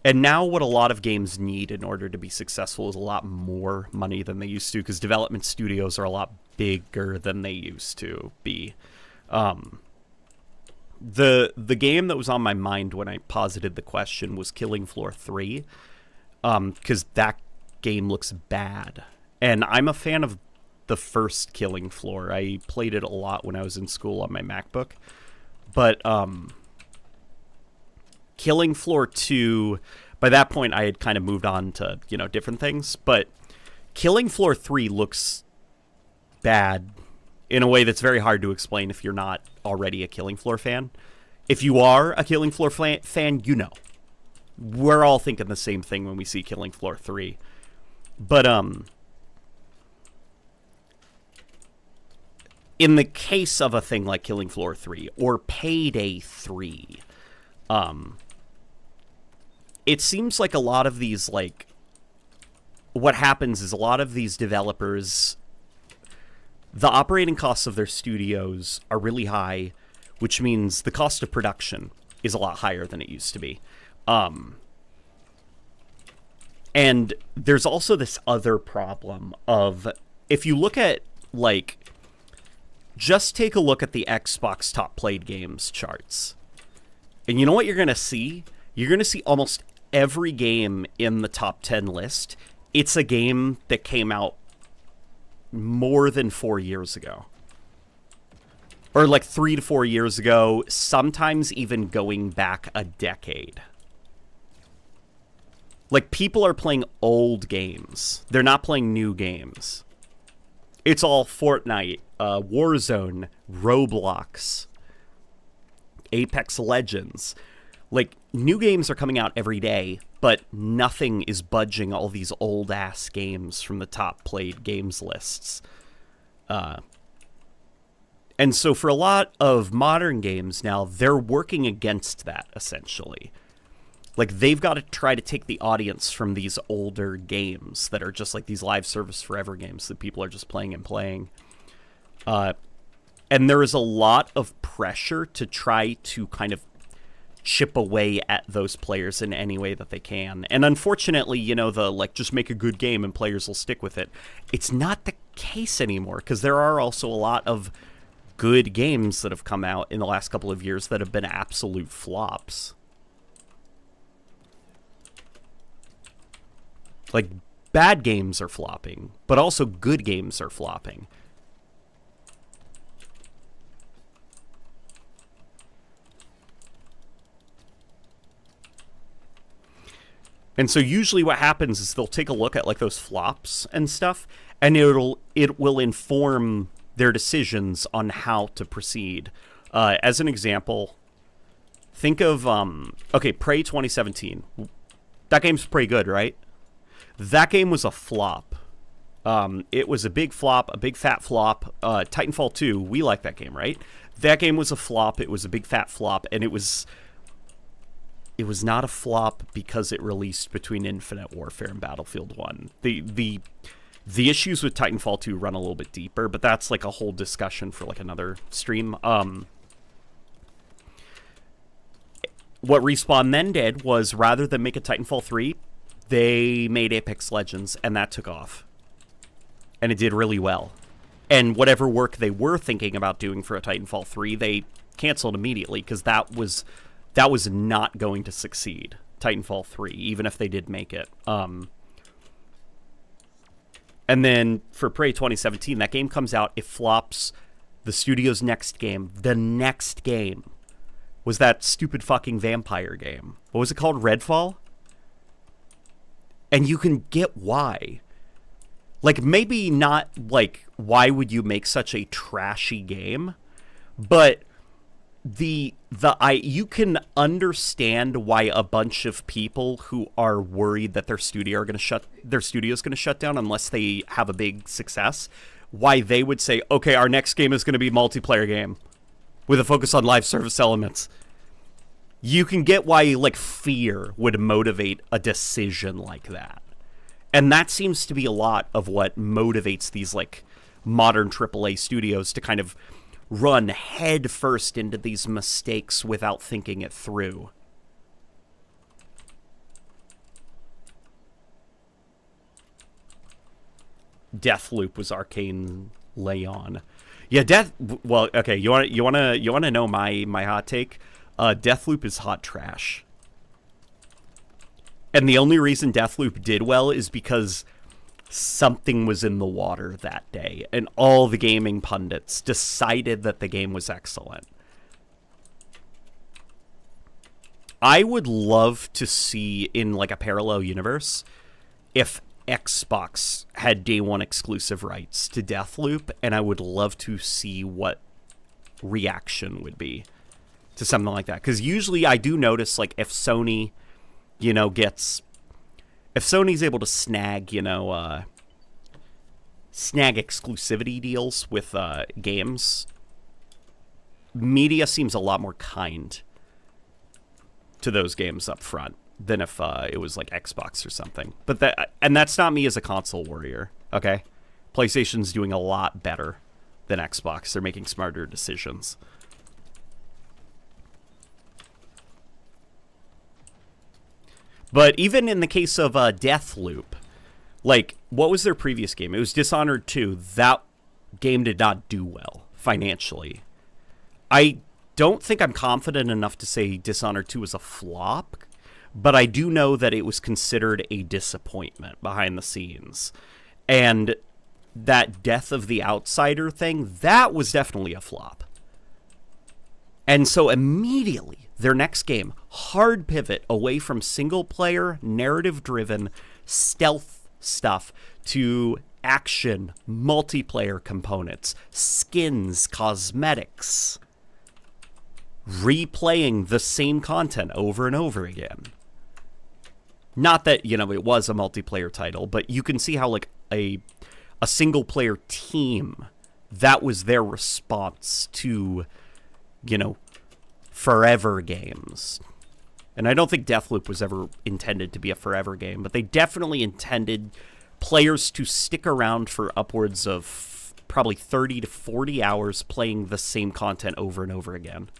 And now what a lot of games need in order to be successful is a lot more money than they used to, because development studios are a lot bigger than they used to be. The game that was on my mind when I posited the question was Killing Floor 3, because that game looks bad. And I'm a fan of the first Killing Floor. I played it a lot when I was in school on my MacBook. But Killing Floor 2, by that point I had kind of moved on to, you know, different things, but Killing Floor 3 looks bad in a way that's very hard to explain if you're not already a Killing Floor fan. If you are a Killing Floor fan, you know. We're all thinking the same thing when we see Killing Floor 3. But in the case of a thing like Killing Floor 3 or Payday 3, it seems like a lot of these, like, what happens is a lot of these developers, the operating costs of their studios are really high, which means the cost of production is a lot higher than it used to be. And there's also this other problem of, if you look at, like, just take a look at the Xbox top played games charts. And you know what you're going to see? You're going to see almost every game in the top 10 list. It's a game that came out more than 4 years ago. Or like 3 to 4 years ago, sometimes even going back a decade. Like, people are playing old games. They're not playing new games. It's all Fortnite, Warzone, Roblox, Apex Legends. Like, new games are coming out every day, but nothing is budging all these old-ass games from the top-played games lists. And so for a lot of modern games now, they're working against that, essentially. Like, they've got to try to take the audience from these older games that are just like these live service forever games that people are just playing and playing. And there is a lot of pressure to try to kind of chip away at those players in any way that they can. And unfortunately, the like just make a good game and players will stick with it. It's not the case anymore, because there are also a lot of good games that have come out in the last couple of years that have been absolute flops. Like, bad games are flopping, but also good games are flopping. And so usually what happens is they'll take a look at like those flops and stuff, and it will inform their decisions on how to proceed. As an example, think of Prey 2017. That game's pretty good, right? That game was a flop. It was a big flop, a big fat flop. Titanfall 2, we like that game, right? That game was a flop. It was a big fat flop, and it was not a flop because it released between Infinite Warfare and Battlefield 1. The issues with Titanfall 2 run a little bit deeper, but that's like a whole discussion for like another stream. What Respawn then did was, rather than make a Titanfall 3, they made Apex Legends, and that took off. And it did really well. And whatever work they were thinking about doing for a Titanfall 3, they canceled immediately, because that was not going to succeed, Titanfall 3, even if they did make it. And then for Prey 2017, that game comes out, it flops. The studio's next game, the next game, was that stupid fucking vampire game. What was it called? Redfall? And you can get why. Like, maybe not, like, why would you make such a trashy game? But you can understand why a bunch of people who are worried that their studio is going to shut down unless they have a big success, why they would say, okay, our next game is going to be a multiplayer game with a focus on live service elements. You can get why, like, fear would motivate a decision like that. And that seems to be a lot of what motivates these, like, modern AAA studios to kind of run head first into these mistakes without thinking it through. Deathloop was Arcane Leon. Yeah, well, okay, you want to know my hot take? Deathloop is hot trash. And the only reason Deathloop did well is because something was in the water that day, and all the gaming pundits decided that the game was excellent. I would love to see, in like a parallel universe, if Xbox had day one exclusive rights to Deathloop, and I would love to see what reaction would be to something like that. Because usually I do notice, like, if Sony, if Sony's able to snag, snag exclusivity deals with games, media seems a lot more kind to those games up front than if it was like Xbox or something. But that's not me as a console warrior, okay? PlayStation's doing a lot better than Xbox. They're making smarter decisions. But even in the case of Deathloop, like, what was their previous game? It was Dishonored 2. That game did not do well financially. I don't think I'm confident enough to say Dishonored 2 was a flop, but I do know that it was considered a disappointment behind the scenes. And that Death of the Outsider thing, that was definitely a flop. And so immediately, their next game, hard pivot away from single-player, narrative-driven, stealth stuff to action, multiplayer components, skins, cosmetics, replaying the same content over and over again. Not that, it was a multiplayer title, but you can see how, like, a single-player team, that was their response to, forever games. And I don't think Deathloop was ever intended to be a forever game, but they definitely intended players to stick around for upwards of probably 30 to 40 hours playing the same content over and over again.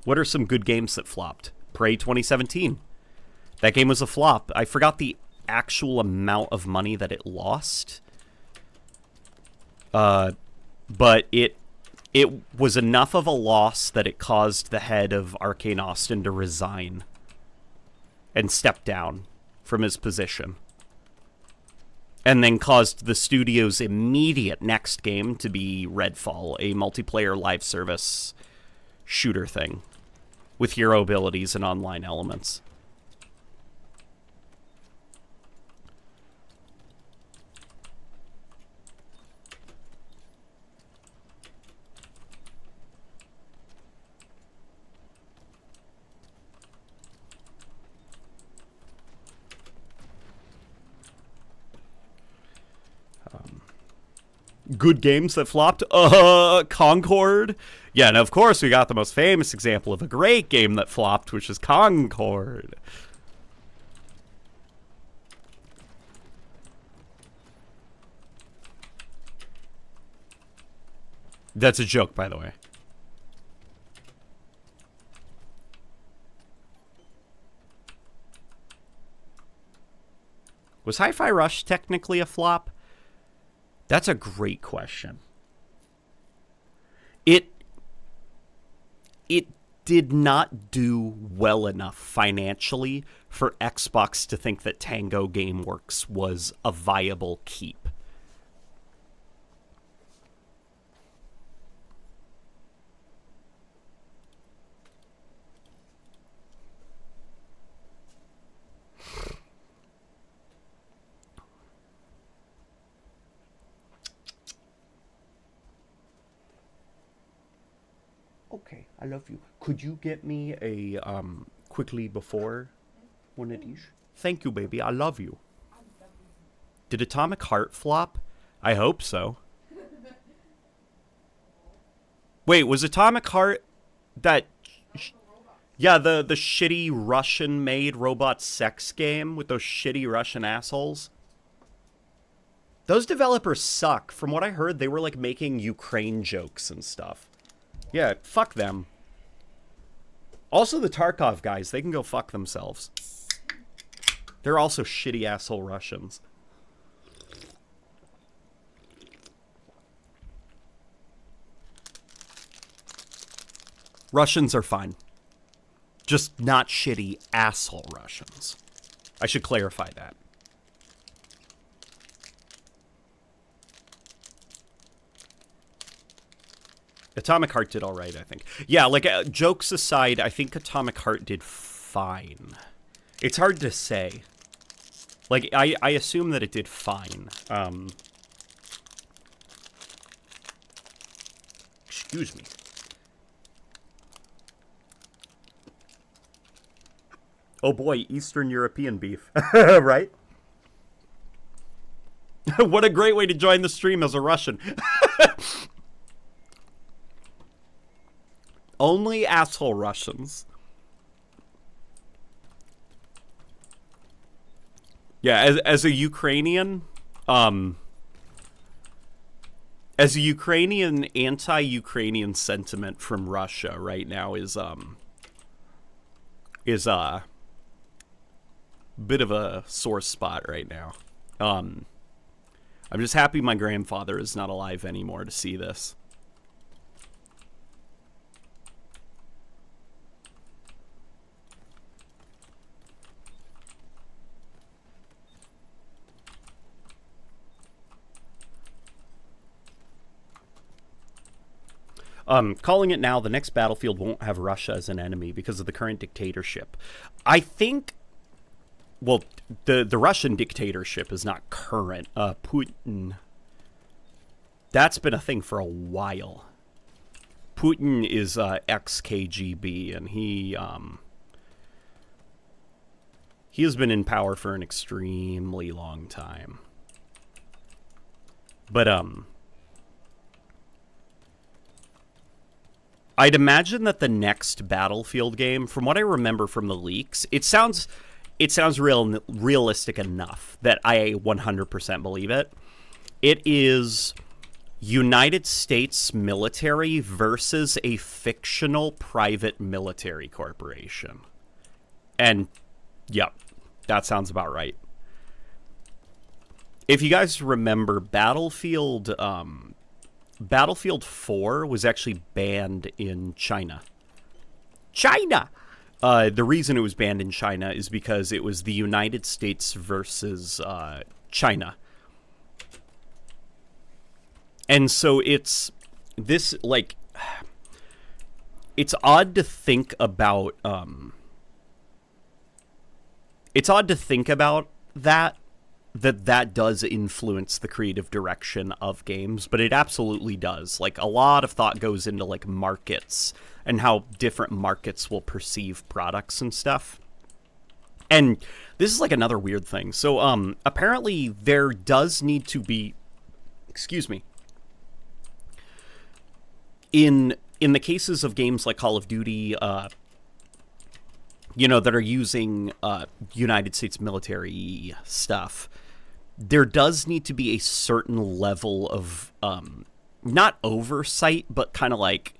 What are some good games that flopped? Prey 2017. That game was a flop. I forgot the actual amount of money that it lost. But it was enough of a loss that it caused the head of Arcane Austin to resign and step down from his position. And then caused the studio's immediate next game to be Redfall, a multiplayer live service shooter thing with hero abilities and online elements. Good games that flopped? Concord. Yeah, and of course we got the most famous example of a great game that flopped, which is Concord. That's a joke, by the way. Was Hi-Fi Rush technically a flop? That's a great question. It did not do well enough financially for Xbox to think that Tango Gameworks was a viable keep. Okay, I love you. Could you get me a quickly before one of these? Thank you, baby. I love you. Did Atomic Heart flop? I hope so. Wait, was Atomic Heart that... Yeah, the shitty Russian-made robot sex game with those shitty Russian assholes? Those developers suck. From what I heard, they were like making Ukraine jokes and stuff. Yeah, fuck them. Also the Tarkov guys, they can go fuck themselves. They're also shitty asshole Russians. Russians are fine. Just not shitty asshole Russians. I should clarify that. Atomic Heart did all right, I think. Yeah, like, jokes aside, I think Atomic Heart did fine. It's hard to say. Like, I assume that it did fine. Excuse me. Oh boy, Eastern European beef. Right? What a great way to join the stream as a Russian. Only asshole Russians. Yeah, as a Ukrainian, anti-Ukrainian sentiment from Russia right now is a bit of a sore spot right now. I'm just happy my grandfather is not alive anymore to see this. Calling it now, the next Battlefield won't have Russia as an enemy because of the current dictatorship. I think, well, the Russian dictatorship is not current. Putin, that's been a thing for a while. Putin is ex-KGB, and he has been in power for an extremely long time. But, I'd imagine that the next Battlefield game, from what I remember from the leaks, it sounds realistic enough that I 100% believe it. It is United States military versus a fictional private military corporation. And, yep, that sounds about right. If you guys remember, Battlefield 4 was actually banned in China. The reason it was banned in China is because it was the United States versus China. And so it's odd to think about that does influence the creative direction of games, but it absolutely does. Like, a lot of thought goes into like markets and how different markets will perceive products and stuff. And this is like another weird thing. So apparently there does need to be, excuse me, in the cases of games like Call of Duty, that are using United States military stuff, there does need to be a certain level of not oversight, but kind of like,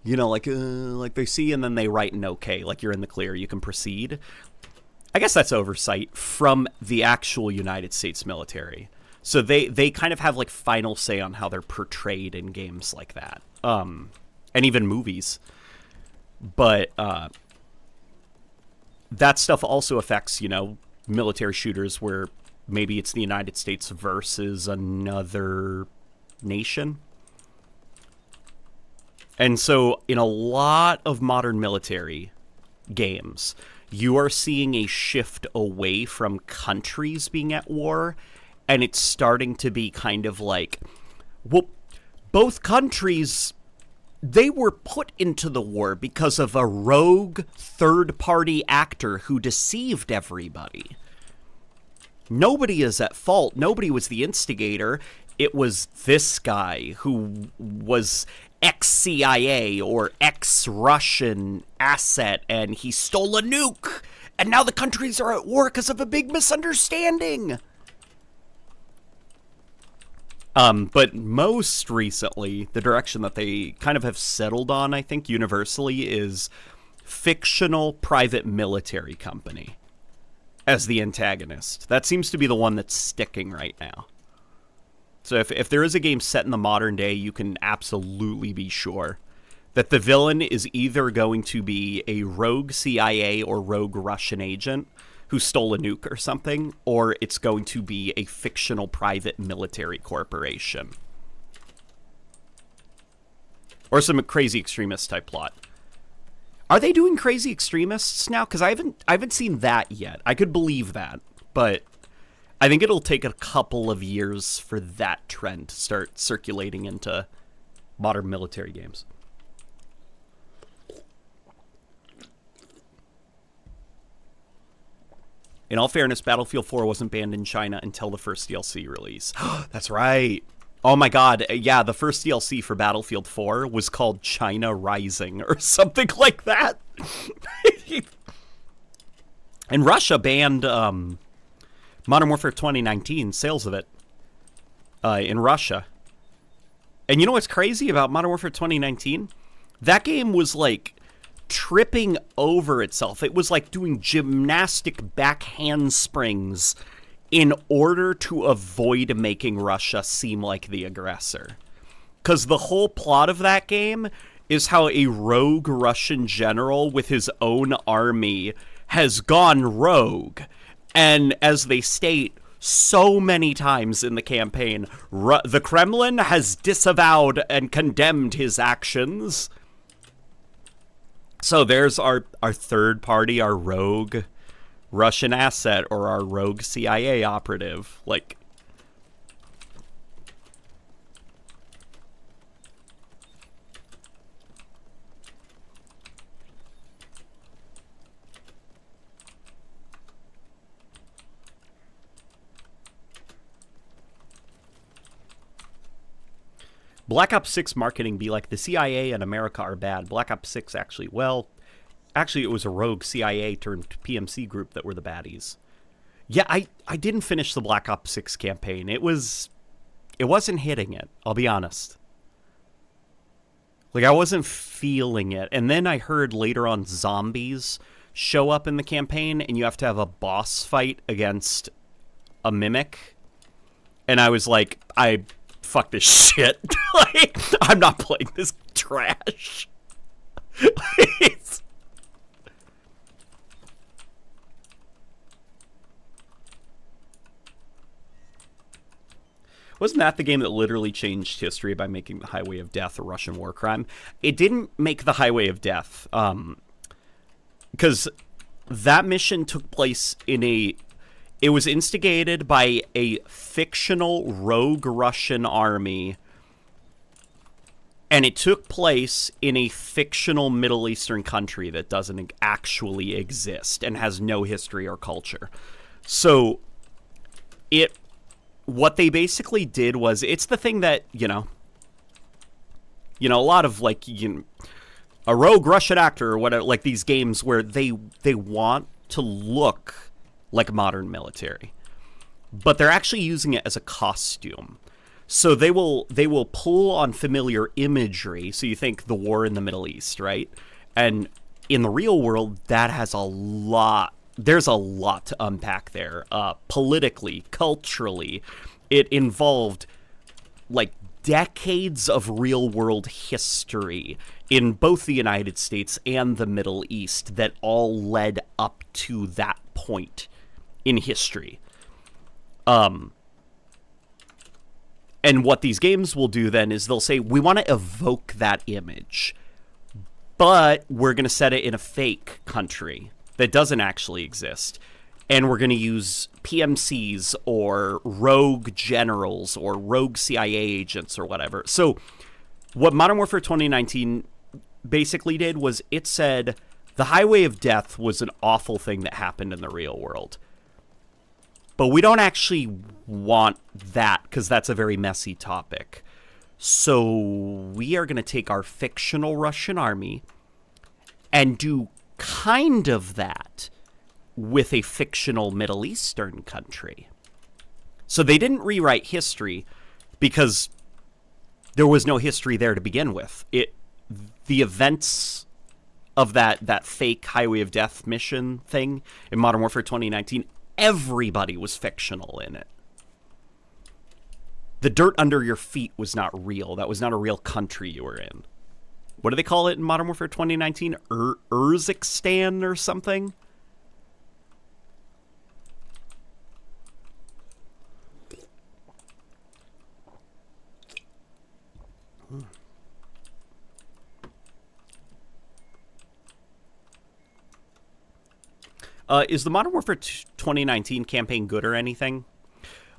like they see and then they write an okay, like you're in the clear, you can proceed. I guess that's oversight from the actual United States military. So they kind of have like final say on how they're portrayed in games like that, and even movies. But that stuff also affects, military shooters where maybe it's the United States versus another nation. And so in a lot of modern military games, you are seeing a shift away from countries being at war, and it's starting to be kind of like, well, both countries, they were put into the war because of a rogue third-party actor who deceived everybody. Nobody is at fault. Nobody was the instigator. It was this guy who was ex-CIA or ex-Russian asset, and he stole a nuke, and now the countries are at war because of a big misunderstanding. But most recently, the direction that they kind of have settled on, I think, universally, is fictional private military company as the antagonist. That seems to be the one that's sticking right now. So if there is a game set in the modern day, you can absolutely be sure that the villain is either going to be a rogue CIA or rogue Russian agent who stole a nuke or something, or it's going to be a fictional private military corporation. Or some crazy extremist type plot. Are they doing crazy extremists now? Because I haven't seen that yet. I could believe that, but I think it'll take a couple of years for that trend to start circulating into modern military games. In all fairness, Battlefield 4 wasn't banned in China until the first DLC release. That's right. Oh my god, yeah, the first DLC for Battlefield 4 was called China Rising or something like that. And Russia banned Modern Warfare 2019, sales of it, in Russia. And you know what's crazy about Modern Warfare 2019? That game was like tripping over itself. It was like doing gymnastic back handsprings in order to avoid making Russia seem like the aggressor. Because the whole plot of that game is how a rogue Russian general with his own army has gone rogue. And as they state so many times in the campaign, the Kremlin has disavowed and condemned his actions. So there's our third party, our rogue Russian asset, or our rogue CIA operative. Like, Black Ops 6 marketing be like, the CIA and America are bad. Black Ops 6 actually, it was a rogue CIA turned PMC group that were the baddies. Yeah, I didn't finish the Black Ops 6 campaign. It wasn't hitting it, I'll be honest. Like, I wasn't feeling it. And then I heard later on zombies show up in the campaign, and you have to have a boss fight against a mimic. And I was like, fuck this shit. Like, I'm not playing this trash. Wasn't that the game that literally changed history by making the Highway of Death a Russian war crime? It didn't make the Highway of Death, because that mission took place it was instigated by a fictional rogue Russian army, and it took place in a fictional Middle Eastern country that doesn't actually exist and has no history or culture. So what they basically did was, it's the thing that, a lot of, like, a rogue Russian actor or whatever, like these games where they want to look like modern military, but they're actually using it as a costume. So they will pull on familiar imagery. So you think the war in the Middle East, right? And in the real world, that has there's a lot to unpack there. Politically, culturally, it involved like decades of real world history in both the United States and the Middle East that all led up to that point in history. And what these games will do then is they'll say, we want to evoke that image, but we're going to set it in a fake country that doesn't actually exist. And we're going to use PMCs or rogue generals or rogue CIA agents or whatever. So what Modern Warfare 2019 basically did was it said the Highway of Death was an awful thing that happened in the real world. But we don't actually want that because that's a very messy topic. So we are going to take our fictional Russian army and do kind of that with a fictional Middle Eastern country. So they didn't rewrite history because there was no history there to begin with. The events of that fake Highway of Death mission thing in Modern Warfare 2019, everybody was fictional in it. The dirt under your feet was not real. That was not a real country you were in. What do they call it in Modern Warfare 2019? Urzikstan or something? Is the Modern Warfare 2019 campaign good or anything?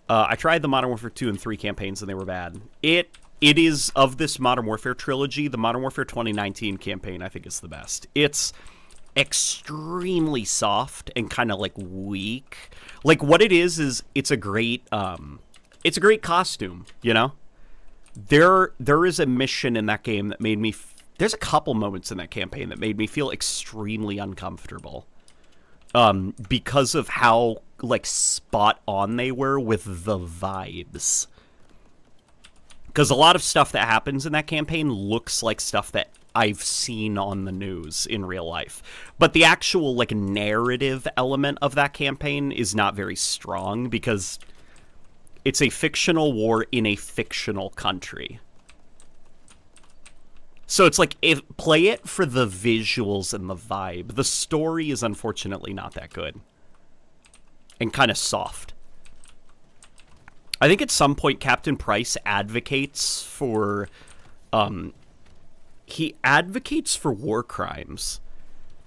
I tried the Modern Warfare 2 and 3 campaigns and they were bad. It is, of this Modern Warfare trilogy, the Modern Warfare 2019 campaign I think is the best. It's extremely soft and kind of like weak. Like what it is it's a great costume, you know? There is a mission in that game that made me there's a couple moments in that campaign that made me feel extremely uncomfortable. Because of how, like, spot on they were with the vibes. Because a lot of stuff that happens in that campaign looks like stuff that I've seen on the news in real life. But the actual, like, narrative element of that campaign is not very strong because it's a fictional war in a fictional country. So it's like, play it for the visuals and the vibe. The story is unfortunately not that good. And kind of soft. I think at some point Captain Price advocates for... he advocates for war crimes.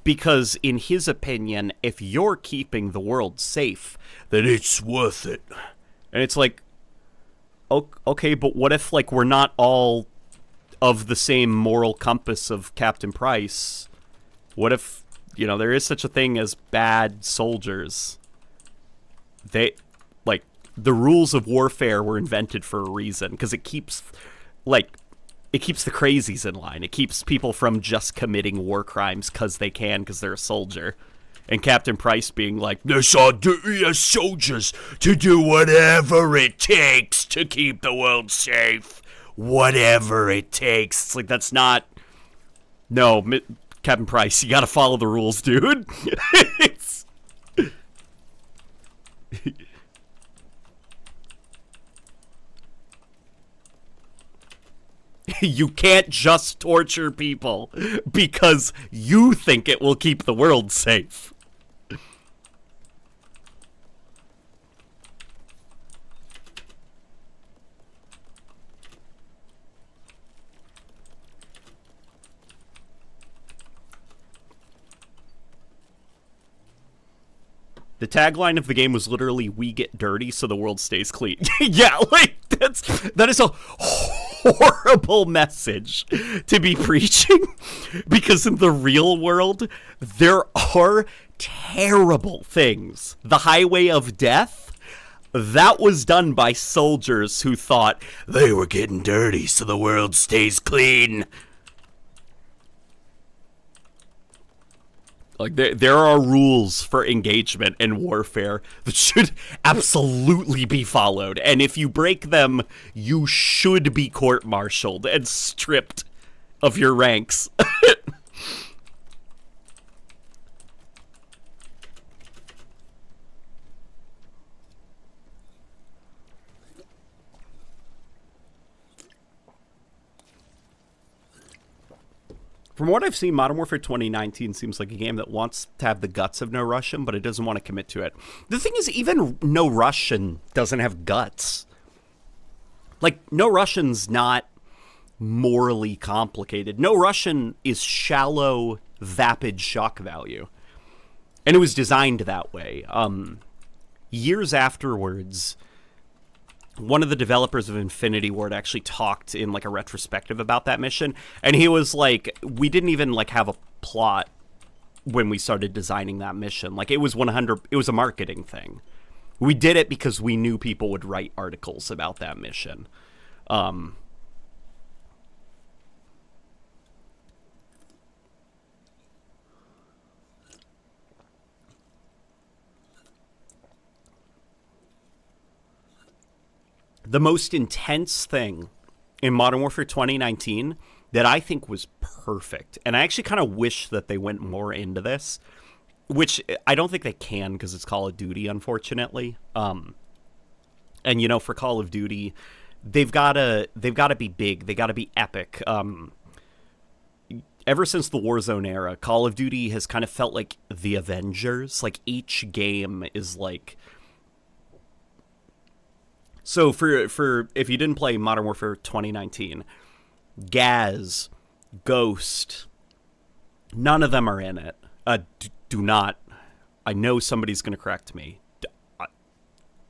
Because in his opinion, if you're keeping the world safe, then it's worth it. And it's like, okay, but what if, like, we're not all of the same moral compass of Captain Price? What if, you know, there is such a thing as bad soldiers? The rules of warfare were invented for a reason, because it keeps, like, it keeps the crazies in line. It keeps people from just committing war crimes because they can, because they're a soldier. And Captain Price being like, "This our duty as soldiers to do whatever it takes to keep the world safe. Whatever it takes." It's like, that's not... No, Captain Price, you gotta follow the rules, dude. It's... You can't just torture people because you think it will keep the world safe. The tagline of the game was literally, "We get dirty so the world stays clean." Yeah, like, that is a horrible message to be preaching, because in the real world, there are terrible things. The Highway of Death, that was done by soldiers who thought they were getting dirty so the world stays clean. Like, there are rules for engagement in warfare that should absolutely be followed. And if you break them, you should be court-martialed and stripped of your ranks. From what I've seen, Modern Warfare 2019 seems like a game that wants to have the guts of No Russian, but it doesn't want to commit to it. The thing is, even No Russian doesn't have guts. Like, No Russian's not morally complicated. No Russian is shallow, vapid shock value. And it was designed that way. Years afterwards, one of the developers of Infinity Ward actually talked in like a retrospective about that mission, and he was like, we didn't even like have a plot when we started designing that mission. Like, it was a marketing thing. We did it because we knew people would write articles about that mission. The most intense thing in Modern Warfare 2019 that I think was perfect, and I actually kind of wish that they went more into this, which I don't think they can because it's Call of Duty, unfortunately. And you know, for Call of Duty, they've got to be big, they got to be epic. Ever since the Warzone era, Call of Duty has kind of felt like the Avengers. Like, each game is like... So for if you didn't play Modern Warfare 2019, Gaz, Ghost, none of them are in it. Do not. I know somebody's going to correct me.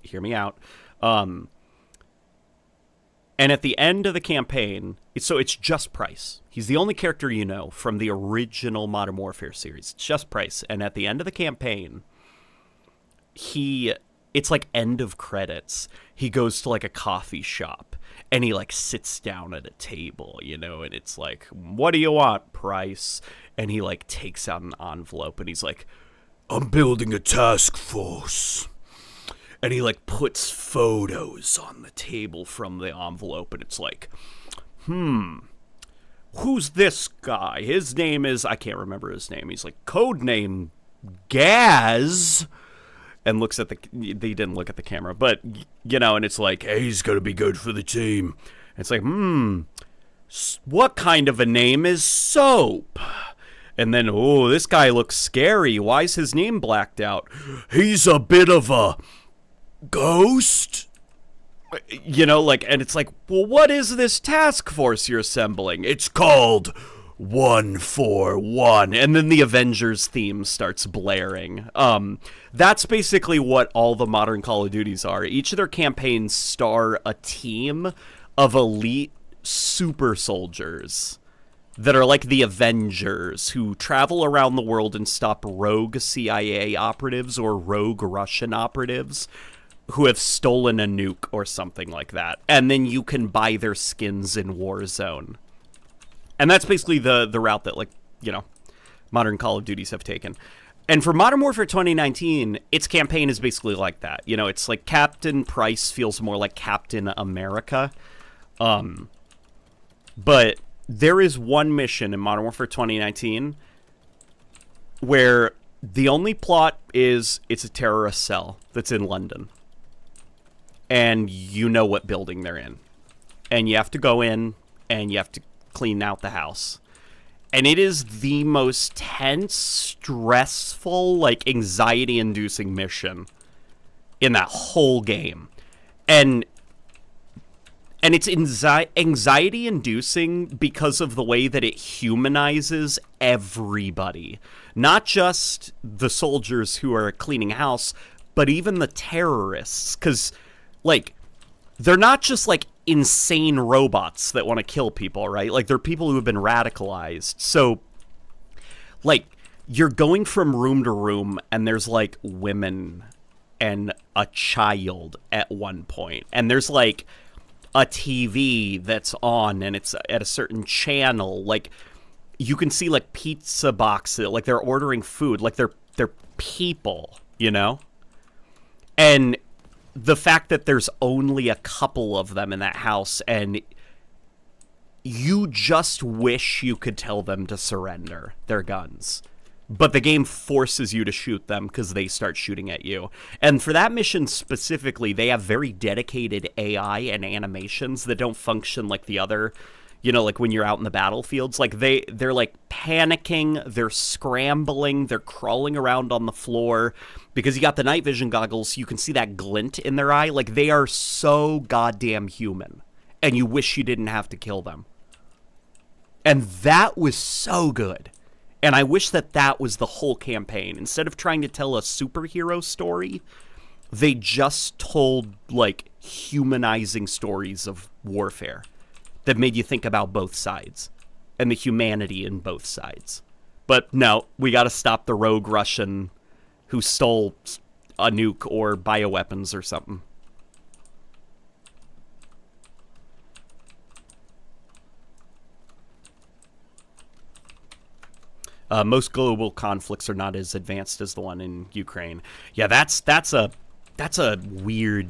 Hear me out. And at the end of the campaign, it's just Price. He's the only character you know from the original Modern Warfare series. It's just Price. And at the end of the campaign, it's like end of credits. He goes to like a coffee shop and he like sits down at a table, you know, and it's like, "What do you want, Price?" And he like takes out an envelope and he's like, "I'm building a task force." And he like puts photos on the table from the envelope, and it's like, who's this guy? His name is, I can't remember his name. He's like, "Codename Gaz." And looks at they didn't look at the camera, but, you know, and it's like, "Hey, he's going to be good for the team." And it's like, what kind of a name is Soap? And then, "Oh, this guy looks scary. Why is his name blacked out?" "He's a bit of a ghost." You know, like, and it's like, well, what is this task force you're assembling? "It's called 141. And then the Avengers theme starts blaring. That's basically what all the modern Call of Duties are. Each of their campaigns star a team of elite super soldiers that are like the Avengers, who travel around the world and stop rogue CIA operatives or rogue Russian operatives who have stolen a nuke or something like that. And then you can buy their skins in Warzone. And that's basically the route that, like, modern Call of Duties have taken. And for Modern Warfare 2019, its campaign is basically like that. It's like Captain Price feels more like Captain America. But there is one mission in Modern Warfare 2019 where the only plot is it's a terrorist cell that's in London. And you know what building they're in. And you have to go in and you have to clean out the house. And it is the most tense, stressful, like, anxiety-inducing mission in that whole game. And it's anxiety-inducing because of the way that it humanizes everybody. Not just the soldiers who are cleaning house, but even the terrorists. Because, like, they're not just, like, insane robots that want to kill people, right? Like, they're people who have been radicalized. So, like, you're going from room to room, and there's, like, women and a child at one point. And there's, like, a TV that's on, and it's at a certain channel. Like, you can see, like, pizza boxes, like, they're ordering food. Like, they're people, And the fact that there's only a couple of them in that house, and you just wish you could tell them to surrender their guns. But the game forces you to shoot them because they start shooting at you. And for that mission specifically, they have very dedicated AI and animations that don't function like the other, like when you're out in the battlefields. Like, they're like panicking, they're scrambling, they're crawling around on the floor. Because you got the night vision goggles, you can see that glint in their eye. Like, they are so goddamn human. And you wish you didn't have to kill them. And that was so good. And I wish that was the whole campaign. Instead of trying to tell a superhero story, they just told, like, humanizing stories of warfare that made you think about both sides and the humanity in both sides. But no, we got to stop the rogue Russian who stole a nuke or bioweapons or something. Most global conflicts are not as advanced as the one in Ukraine. Yeah, that's a weird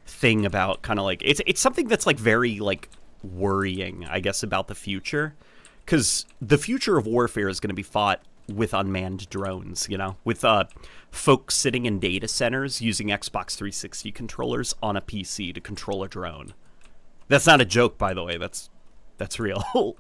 thing about kind of like it's something that's like very like worrying, I guess, about the future, because the future of warfare is going to be fought with unmanned drones, with folks sitting in data centers using Xbox 360 controllers on a PC to control a drone. That's not a joke, by the way. That's real.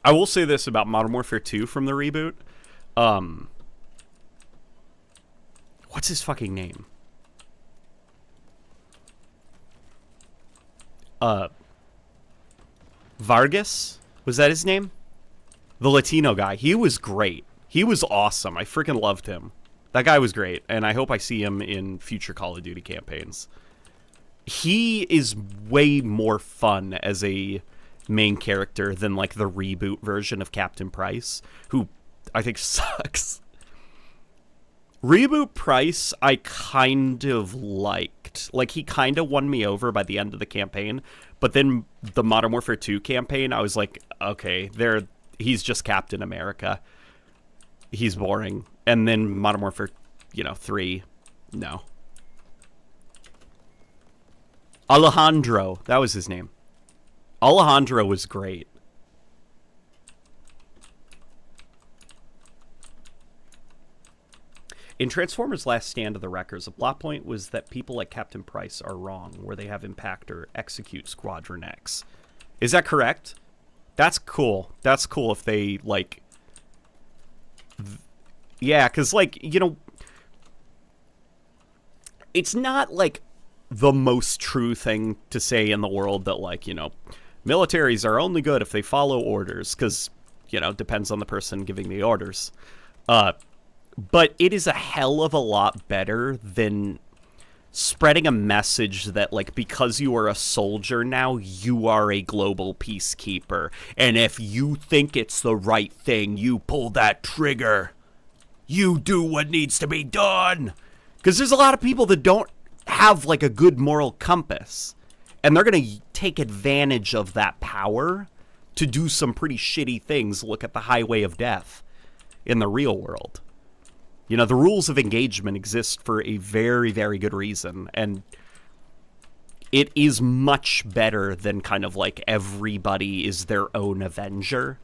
I will say this about Modern Warfare 2 from the reboot. What's his fucking name? Vargas? Was that his name? The Latino guy. He was great. He was awesome. I freaking loved him. That guy was great, and I hope I see him in future Call of Duty campaigns. He is way more fun as a main character than like the reboot version of Captain Price, who I think sucks. Reboot Price I kind of liked. Like, he kind of won me over by the end of the campaign, but then the Modern Warfare 2 campaign, I was like, okay, he's just Captain America. He's boring. And then Modern Warfare, 3, no. Alejandro, that was his name. Alejandro was great. In Transformers Last Stand of the Wreckers, a plot point was that people like Captain Price are wrong, where they have Impactor execute Squadron X. Is that correct? That's cool. That's cool if they, like... Yeah, because, like, it's not, like, the most true thing to say in the world that, like, militaries are only good if they follow orders, because, depends on the person giving the orders. But it is a hell of a lot better than spreading a message that, like, because you are a soldier now, you are a global peacekeeper. And if you think it's the right thing, you pull that trigger. You do what needs to be done. Because there's a lot of people that don't have, like, a good moral compass. And they're going to take advantage of that power to do some pretty shitty things. Look at the highway of death in the real world. You know, the rules of engagement exist for a very, very good reason, and it is much better than kind of like everybody is their own Avenger.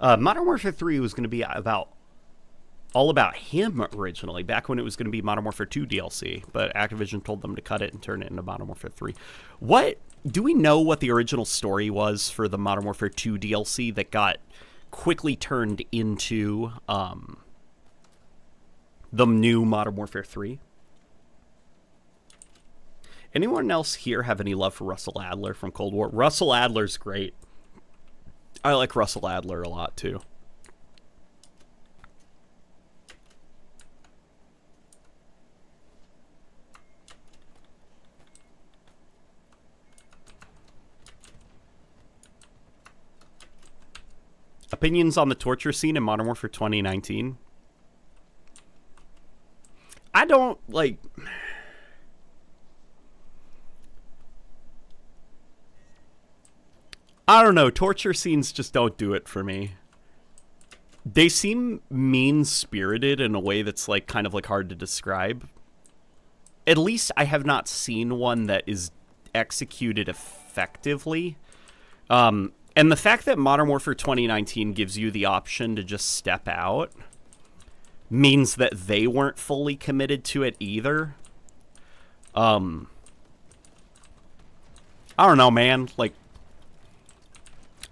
Modern Warfare 3 was going to be all about him originally, back when it was going to be Modern Warfare 2 DLC, but Activision told them to cut it and turn it into Modern Warfare 3. Do we know what the original story was for the Modern Warfare 2 DLC that got quickly turned into the new Modern Warfare 3? Anyone else here have any love for Russell Adler from Cold War? Russell Adler's great. I like Russell Adler a lot, too. Opinions on the torture scene in Modern Warfare 2019? I don't, like... I don't know, torture scenes just don't do it for me. They seem mean-spirited in a way that's, like, kind of, like, hard to describe. At least I have not seen one that is executed effectively. And the fact that Modern Warfare 2019 gives you the option to just step out means that they weren't fully committed to it either. I don't know, man. Like,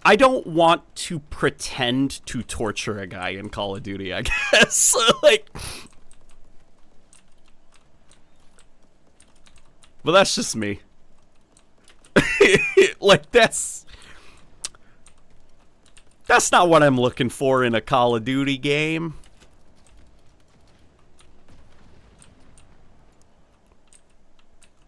I don't want to pretend to torture a guy in Call of Duty, I guess. Like, but that's just me. Like, that's not what I'm looking for in a Call of Duty game.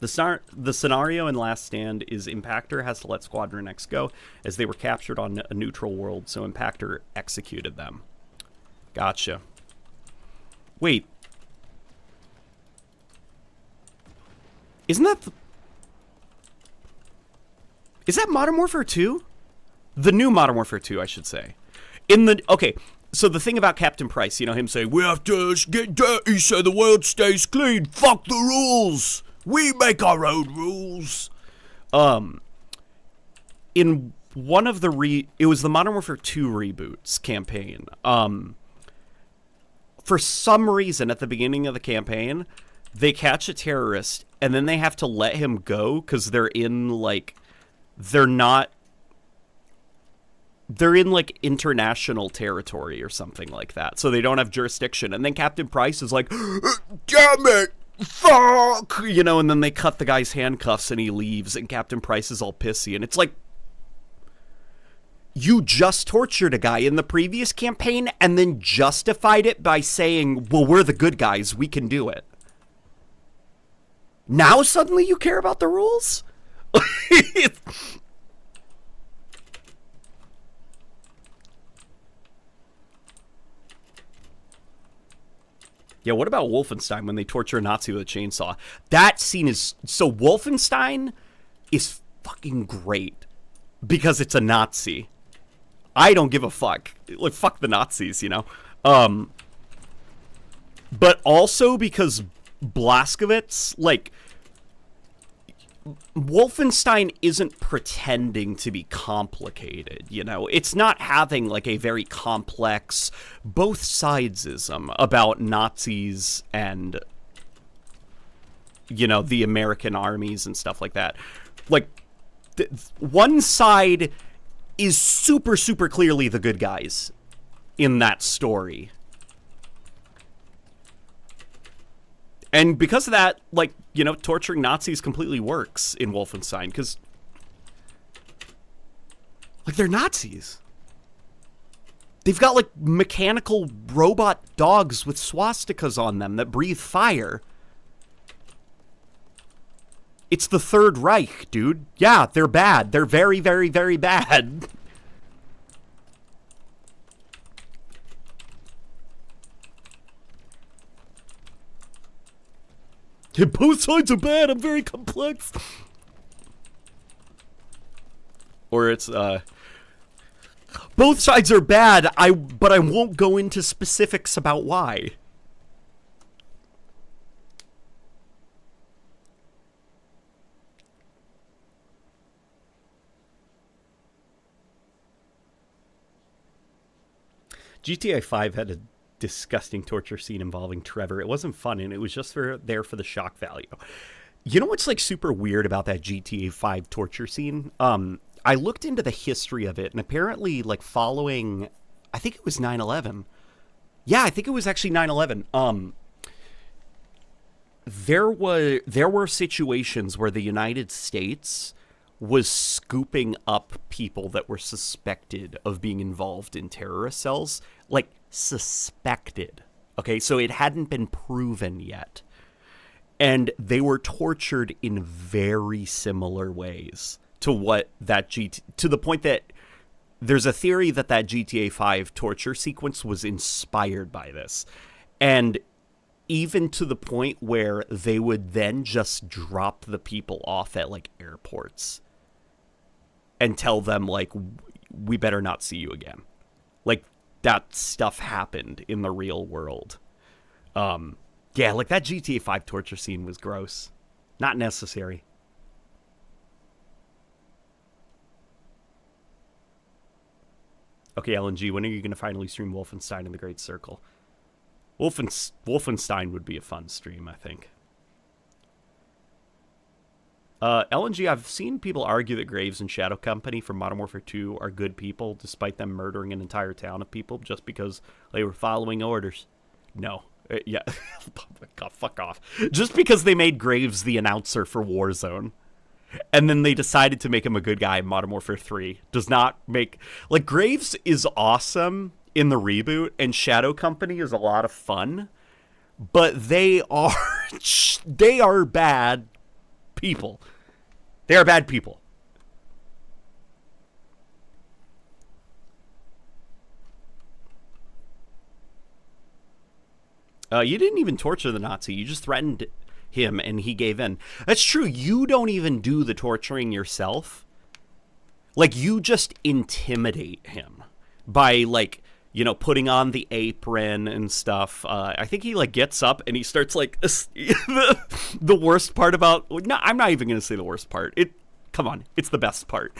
The scenario in Last Stand is Impactor has to let Squadron X go, as they were captured on a neutral world, so Impactor executed them. Gotcha. Wait. Isn't that... Is that Modern Warfare 2? The new Modern Warfare 2, I should say. Okay, so the thing about Captain Price, you know, him saying, we have to get dirty so the world stays clean. Fuck the rules. We make our own rules. In one of the it was the Modern Warfare 2 reboots campaign. For some reason, at the beginning of the campaign, they catch a terrorist, and then they have to let him go, because they're in, like, international territory or something like that, so they don't have jurisdiction. And then Captain Price is like, damn it, fuck, you know, and then they cut the guy's handcuffs and he leaves, and Captain Price is all pissy, and it's like, you just tortured a guy in the previous campaign and then justified it by saying, well, we're the good guys, we can do it. Now suddenly you care about the rules? Yeah, what about Wolfenstein when they torture a Nazi with a chainsaw? That scene is... So Wolfenstein is fucking great because it's a Nazi. I don't give a fuck. Like, fuck the Nazis, you know? But also because Blazkowicz, like... Wolfenstein isn't pretending to be complicated, you know? It's not having, like, a very complex both sidesism about Nazis and, you know, the American armies and stuff like that. Like, one side is super, super clearly the good guys in that story. And because of that, like, you know, torturing Nazis completely works in Wolfenstein, because, like, they're Nazis. They've got, like, mechanical robot dogs with swastikas on them that breathe fire. It's the Third Reich, dude. Yeah, they're bad. They're very, very, very bad. Both sides are bad. I'm very complex. Or it's, both sides are bad, but I won't go into specifics about why. GTA 5 had a disgusting torture scene involving Trevor. It wasn't fun, and it was just there for the shock value. You know what's, like, super weird about that GTA 5 torture scene? I looked into the history of it, and apparently, like, following, I think it was 9/11. Yeah, I think it was actually 9/11. There were situations where the United States was scooping up people that were suspected of being involved in terrorist cells. Like, suspected. Okay, so it hadn't been proven yet. And they were tortured in very similar ways to what that to the point that there's a theory that GTA 5 torture sequence was inspired by this. And even to the point where they would then just drop the people off at, like, airports and tell them, like, we better not see you again. Like, that stuff happened in the real world. Yeah, like, that GTA 5 torture scene was gross. Not necessary. Okay, LNG, when are you going to finally stream Wolfenstein in the Great Circle? Wolfenstein would be a fun stream, I think. LNG, I've seen people argue that Graves and Shadow Company from Modern Warfare 2 are good people, despite them murdering an entire town of people just because they were following orders. No. Yeah. God, fuck off. Just because they made Graves the announcer for Warzone, and then they decided to make him a good guy in Modern Warfare 3, does not make... Like, Graves is awesome in the reboot, and Shadow Company is a lot of fun, but they are bad people. They are bad people. You didn't even torture the Nazi. You just threatened him, and he gave in. That's true. You don't even do the torturing yourself. Like, you just intimidate him by, like, you know, putting on the apron and stuff. I think he, like, gets up and he starts, like, the worst part about... No, I'm not even going to say the worst part. Come on, it's the best part.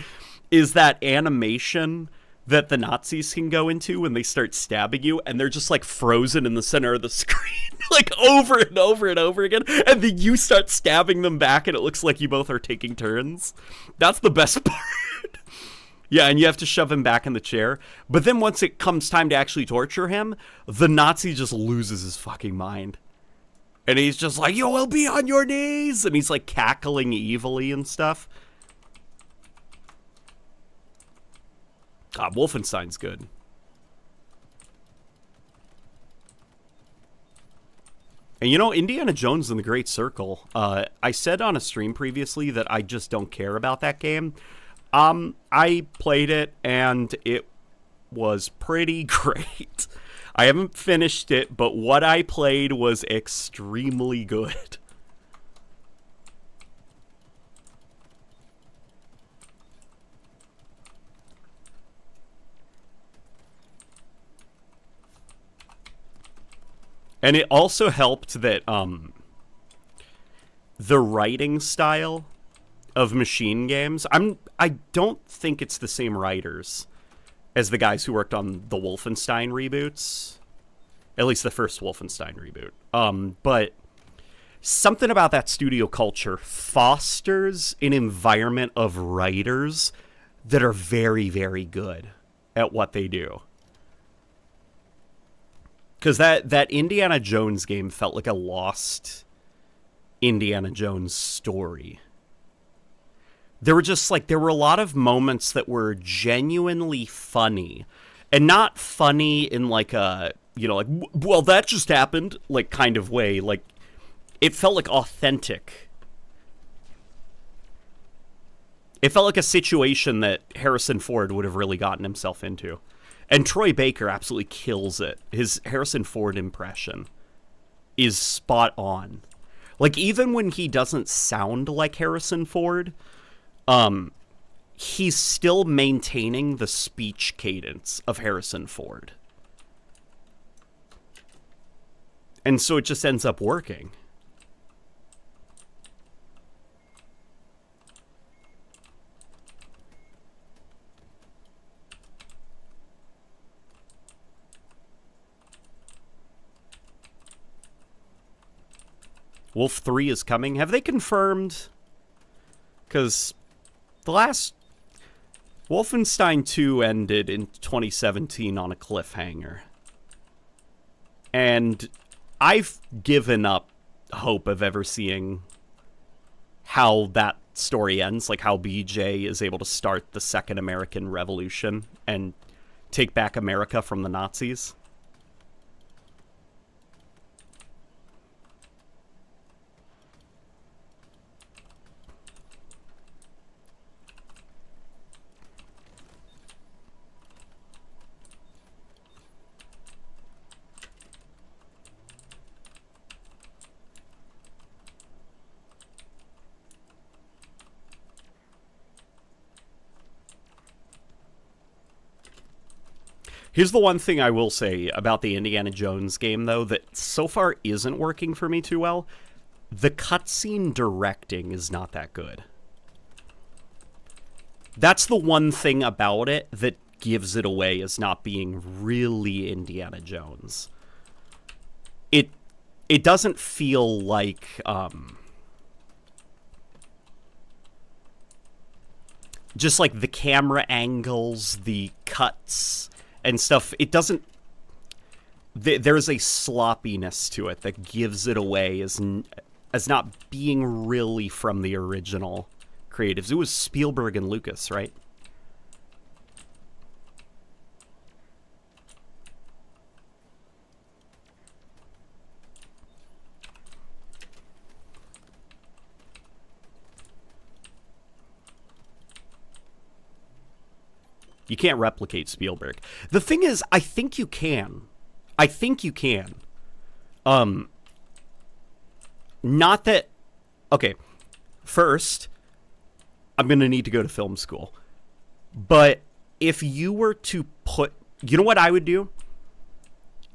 Is that animation that the Nazis can go into when they start stabbing you, and they're just, like, frozen in the center of the screen, like, over and over and over again, and then you start stabbing them back, and it looks like you both are taking turns. That's the best part. Yeah, and you have to shove him back in the chair. But then once it comes time to actually torture him, the Nazi just loses his fucking mind. And he's just like, you will be on your knees! And he's, like, cackling evilly and stuff. God, Wolfenstein's good. And, you know, Indiana Jones and the Great Circle. I said on a stream previously that I just don't care about that game. I played it, and it was pretty great. I haven't finished it, but what I played was extremely good. And it also helped that, the writing style of Machine Games, I don't think it's the same writers as the guys who worked on the Wolfenstein reboots. At least the first Wolfenstein reboot. But something about that studio culture fosters an environment of writers that are very, very good at what they do. Because that Indiana Jones game felt like a lost Indiana Jones story. There were a lot of moments that were genuinely funny, and not funny in like a, like, well, that just happened, like, kind of way. Like, it felt like authentic. It felt like a situation that Harrison Ford would have really gotten himself into. And Troy Baker absolutely kills it. His Harrison Ford impression is spot on. Like, even when he doesn't sound like Harrison Ford, he's still maintaining the speech cadence of Harrison Ford. And so it just ends up working. Wolf 3 is coming. Have they confirmed? Because the last Wolfenstein 2 ended in 2017 on a cliffhanger. And I've given up hope of ever seeing how that story ends, like how BJ is able to start the Second American Revolution and take back America from the Nazis. Here's the one thing I will say about the Indiana Jones game, though, that so far isn't working for me too well. The cutscene directing is not that good. That's the one thing about it that gives it away as not being really Indiana Jones. It doesn't feel like... just like the camera angles, the cuts... and stuff, it doesn't... There's a sloppiness to it that gives it away as not being really from the original creatives. It was Spielberg and Lucas, right? You can't replicate Spielberg. The thing is, I think you can. Not that... Okay, first, I'm going to need to go to film school. But if you were to put... You know what I would do?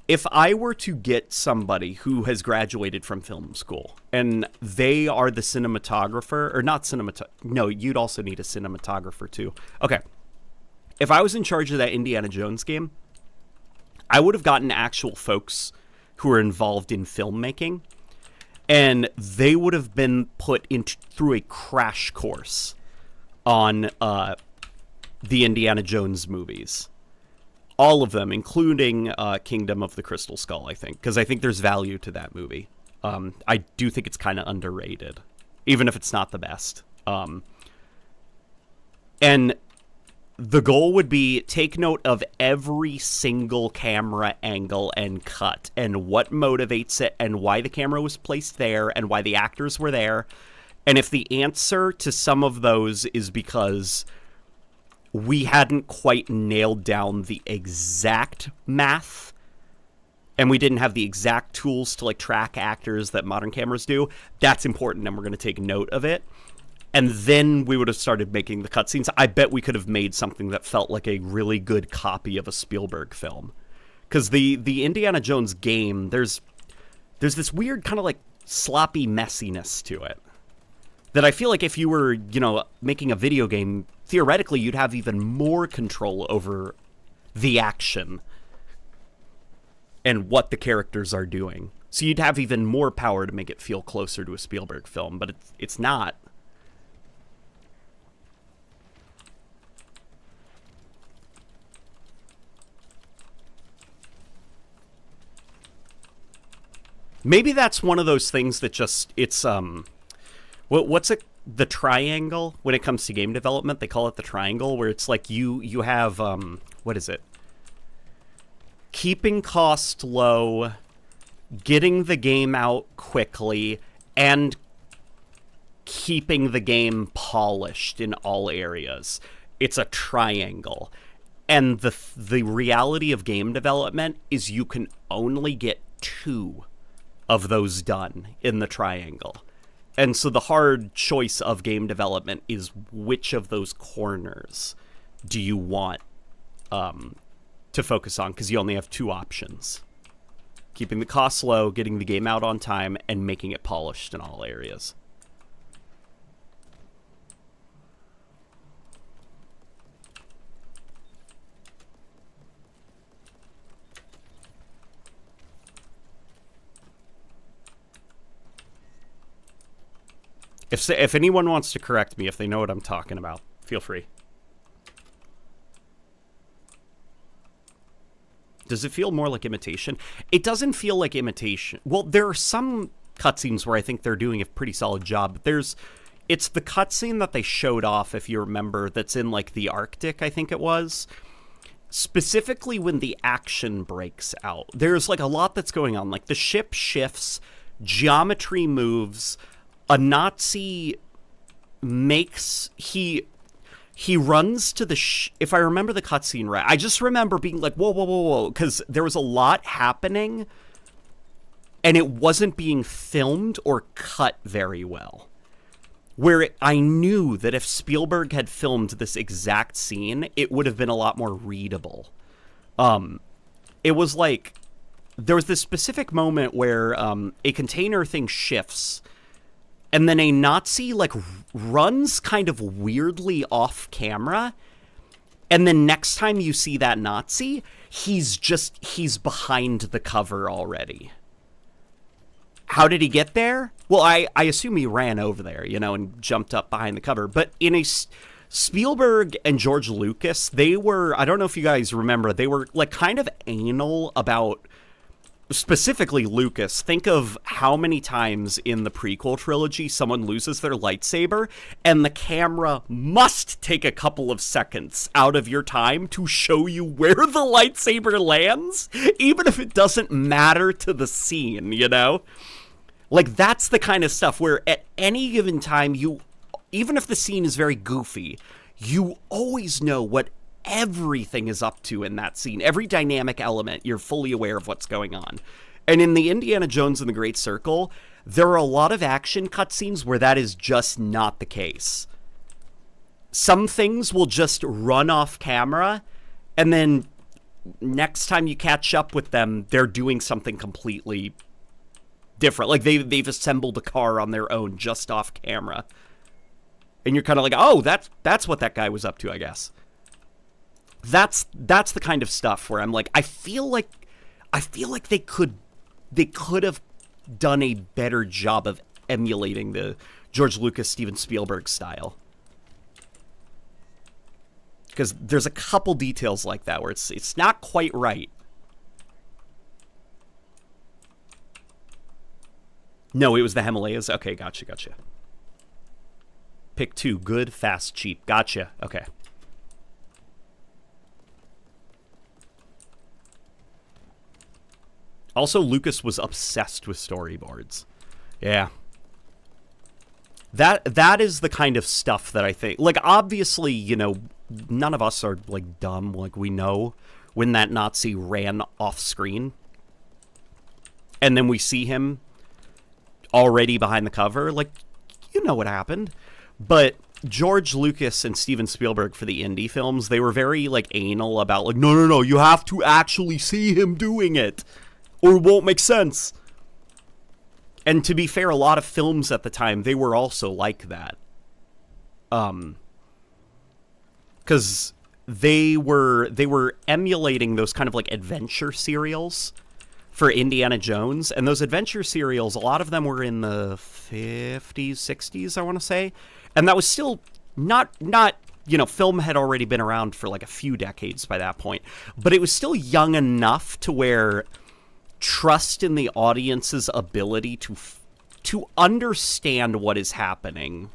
If I were to get somebody who has graduated from film school, and they are the cinematographer... Or not cinematographer... No, you'd also need a cinematographer, too. Okay. If I was in charge of that Indiana Jones game, I would have gotten actual folks who are involved in filmmaking, and they would have been put through a crash course on the Indiana Jones movies. All of them, including Kingdom of the Crystal Skull, I think, because I think there's value to that movie. I do think it's kind of underrated, even if it's not the best. And... the goal would be take note of every single camera angle and cut and what motivates it and why the camera was placed there and why the actors were there. And if the answer to some of those is because we hadn't quite nailed down the exact math and we didn't have the exact tools to like track actors that modern cameras do, that's important and we're going to take note of it. And then we would have started making the cutscenes. I bet we could have made something that felt like a really good copy of a Spielberg film. Because the Indiana Jones game, there's this weird kind of like sloppy messiness to it. That I feel like if you were, making a video game, theoretically you'd have even more control over the action and what the characters are doing. So you'd have even more power to make it feel closer to a Spielberg film, but it's not. Maybe that's one of those things that just, it's, what's it, the triangle when it comes to game development? They call it the triangle, where it's like you have, what is it? Keeping cost low, getting the game out quickly, and keeping the game polished in all areas. It's a triangle. And the reality of game development is you can only get 2 of those done in the triangle. And so the hard choice of game development is which of those corners do you want to focus on, because you only have 2 options. Keeping the costs low, getting the game out on time, and making it polished in all areas. If anyone wants to correct me, if they know what I'm talking about, feel free. Does it feel more like imitation? It doesn't feel like imitation. Well, there are some cutscenes where I think they're doing a pretty solid job. But it's the cutscene that they showed off, if you remember, that's in like the Arctic, I think it was. Specifically when the action breaks out. There's like a lot that's going on. Like the ship shifts, geometry moves, a Nazi makes... He runs to the... if I remember the cutscene right, I just remember being like, whoa, whoa, whoa, whoa, because there was a lot happening, and it wasn't being filmed or cut very well. Where I knew that if Spielberg had filmed this exact scene, it would have been a lot more readable. It was like... there was this specific moment where a container thing shifts, and then a Nazi, like, runs kind of weirdly off camera. And then next time you see that Nazi, he's behind the cover already. How did he get there? Well, I assume he ran over there, and jumped up behind the cover. But in a... Spielberg and George Lucas, they were... I don't know if you guys remember, they were, like, kind of anal about... Specifically Lucas, think of how many times in the prequel trilogy someone loses their lightsaber, and the camera must take a couple of seconds out of your time to show you where the lightsaber lands, even if it doesn't matter to the scene, Like, that's the kind of stuff where at any given time, even if the scene is very goofy, you always know what everything is up to in that scene. Every dynamic element, you're fully aware of what's going on. And in the Indiana Jones and the Great Circle, there are a lot of action cutscenes where that is just not the case. Some things will just run off camera, and then next time you catch up with them, they're doing something completely different. Like they've assembled a car on their own just off camera. And you're kind of like, oh, that's what that guy was up to, I guess. That's the kind of stuff where I'm like, I feel like they could have done a better job of emulating the George Lucas, Steven Spielberg style. Because there's a couple details like that where it's not quite right. No, it was the Himalayas. Okay, gotcha. Pick 2, good, fast, cheap. Gotcha. Okay. Also, Lucas was obsessed with storyboards. Yeah. That is the kind of stuff that I think... Like, obviously, none of us are, like, dumb. Like, we know when that Nazi ran off screen. And then we see him already behind the cover. Like, you know what happened. But George Lucas and Steven Spielberg for the indie films, they were very, like, anal about, like, no, you have to actually see him doing it, or it won't make sense. And to be fair, a lot of films at the time, they were also like that. Because they were emulating those kind of like adventure serials for Indiana Jones. And those adventure serials, a lot of them were in the 50s, 60s, I want to say. And that was still not, film had already been around for like a few decades by that point. But it was still young enough to where trust in the audience's ability to understand what is happening,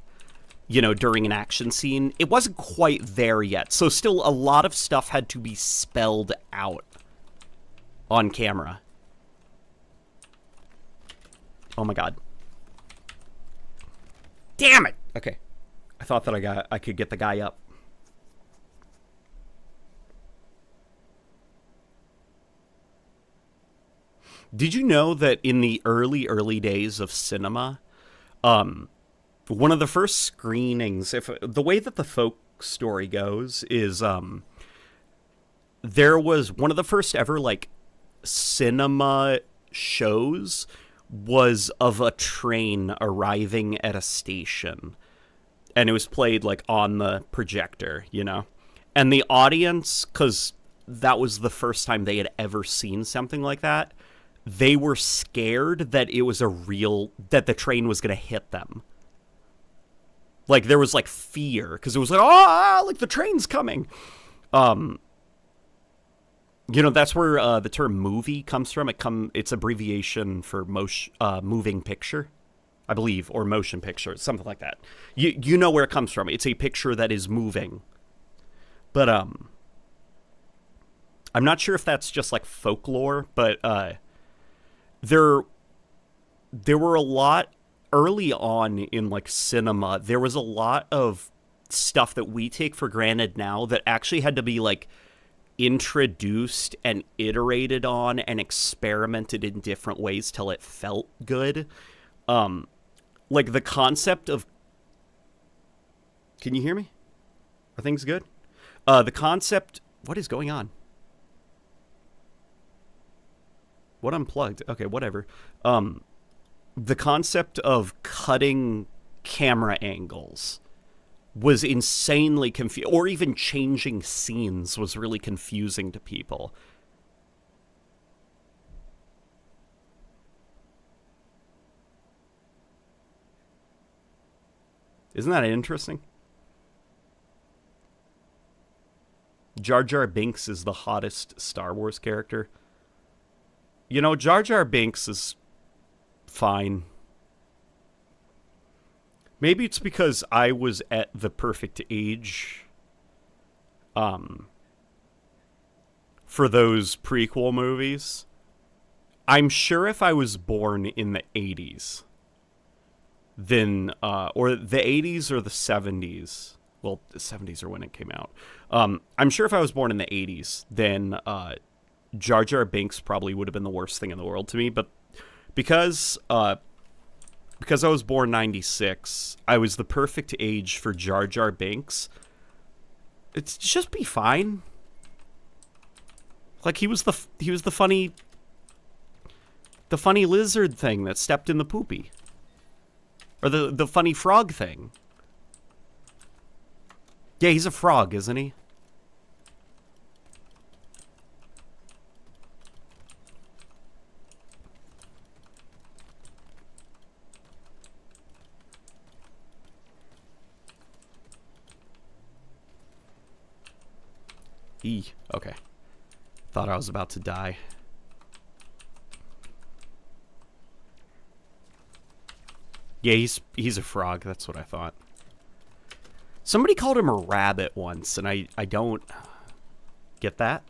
you know, during an action scene. It wasn't quite there yet. So still a lot of stuff had to be spelled out on camera. Oh my god. Damn it! Okay. I thought that I could get the guy up. Did you know that in the early days of cinema, one of the first screenings, if the way that the folk story goes is, there was one of the first ever, like, cinema shows was of a train arriving at a station. And it was played, like, on the projector, you know? And the audience, because that was the first time they had ever seen something like that, they were scared that it was that the train was going to hit them. Like, there was, like, fear, because it was like, oh, like, the train's coming. You know, that's where the term movie comes from. It's abbreviation for moving picture, I believe, or motion picture, something like that. You know where it comes from. It's a picture that is moving. But I'm not sure if that's just like folklore, but there were a lot early on in like cinema. There was a lot of stuff that we take for granted now that actually had to be like introduced and iterated on and experimented in different ways till it felt good. Like the concept of... Can you hear me? Are things good? The concept... What is going on? What unplugged? Okay, whatever. The concept of cutting camera angles was insanely confusing, or even changing scenes was really confusing to people. Isn't that interesting? Jar Jar Binks is the hottest Star Wars character. You know, Jar Jar Binks is fine. Maybe it's because I was at the perfect age for those prequel movies. I'm sure if I was born in the 80s, then, or the 80s or the 70s, well, the 70s are when it came out. I'm sure if I was born in the 80s, then Jar Jar Binks probably would have been the worst thing in the world to me. But because I was born 96, I was the perfect age for Jar Jar Binks. It's just be fine. Like he was the funny lizard thing that stepped in the poopy, or the funny frog thing. Yeah, he's a frog, isn't he? Okay. Thought I was about to die. Yeah, he's a frog. That's what I thought. Somebody called him a rabbit once, and I don't get that.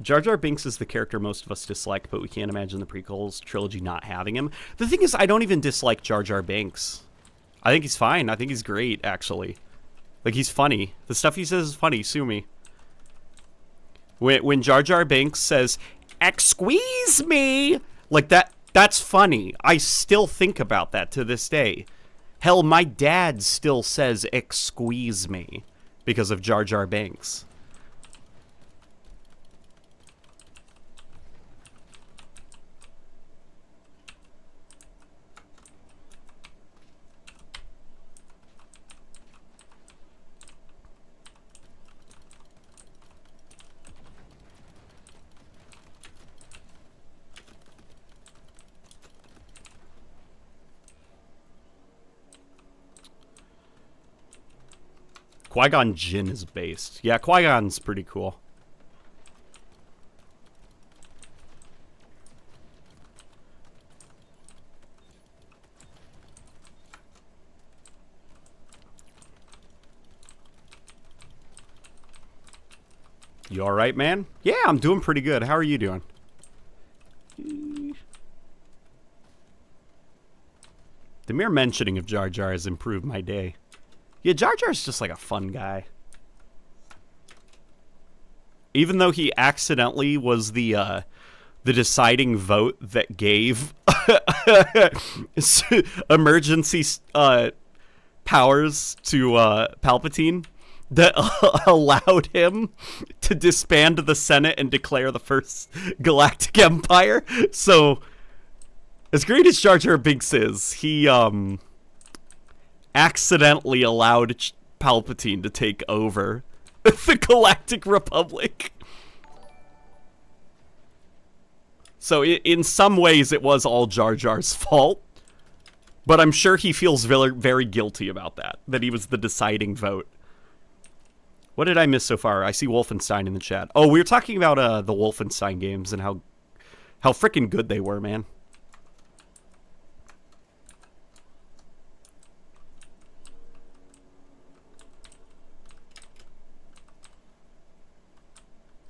Jar Jar Binks is the character most of us dislike, but we can't imagine the prequels trilogy not having him. The thing is, I don't even dislike Jar Jar Binks. I think he's fine. I think he's great, actually. Like, he's funny. The stuff he says is funny. Sue me. When Jar Jar Binks says, "Excuse me," like that's funny. I still think about that to this day. Hell, my dad still says "excuse me" because of Jar Jar Binks. Qui-Gon Jinn is based. Yeah, Qui-Gon's pretty cool. You alright, man? Yeah, I'm doing pretty good. How are you doing? The mere mentioning of Jar Jar has improved my day. Yeah, Jar Jar's just like a fun guy. Even though he accidentally was the deciding vote that gave emergency powers to Palpatine, that allowed him to disband the Senate and declare the first galactic empire. So, as great as Jar Jar Binks is, he accidentally allowed Palpatine to take over the Galactic Republic. So in some ways it was all Jar Jar's fault, but I'm sure he feels very, very guilty about that he was the deciding vote. What did I miss so far? I see Wolfenstein in the chat. Oh, we were talking about the Wolfenstein games and how freaking good they were, man.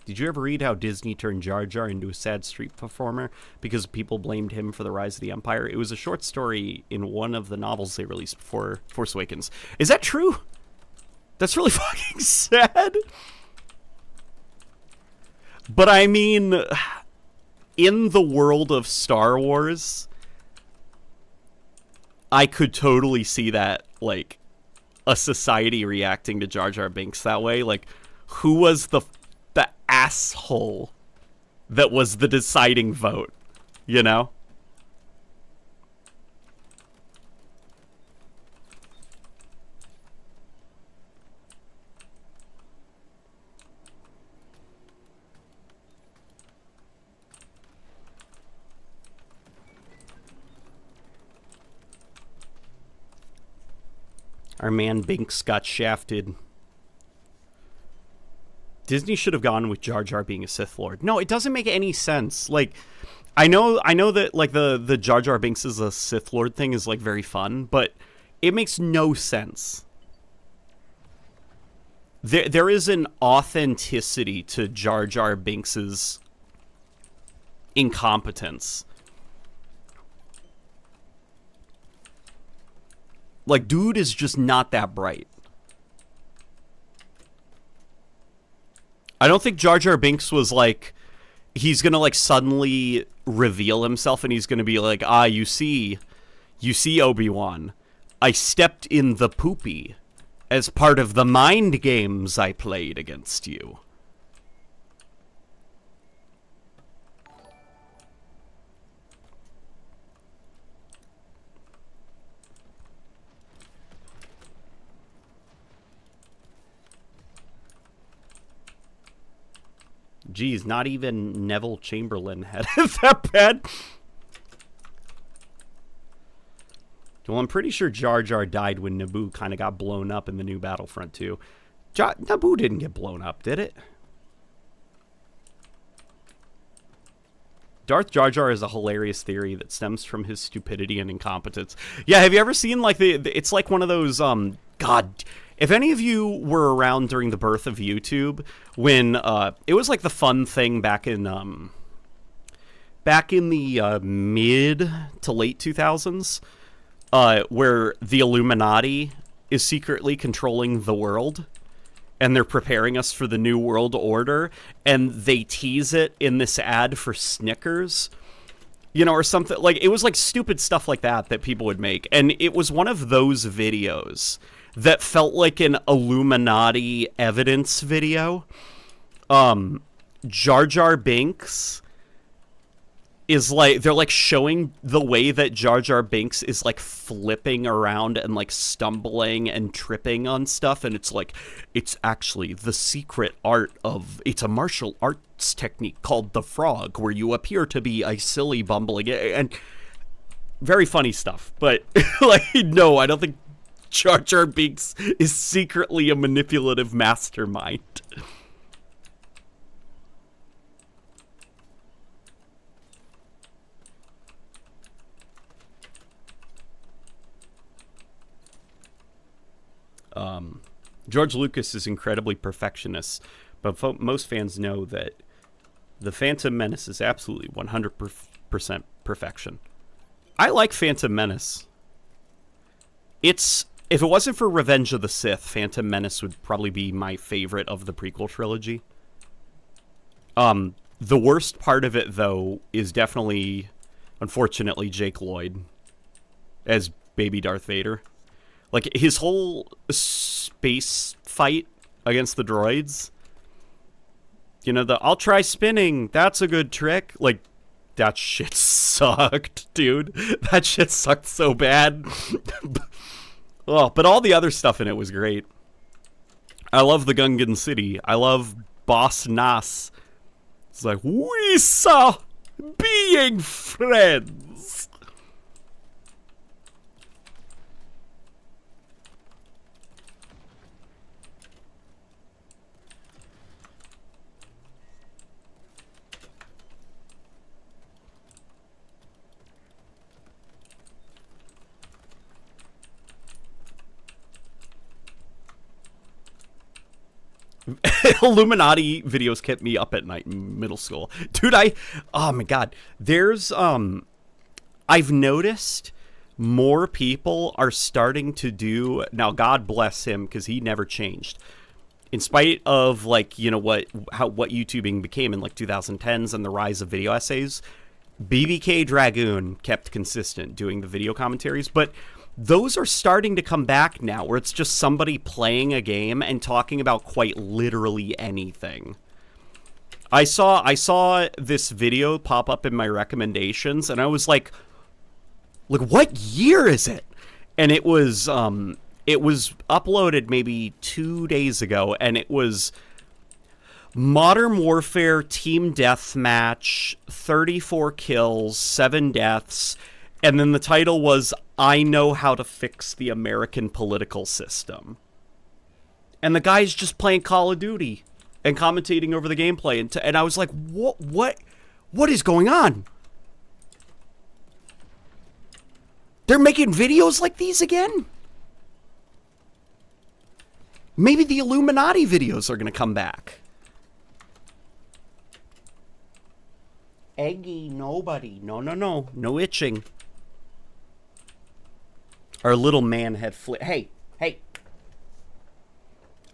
Did you ever read how Disney turned Jar Jar into a sad street performer because people blamed him for the rise of the Empire? It was a short story in one of the novels they released before Force Awakens. Is that true? That's really fucking sad. But I mean, in the world of Star Wars, I could totally see that, like, a society reacting to Jar Jar Binks that way. Like, who was the asshole that was the deciding vote, you know? Our man Binks got shafted. Disney should have gone with Jar Jar being a Sith Lord. No, it doesn't make any sense. Like, I know that like the Jar Jar Binks is a Sith Lord thing is like very fun, but it makes no sense. There is an authenticity to Jar Jar Binks's incompetence. Like, dude is just not that bright. I don't think Jar Jar Binks was like, he's gonna like suddenly reveal himself and he's gonna be like, you see Obi-Wan, I stepped in the poopy as part of the mind games I played against you. Geez, not even Neville Chamberlain had it that bad. Well, I'm pretty sure Jar Jar died when Naboo kind of got blown up in the new Battlefront 2. Naboo didn't get blown up, did it? Darth Jar Jar is a hilarious theory that stems from his stupidity and incompetence. Yeah, have you ever seen, like, it's like one of those, God... If any of you were around during the birth of YouTube, when it was like the fun thing back in the mid to late 2000s, where the Illuminati is secretly controlling the world, and they're preparing us for the New World Order, and they tease it in this ad for Snickers, you know, or something. Like, it was like stupid stuff like that people would make, and it was one of those videos that felt like an Illuminati evidence video. Jar Jar Binks is like, they're like showing the way that Jar Jar Binks is like flipping around and like stumbling and tripping on stuff, and it's like, it's actually the secret art of, it's a martial arts technique called the frog, where you appear to be a silly bumbling, and very funny stuff. But like, no, I don't think Jar Jar Binks is secretly a manipulative mastermind. George Lucas is incredibly perfectionist, but most fans know that The Phantom Menace is absolutely 100% perfection. I like Phantom Menace. If it wasn't for Revenge of the Sith, Phantom Menace would probably be my favorite of the prequel trilogy. The worst part of it, though, is definitely, unfortunately, Jake Lloyd as baby Darth Vader. Like, his whole space fight against the droids, you know, I'll try spinning, that's a good trick. Like, that shit sucked, dude. That shit sucked so bad. Oh, but all the other stuff in it was great. I love the Gungan City. I love Boss Nass. It's like, we saw being friends. Illuminati videos kept me up at night in middle school. Dude, oh my god. There's, I've noticed more people are starting to do, now God bless him, because he never changed. In spite of, like, you know, what YouTubing became in, like, 2010s and the rise of video essays, BBK Dragoon kept consistent doing the video commentaries, but those are starting to come back now, where it's just somebody playing a game and talking about quite literally anything. I saw this video pop up in my recommendations, and I was like, what year is it? And it was uploaded maybe 2 days ago, and it was Modern Warfare Team Deathmatch, 34 kills, 7 deaths, and then the title was, I know how to fix the American political system. And the guy's just playing Call of Duty and commentating over the gameplay. And I was like, what is going on? They're making videos like these again? Maybe the Illuminati videos are going to come back. Eggy, nobody. No itching. Our little man had hey.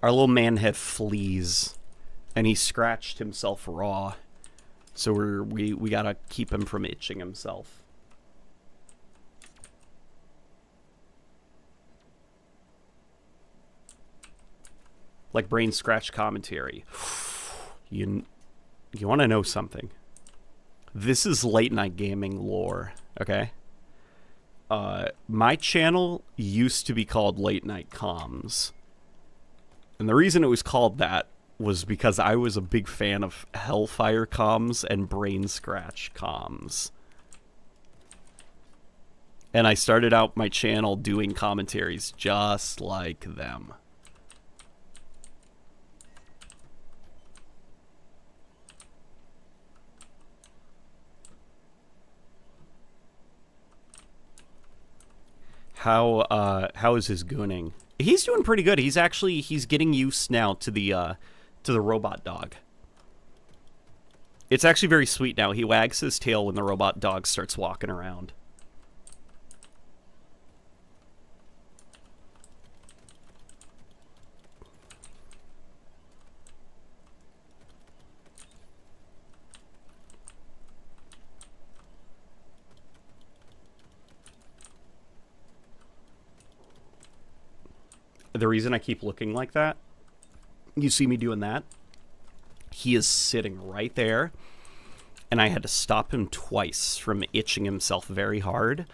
Our little man had fleas, and he scratched himself raw. So we gotta keep him from itching himself. Like brain scratch commentary. You want to know something? This is late night gaming lore, okay? My channel used to be called Late Night Comms. And the reason it was called that was because I was a big fan of Hellfire Comms and Brain Scratch Comms. And I started out my channel doing commentaries just like them. How is his gooning? He's doing pretty good. He's getting used now to the robot dog. It's actually very sweet now. He wags his tail when the robot dog starts walking around. The reason I keep looking like that, you see me doing that, he is sitting right there, and I had to stop him twice from itching himself very hard.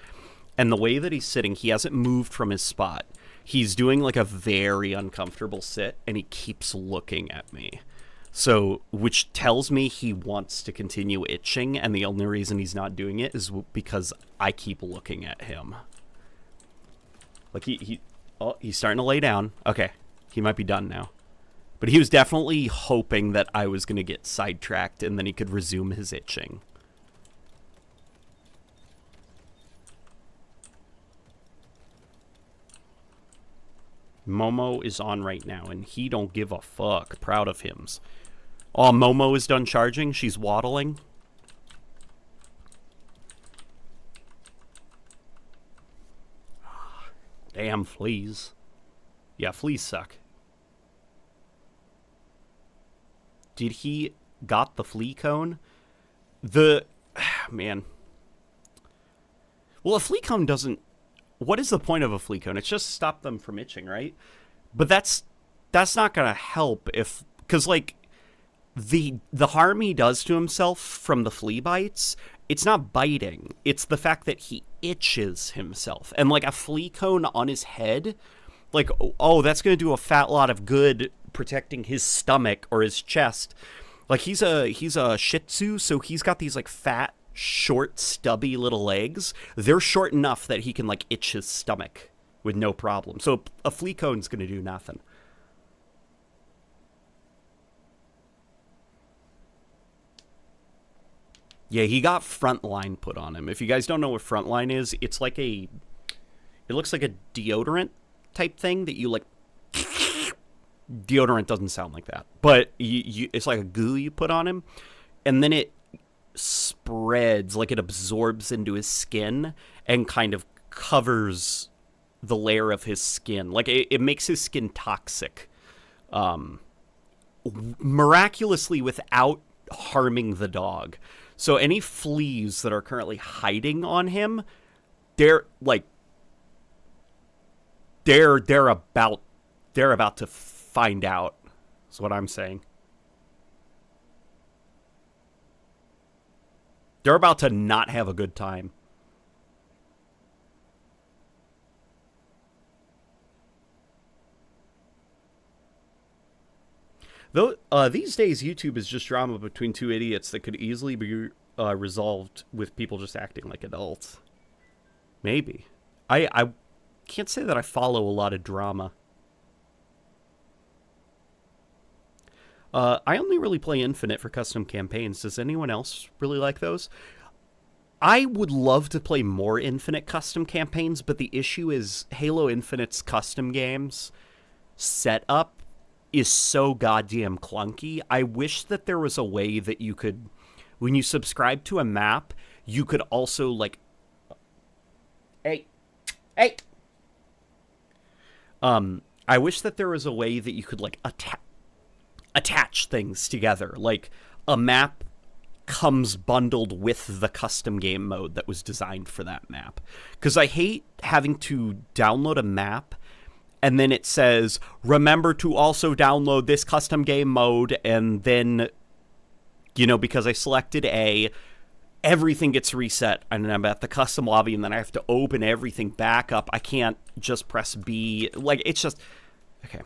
And the way that he's sitting, he hasn't moved from his spot. He's doing like a very uncomfortable sit, and he keeps looking at me. So, which tells me he wants to continue itching, and the only reason he's not doing it is because I keep looking at him. Like, he Oh, he's starting to lay down. Okay, he might be done now. But he was definitely hoping that I was going to get sidetracked and then he could resume his itching. Momo is on right now, and he don't give a fuck. Proud of him. Oh, Momo is done charging. She's waddling. Damn fleas. Yeah, fleas suck. Did he got the flea cone? Man. Well, a flea cone doesn't... What is the point of a flea cone? It's just to stop them from itching, right? But that's not gonna help if... Because, like, the harm he does to himself from the flea bites, it's not biting. It's the fact that he itches himself. And, like, a flea cone on his head, like, oh, that's gonna do a fat lot of good protecting his stomach or his chest. Like, he's a Shih Tzu, so he's got these, like, fat, short, stubby little legs. They're short enough that he can, like, itch his stomach with no problem. So a flea cone's gonna do nothing. Yeah, he got Frontline put on him. If you guys don't know what Frontline is, it's like it looks like a deodorant type thing that you, like, deodorant doesn't sound like that, but it's like a goo you put on him, and then it spreads, like, it absorbs into his skin and kind of covers the layer of his skin. Like, it makes his skin toxic, miraculously without harming the dog. So any fleas that are currently hiding on him, they're about to find out, is what I'm saying. They're about to not have a good time. Though these days, YouTube is just drama between two idiots that could easily be resolved with people just acting like adults. Maybe. I can't say that I follow a lot of drama. I only really play Infinite for custom campaigns. Does anyone else really like those? I would love to play more Infinite custom campaigns, but the issue is Halo Infinite's custom games setup is so goddamn clunky. I wish that there was a way that you could, when you subscribe to a map, you could also, like... Hey! I wish that there was a way that you could, like, attach things together. Like, a map comes bundled with the custom game mode that was designed for that map. Because I hate having to download a map and then it says, remember to also download this custom game mode, and then, you know, because I selected A, everything gets reset, and I'm at the custom lobby, and then I have to open everything back up. I can't just press B. Like, it's just... Okay.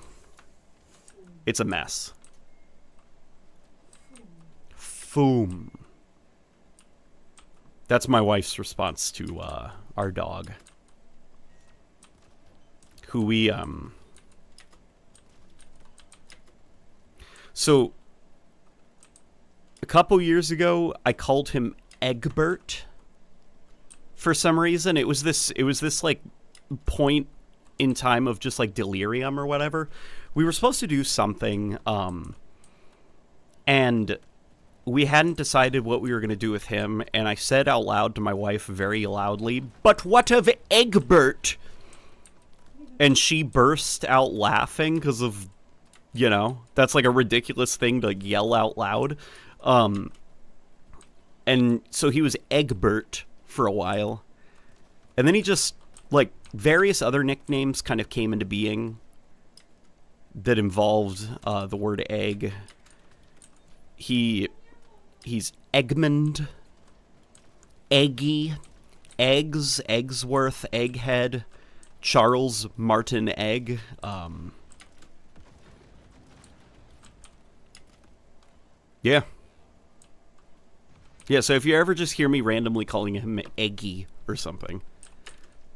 It's a mess. Foom. That's my wife's response to our dog. Who we, So, a couple years ago, I called him Egbert. For some reason, it was this, like, point in time of just, like, delirium or whatever. We were supposed to do something, and we hadn't decided what we were going to do with him, and I said out loud to my wife very loudly, "But what of Egbert?" And she burst out laughing because of, you know, that's like a ridiculous thing to yell out loud. And so he was Egbert for a while. And then he just, like, various other nicknames kind of came into being that involved the word egg. He's Eggmond, Eggy, Eggs, Eggsworth, Egghead, Charles Martin Egg. Yeah. Yeah, so if you ever just hear me randomly calling him Eggy or something,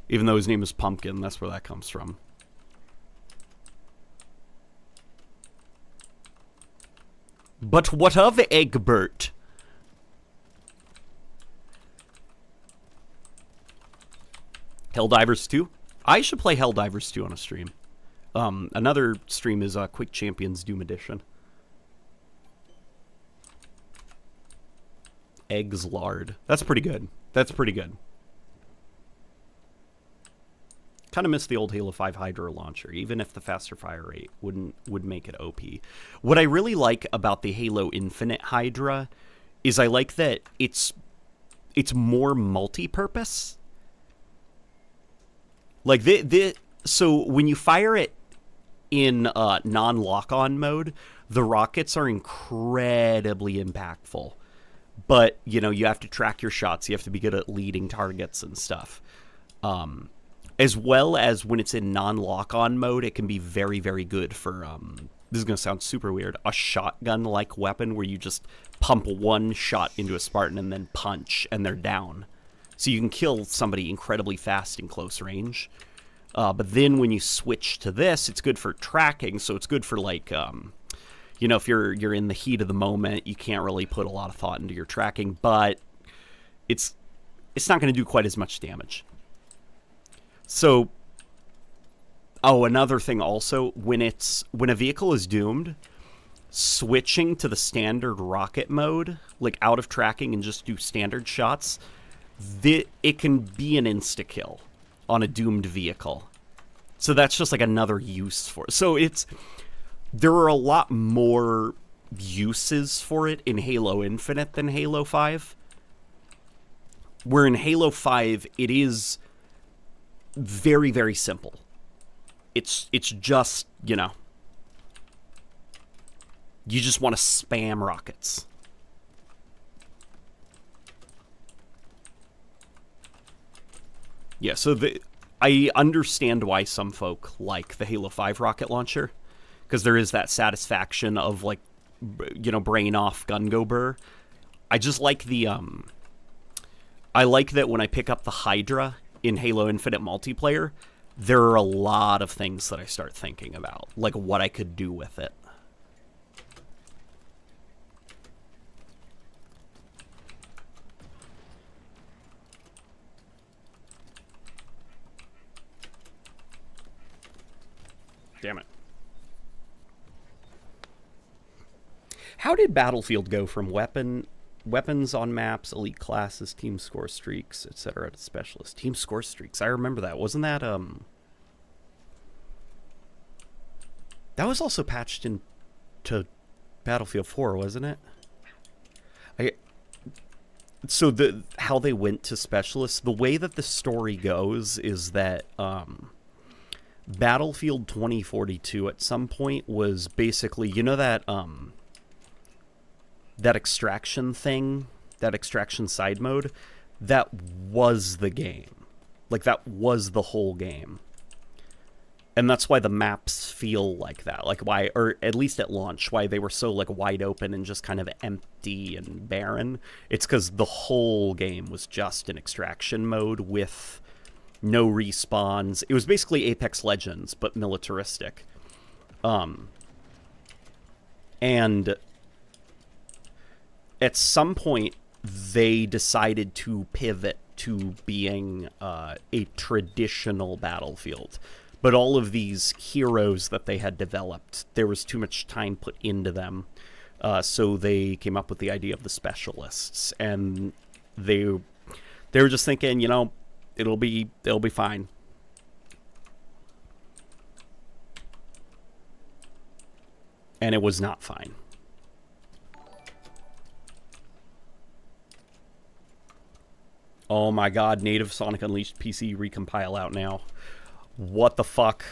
even though his name is Pumpkin, that's where that comes from. But what of Egbert? Helldivers 2? I should play Helldivers 2 on a stream. Another stream is Quick Champions Doom Edition. Eggs lard. That's pretty good. That's pretty good. Kind of miss the old Halo 5 Hydra launcher, even if the faster fire rate would make it OP. What I really like about the Halo Infinite Hydra is I like that it's more multi-purpose. Like so when you fire it in non-lock-on mode, the rockets are incredibly impactful. But, you know, you have to track your shots. You have to be good at leading targets and stuff. As well as when it's in non-lock-on mode, it can be very, very good for, this is going to sound super weird, a shotgun-like weapon where you just pump one shot into a Spartan and then punch, and they're down. So you can kill somebody incredibly fast in close range. But then when you switch to this, it's good for tracking, so it's good for, like, you know, if you're in the heat of the moment, you can't really put a lot of thought into your tracking, but it's not going to do quite as much damage. So, another thing also, when a vehicle is doomed, switching to the standard rocket mode, like out of tracking and just do standard shots, it can be an insta-kill on a doomed vehicle. So that's just like another use for it. So there are a lot more uses for it in Halo Infinite than Halo 5. Where in Halo 5, it is very, very simple. It's just, you know, you just want to spam rockets. Yeah, so I understand why some folk like the Halo 5 rocket launcher, because there is that satisfaction of, like, you know, brain off, gun go burr. I just like the, I like that when I pick up the Hydra in Halo Infinite multiplayer, there are a lot of things that I start thinking about, like what I could do with it. Damn it. How did Battlefield go from weapons on maps, elite classes, team score streaks, etc. to specialist? Team score streaks. I remember that. Wasn't that that was also patched into Battlefield 4, wasn't it? So how they went to specialists, the way that the story goes is that Battlefield 2042 at some point was basically, you know, that that extraction thing, that extraction side mode, that was the game. Like, that was the whole game. And that's why the maps feel like that. Like, why, or at least at launch, why they were so, like, wide open and just kind of empty and barren. It's because the whole game was just an extraction mode with no respawns. It was basically Apex Legends, but militaristic. And at some point, they decided to pivot to being a traditional Battlefield. But all of these heroes that they had developed, there was too much time put into them. So they came up with the idea of the specialists. And they were just thinking, you know, it'll be fine. And it was not fine. Oh my god, native Sonic Unleashed PC recompile out now. What the fuck?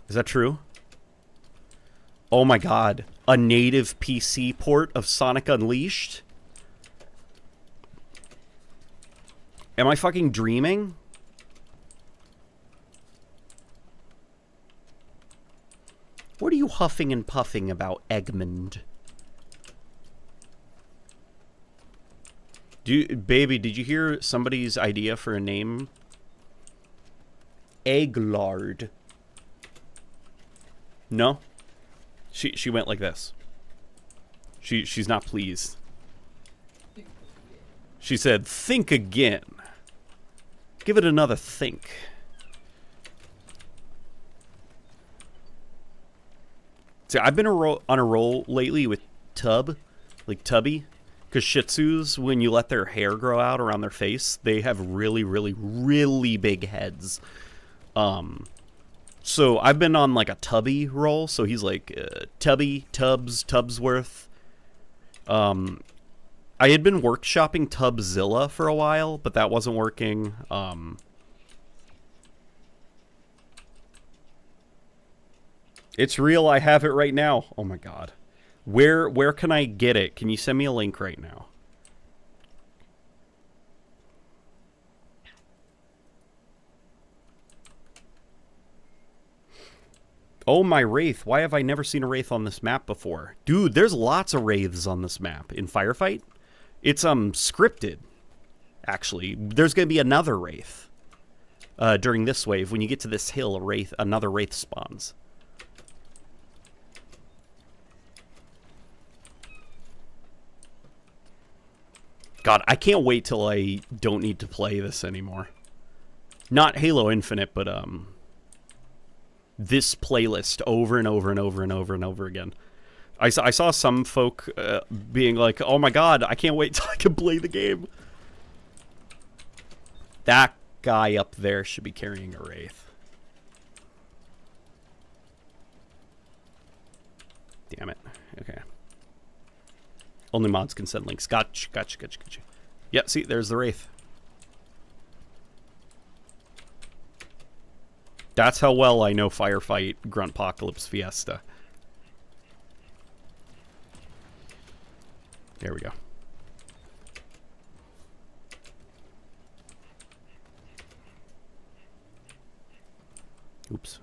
Is that true? Oh my god. A native PC port of Sonic Unleashed? Am I fucking dreaming? What are you huffing and puffing about, Egmond? Baby, did you hear somebody's idea for a name? Egglard. No? She went like this. She's not pleased. She said, think again. Give it another think. See, I've been on a roll lately with like Tubby. Because Shih Tzus, when you let their hair grow out around their face, they have really, really, really big heads. So I've been on like a Tubby roll. So he's like Tubby, Tubsworth. I had been workshopping Tubzilla for a while, but that wasn't working. It's real. I have it right now. Oh my god. Where can I get it? Can you send me a link right now? Oh, my Wraith. Why have I never seen a Wraith on this map before? Dude, there's lots of Wraiths on this map. In Firefight? It's, scripted. Actually. There's going to be another Wraith. During this wave. When you get to this hill, another Wraith spawns. God, I can't wait till I don't need to play this anymore. Not Halo Infinite, but, this playlist over and over and over and over and over again. I saw some folk being like, oh my god, I can't wait till I can play the game. That guy up there should be carrying a Wraith. Damn it. Okay. Only mods can send links. Gotcha. Yeah, see, there's the Wraith. That's how well I know Firefight Gruntpocalypse Fiesta. There we go. Oops.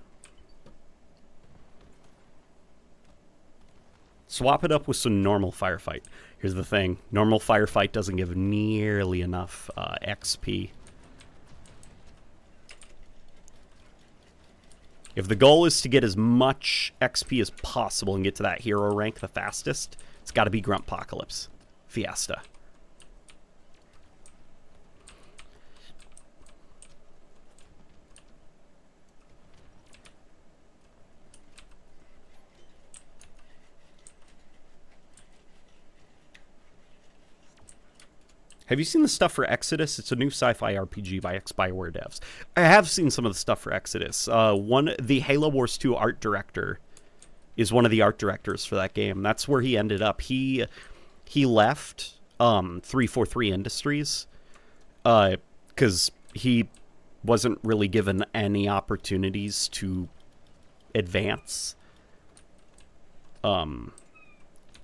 Swap it up with some normal Firefight. Here's the thing. Normal Firefight doesn't give nearly enough XP. If the goal is to get as much XP as possible and get to that hero rank the fastest, it's got to be Gruntpocalypse Fiesta. Have you seen the stuff for Exodus? It's a new sci-fi RPG by ex-Bioware devs. I have seen some of the stuff for Exodus. The Halo Wars 2 art director is one of the art directors for that game. That's where he ended up. He left 343 Industries because he wasn't really given any opportunities to advance. You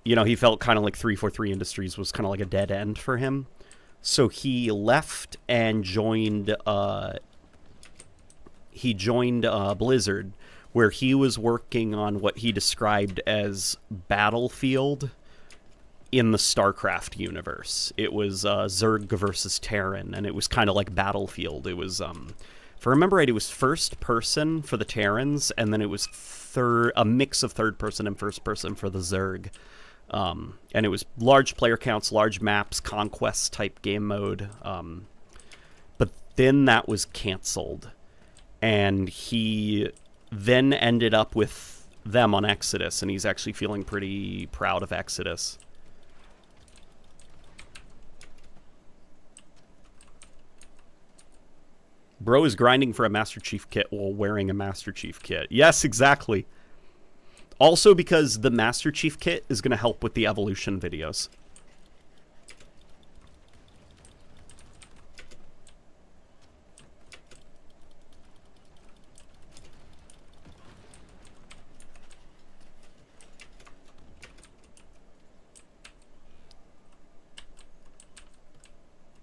know, he felt kind of like 343 Industries was kind of like a dead end for him. So he left and joined Blizzard, where he was working on what he described as Battlefield in the StarCraft universe. It was Zerg versus Terran, and it was kind of like Battlefield. It was, if I remember right, it was first person for the Terrans, and then it was a mix of third person and first person for the Zerg. And it was large player counts, large maps, conquest type game mode. But then that was canceled. And he then ended up with them on Exodus, and he's actually feeling pretty proud of Exodus. Bro is grinding for a Master Chief kit while wearing a Master Chief kit. Yes, exactly. Also because the Master Chief kit is going to help with the evolution videos.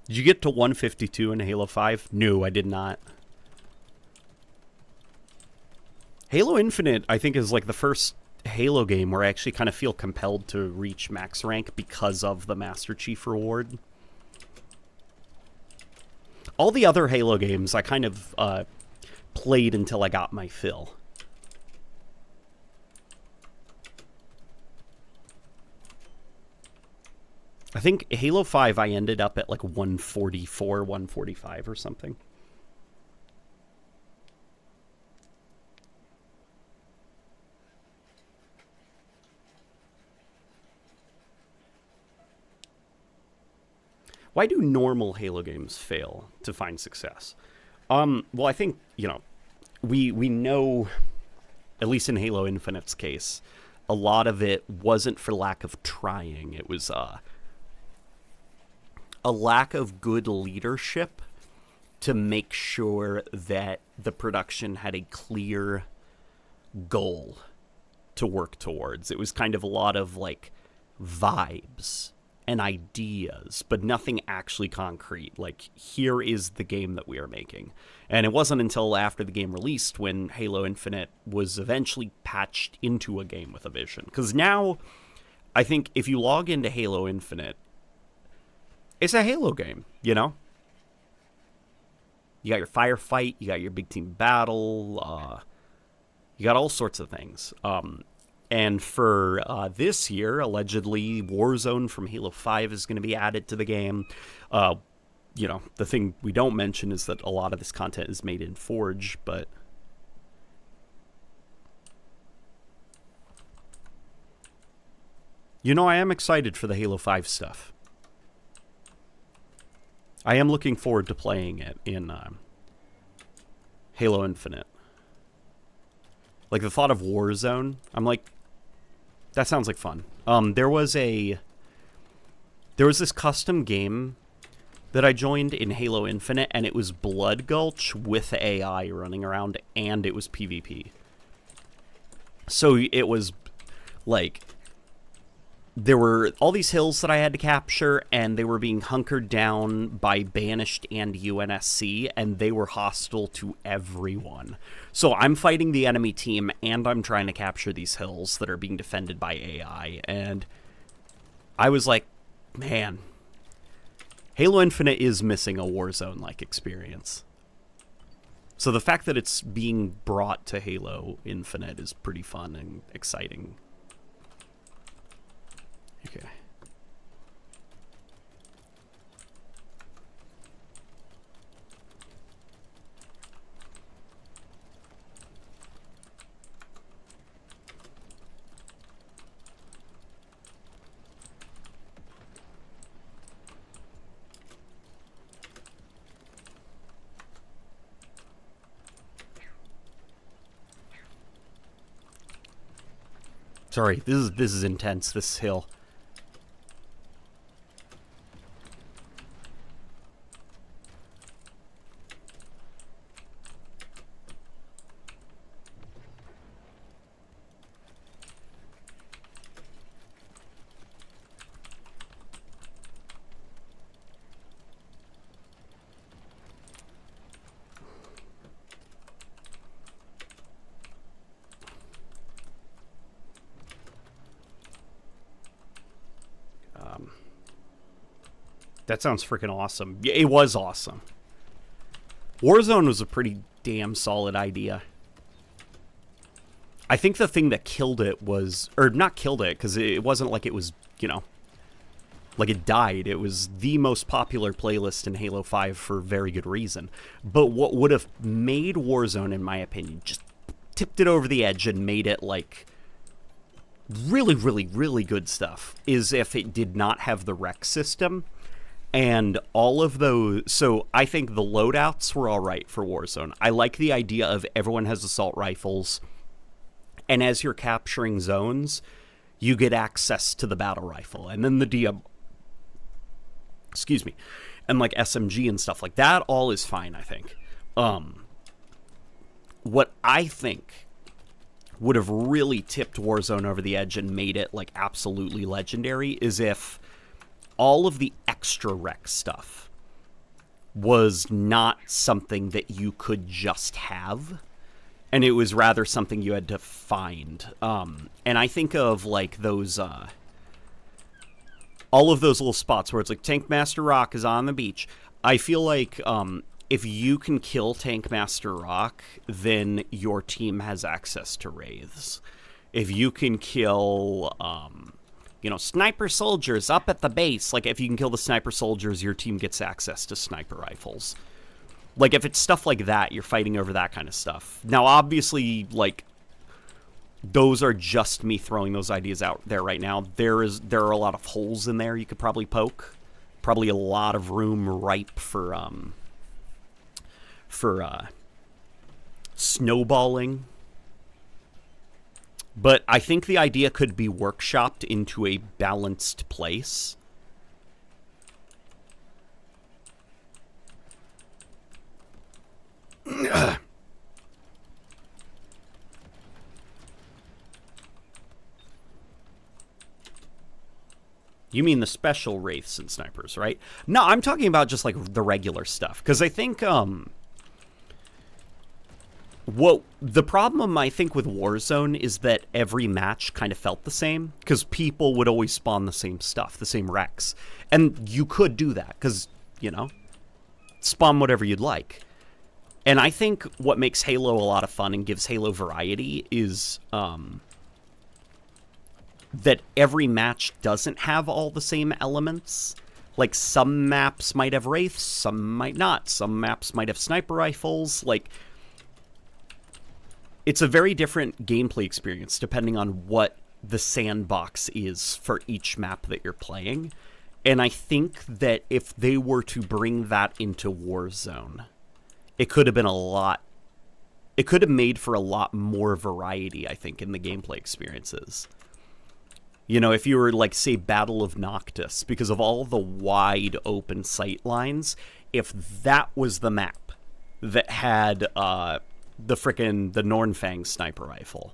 Did you get to 152 in Halo 5? No, I did not. Halo Infinite, I think, is like the first Halo game where I actually kind of feel compelled to reach max rank because of the Master Chief reward. All the other Halo games I kind of played until I got my fill. I think Halo 5 I ended up at like 144, 145 or something. Why do normal Halo games fail to find success? Well, I think, we know, at least in Halo Infinite's case, a lot of it wasn't for lack of trying. It was a lack of good leadership to make sure that the production had a clear goal to work towards. It was kind of a lot of like vibes and ideas, but nothing actually concrete. Like, here is the game that we are making. And it wasn't until after the game released when Halo Infinite was eventually patched into a game with a vision. Because now, I think if you log into Halo Infinite, it's a Halo game, You got your firefight, you got your big team battle, you got all sorts of things. And for this year, allegedly, Warzone from Halo 5 is going to be added to the game. The thing we don't mention is that a lot of this content is made in Forge, but... I am excited for the Halo 5 stuff. I am looking forward to playing it in Halo Infinite. Like, the thought of Warzone, I'm like, that sounds like fun. There was this custom game that I joined in Halo Infinite, and it was Blood Gulch with AI running around, and it was PvP. So it was, like, there were all these hills that I had to capture, and they were being hunkered down by Banished and UNSC, and they were hostile to everyone. So I'm fighting the enemy team, and I'm trying to capture these hills that are being defended by AI, and I was like, man, Halo Infinite is missing a Warzone-like experience. So the fact that it's being brought to Halo Infinite is pretty fun and exciting. Okay. Sorry, this is intense, this hill. That sounds freaking awesome. Yeah, it was awesome. Warzone was a pretty damn solid idea. I think the thing that killed it was... Or, not killed it, because it wasn't like it was, like it died. It was the most popular playlist in Halo 5 for very good reason. But what would have made Warzone, in my opinion, just tipped it over the edge and made it, like, really, really, really good stuff, is if it did not have the rec system. And all of those... So I think the loadouts were all right for Warzone. I like the idea of everyone has assault rifles, and as you're capturing zones, you get access to the battle rifle. And then the DM... Excuse me. And like SMG and stuff like that, all is fine, I think. What I think would have really tipped Warzone over the edge and made it like absolutely legendary is if all of the extra rec stuff was not something that you could just have, and it was rather something you had to find. And I think of like those, all of those little spots where it's like Tankmaster Rock is on the beach. I feel like if you can kill Tankmaster Rock, then your team has access to wraiths. If you can kill you know, sniper soldiers up at the base. Like, if you can kill the sniper soldiers, your team gets access to sniper rifles. Like, if it's stuff like that, you're fighting over that kind of stuff. Now, obviously, like, those are just me throwing those ideas out there right now. There are a lot of holes in there you could probably poke. Probably a lot of room ripe for snowballing. But I think the idea could be workshopped into a balanced place. You mean the special wraiths and snipers, right? No, I'm talking about just, like, the regular stuff. Because I think, what the problem, I think, with Warzone is that every match kind of felt the same. Because people would always spawn the same stuff, the same wrecks. And you could do that, because, you know, spawn whatever you'd like. And I think what makes Halo a lot of fun and gives Halo variety is, that every match doesn't have all the same elements. Like, some maps might have wraiths, some might not. Some maps might have sniper rifles. Like, it's a very different gameplay experience depending on what the sandbox is for each map that you're playing. And I think that if they were to bring that into Warzone, it could have been a lot... It could have made for a lot more variety, I think, in the gameplay experiences. You know, if you were, like, say, Battle of Noctis, because of all the wide open sight lines, if that was the map that had the Nornfang sniper rifle,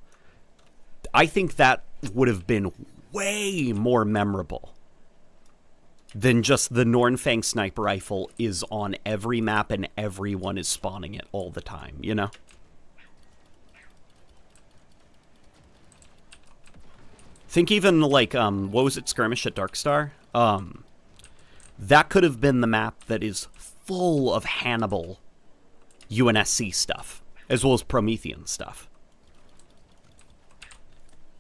I think that would have been way more memorable than just the Nornfang sniper rifle is on every map and everyone is spawning it all the time, you know? Think even, like, what was it, Skirmish at Darkstar? That could have been the map that is full of Hannibal UNSC stuff, as well as Promethean stuff.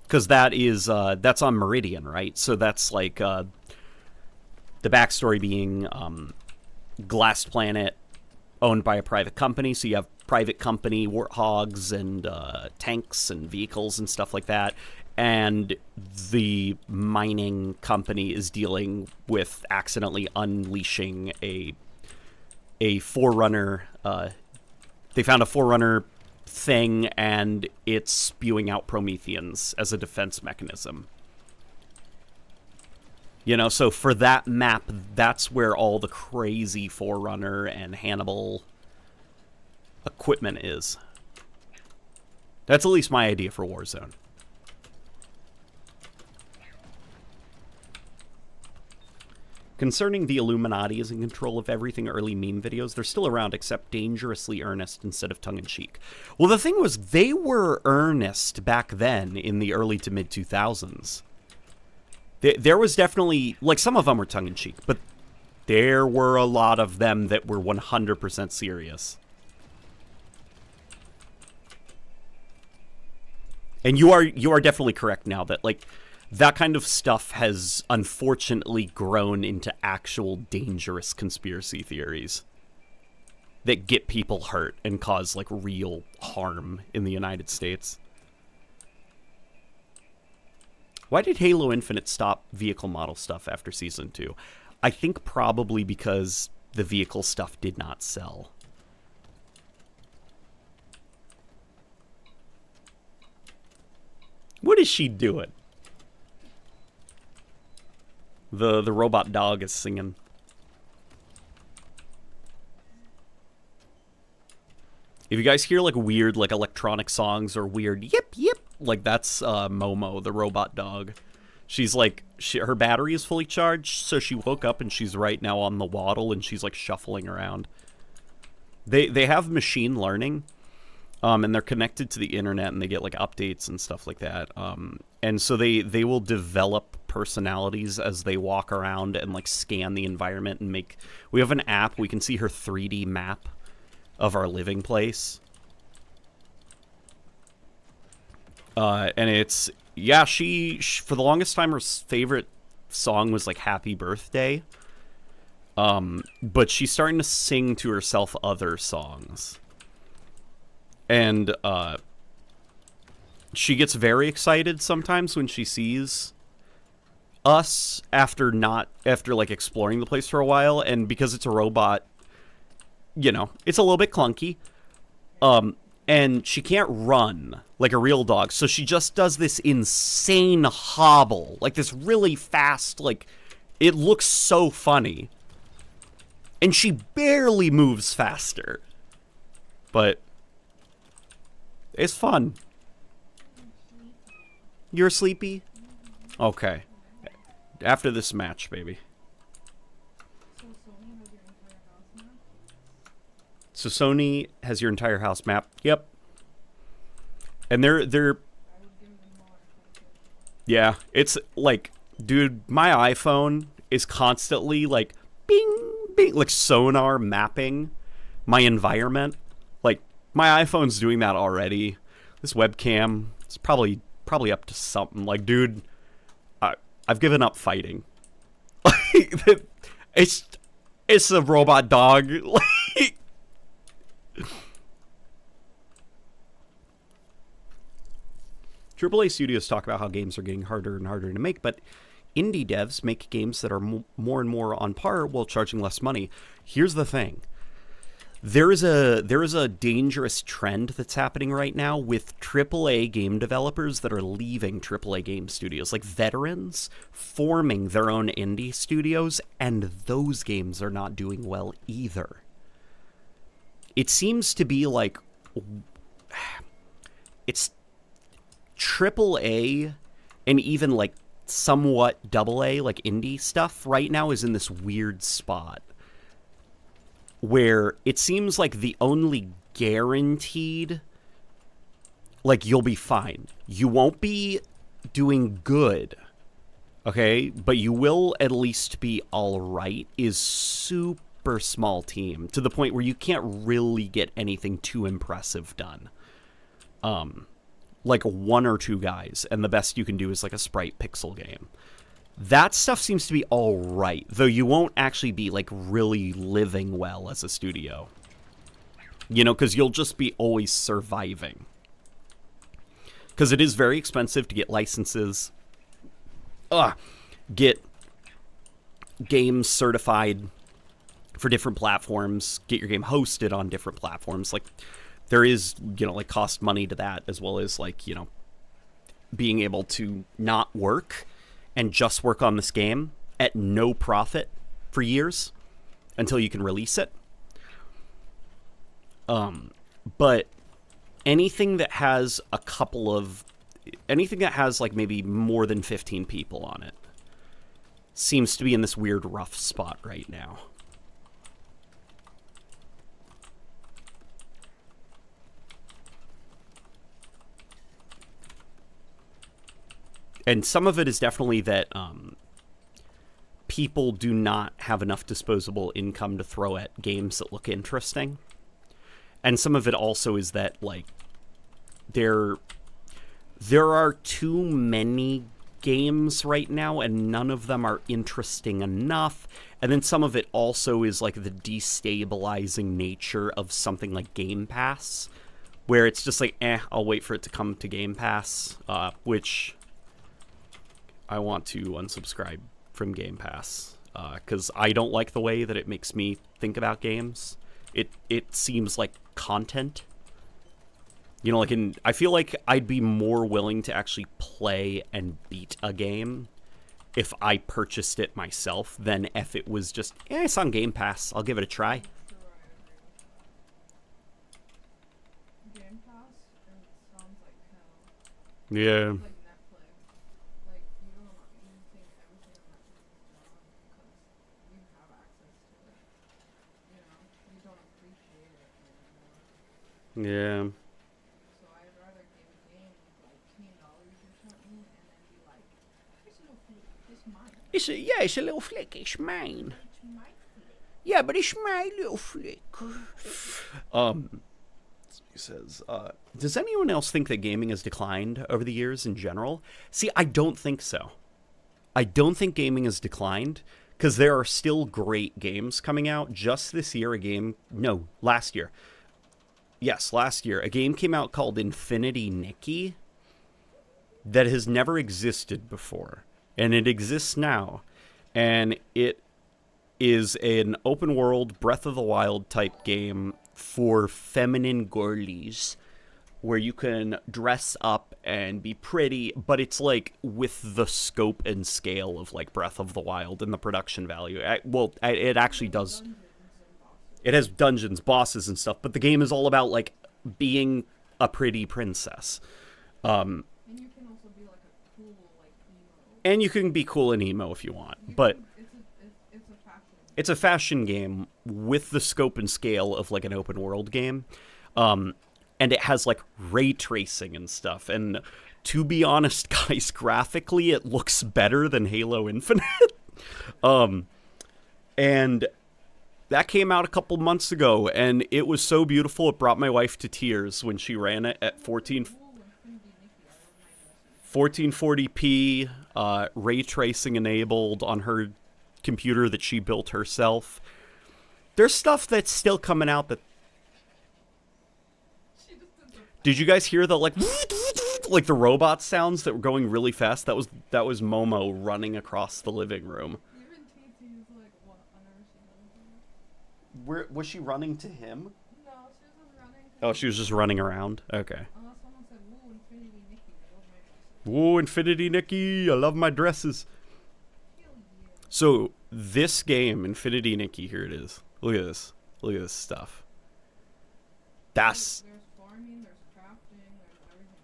Because that is, that's on Meridian, right? So that's, like, the backstory being Glass Planet, owned by a private company, so you have private company warthogs and tanks and vehicles and stuff like that. And the mining company is dealing with accidentally unleashing a Forerunner. They found a Forerunner thing, and it's spewing out Prometheans as a defense mechanism. You know, so for that map, that's where all the crazy Forerunner and Hannibal equipment is. That's at least my idea for Warzone. Concerning the Illuminati is in control of everything early meme videos, they're still around except dangerously earnest instead of tongue-in-cheek. Well, the thing was, they were earnest back then in the early to mid-2000s. There was definitely, like, some of them were tongue-in-cheek, but there were a lot of them that were 100% serious. And you are definitely correct now that, like, that kind of stuff has unfortunately grown into actual dangerous conspiracy theories that get people hurt and cause, like, real harm in the United States. Why did Halo Infinite stop vehicle model stuff after Season 2? I think probably because the vehicle stuff did not sell. What is she doing? The robot dog is singing. If you guys hear, like, weird, like, electronic songs or weird yip yip, like, that's Momo, the robot dog. She's like, her battery is fully charged, so she woke up and she's right now on the waddle and she's, like, shuffling around. They have machine learning, and they're connected to the internet and they get, like, updates and stuff like that. And so they will develop personalities as they walk around and, like, scan the environment and make... We have an app, we can see her 3D map of our living place. And Yeah, she for the longest time her favorite song was like Happy Birthday. But she's starting to sing to herself other songs. And she gets very excited sometimes when she sees us after like exploring the place for a while, and because it's a robot, you know, it's a little bit clunky. And she can't run like a real dog, so she just does this insane hobble, like this really fast, like, it looks so funny. And she barely moves faster. But it's fun. You're sleepy? Okay. After this match, baby. So Sony has your entire house map. Yep. And they're yeah, it's like, dude, my iPhone is constantly like bing bing, like sonar mapping my environment. Like, my iPhone's doing that already. This webcam is probably up to something. Like, dude, I've given up fighting. It's a robot dog. Like, AAA studios talk about how games are getting harder and harder to make, but indie devs make games that are more and more on par while charging less money. Here's the thing. There is a dangerous trend that's happening right now with AAA game developers that are leaving AAA game studios, like veterans forming their own indie studios, and those games are not doing well either. It seems to be like it's AAA and even like somewhat AA, like indie stuff right now is in this weird spot where it seems like the only guaranteed, like, you'll be fine. You won't be doing good, okay? But you will at least be all right, is super small team, to the point where you can't really get anything too impressive done. Like one or two guys, and the best you can do is like a sprite pixel game. That stuff seems to be all right, though you won't actually be like really living well as a studio. You know, because you'll just be always surviving. Because it is very expensive to get licenses, get games certified for different platforms, get your game hosted on different platforms. Like, there is, you know, like, cost money to that, as well as, like, you know, being able to not work and just work on this game at no profit for years until you can release it. But anything that has anything that has like maybe more than 15 people on it seems to be in this weird rough spot right now. And some of it is definitely that people do not have enough disposable income to throw at games that look interesting. And some of it also is that, like, there are too many games right now, and none of them are interesting enough. And then some of it also is, like, the destabilizing nature of something like Game Pass, where it's just like, I'll wait for it to come to Game Pass, which I want to unsubscribe from Game Pass, because I don't like the way that it makes me think about games. It seems like content. You know, like, I feel like I'd be more willing to actually play and beat a game if I purchased it myself than if it was just, it's on Game Pass, I'll give it a try. Game Pass, it sounds like hell. Yeah. Like Netflix. Like, you think everything on Netflix is wrong because you have access to it. You know, you don't appreciate it anymore. Yeah. So I'd rather give a game like $10 or something and then be like, it's a little flick, it's mine. It's a little flick, it's mine. It's my flick. Yeah, but it's my little flick. He says, does anyone else think that gaming has declined over the years in general? See, I don't think so. I don't think gaming has declined, because there are still great games coming out. Just this year, last year. Yes, last year. A game came out called Infinity Nikki that has never existed before. And it exists now. And it is an open world Breath of the Wild type game for feminine girlies, where you can dress up and be pretty, but it's like with the scope and scale of like Breath of the Wild and the production value. It actually does. It has dungeons, bosses, and stuff, but the game is all about like being a pretty princess. And you can also be like a cool, like emo. And you can be cool and emo if you want, but it's a fashion. It's a fashion game with the scope and scale of like an open world game. And it has like ray tracing and stuff. And to be honest, guys, graphically it looks better than Halo Infinite. And that came out a couple months ago, and it was so beautiful it brought my wife to tears when she ran it at 1440p, ray tracing enabled on her computer that she built herself. There's stuff that's still coming out that... Did you guys hear the like the robot sounds that were going really fast? That was Momo running across the living room. Even TT's like, what on earth she does? Where was she running to him? No, she was just running. Oh, she was just running around. Okay. Unless someone said, "Woo, Infinity Nikki, I love my dresses." Whoa, Infinity Nikki, I love my dresses. Hell yeah. So this game, Infinity Nikki, here it is. Look at this. Look at this stuff. That's... There's farming, there's crafting, there's everything.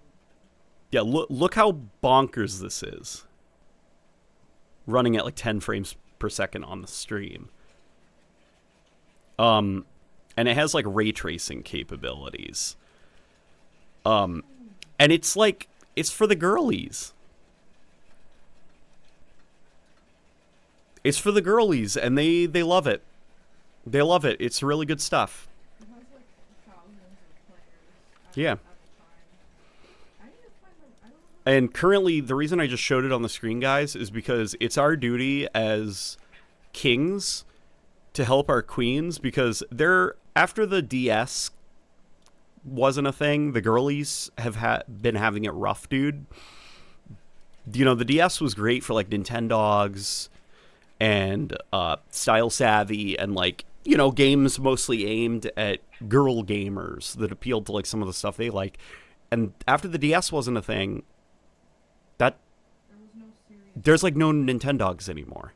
Yeah, look how bonkers this is. Running at like 10 frames per second on the stream. And it has like ray tracing capabilities. And it's like, it's for the girlies. It's for the girlies, and they love it. They love it. It's really good stuff. It has like thousands of players Yeah. at the time. I need to find them. I don't know. And currently, the reason I just showed it on the screen, guys, is because it's our duty as kings to help our queens, because after the DS wasn't a thing, the girlies have been having it rough, dude. You know, the DS was great for like Nintendogs and Style Savvy and like, you know, games mostly aimed at girl gamers that appealed to like some of the stuff they like. And after the DS wasn't a thing, There was no serious. there's like no Nintendogs anymore.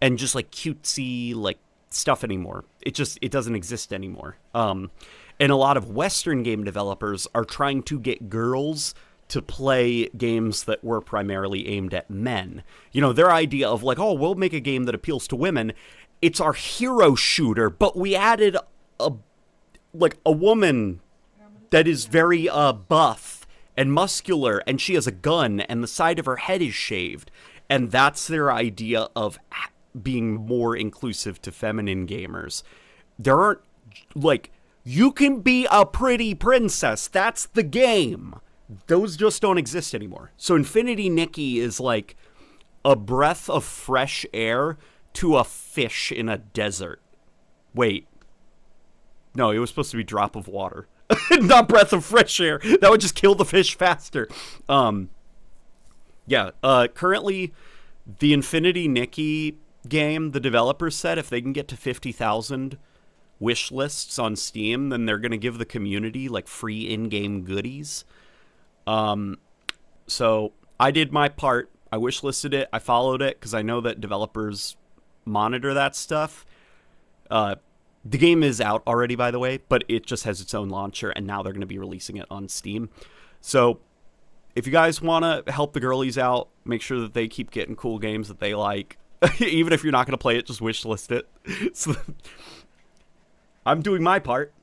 And just like cutesy like stuff anymore. It doesn't exist anymore. And a lot of Western game developers are trying to get girls to play games that were primarily aimed at men. You know, their idea of like, oh, we'll make a game that appeals to women. It's our hero shooter, but we added a woman that is very buff and muscular, and she has a gun, and the side of her head is shaved. And that's their idea of being more inclusive to feminine gamers. There aren't, like, you can be a pretty princess. That's the game. Those just don't exist anymore. So Infinity Nikki is like a breath of fresh air to a fish in a desert. Wait. No, it was supposed to be drop of water. Not breath of fresh air. That would just kill the fish faster. Currently, the Infinity Nikki game, the developers said if they can get to 50,000 wish lists on Steam, then they're going to give the community like free in-game goodies. So I did my part. I wish listed it. I followed it because I know that developers monitor that stuff. The game is out already, by the way, but it just has its own launcher, and now they're going to be releasing it on Steam. So if you guys want to help the girlies out, make sure that they keep getting cool games that they like. Even if you're not going to play it, just wish list it. So, I'm doing my part.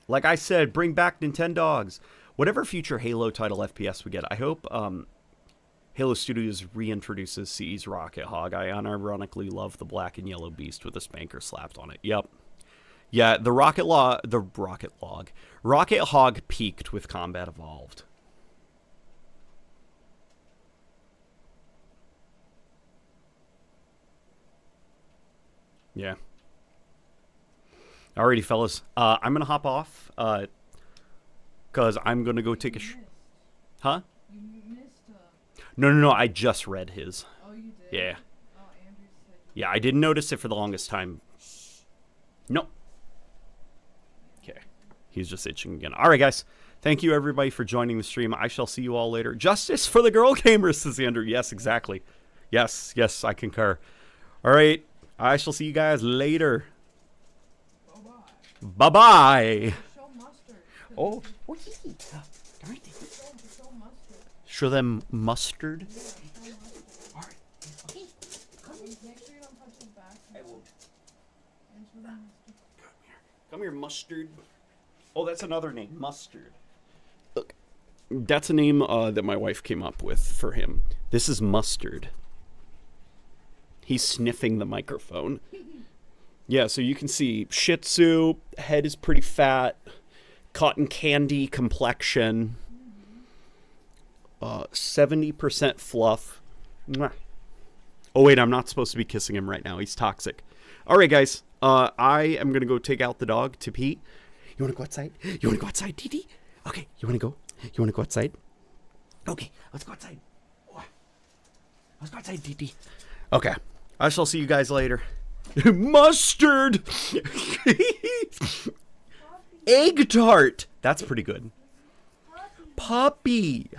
Like I said, bring back Nintendogs. Whatever future Halo title FPS we get, I hope Halo Studios reintroduces CE's Rocket Hog. I unironically love the black and yellow beast with a spanker slapped on it. Yep. Yeah, the Rocket Hog peaked with Combat Evolved. Yeah. Alrighty, fellas. I'm gonna hop off. Cause I'm gonna go take a. Huh? You missed. No. I just read his. Oh, you did. Yeah. Oh, Andrew said. Yeah, I didn't notice it for the longest time. Nope. Okay. He's just itching again. All right, guys. Thank you, everybody, for joining the stream. I shall see you all later. Justice for the girl gamers, says Andrew. Yes, exactly. Yes, I concur. All right. I shall see you guys later. Bye-bye. Bye-bye. Show mustard. Oh. Show mustard. Show them mustard. Yeah, show mustard. All right. Okay. Make sure you don't touch his back. I won't. And show the mustard. Come here, mustard. Oh, that's another name, mustard. Look, that's a name that my wife came up with for him. This is mustard. He's sniffing the microphone. Yeah, so you can see Shih Tzu, head is pretty fat, cotton candy complexion, 70% fluff. Mwah. Oh, wait, I'm not supposed to be kissing him right now. He's toxic. All right, guys. I am going to go take out the dog to pee. You want to go outside? You want to go outside, Dee? Okay, you want to go? You want to go outside? Okay, let's go outside. Let's go outside, Dee. Okay, I shall see you guys later. Mustard! Egg tart! That's pretty good. Puppy!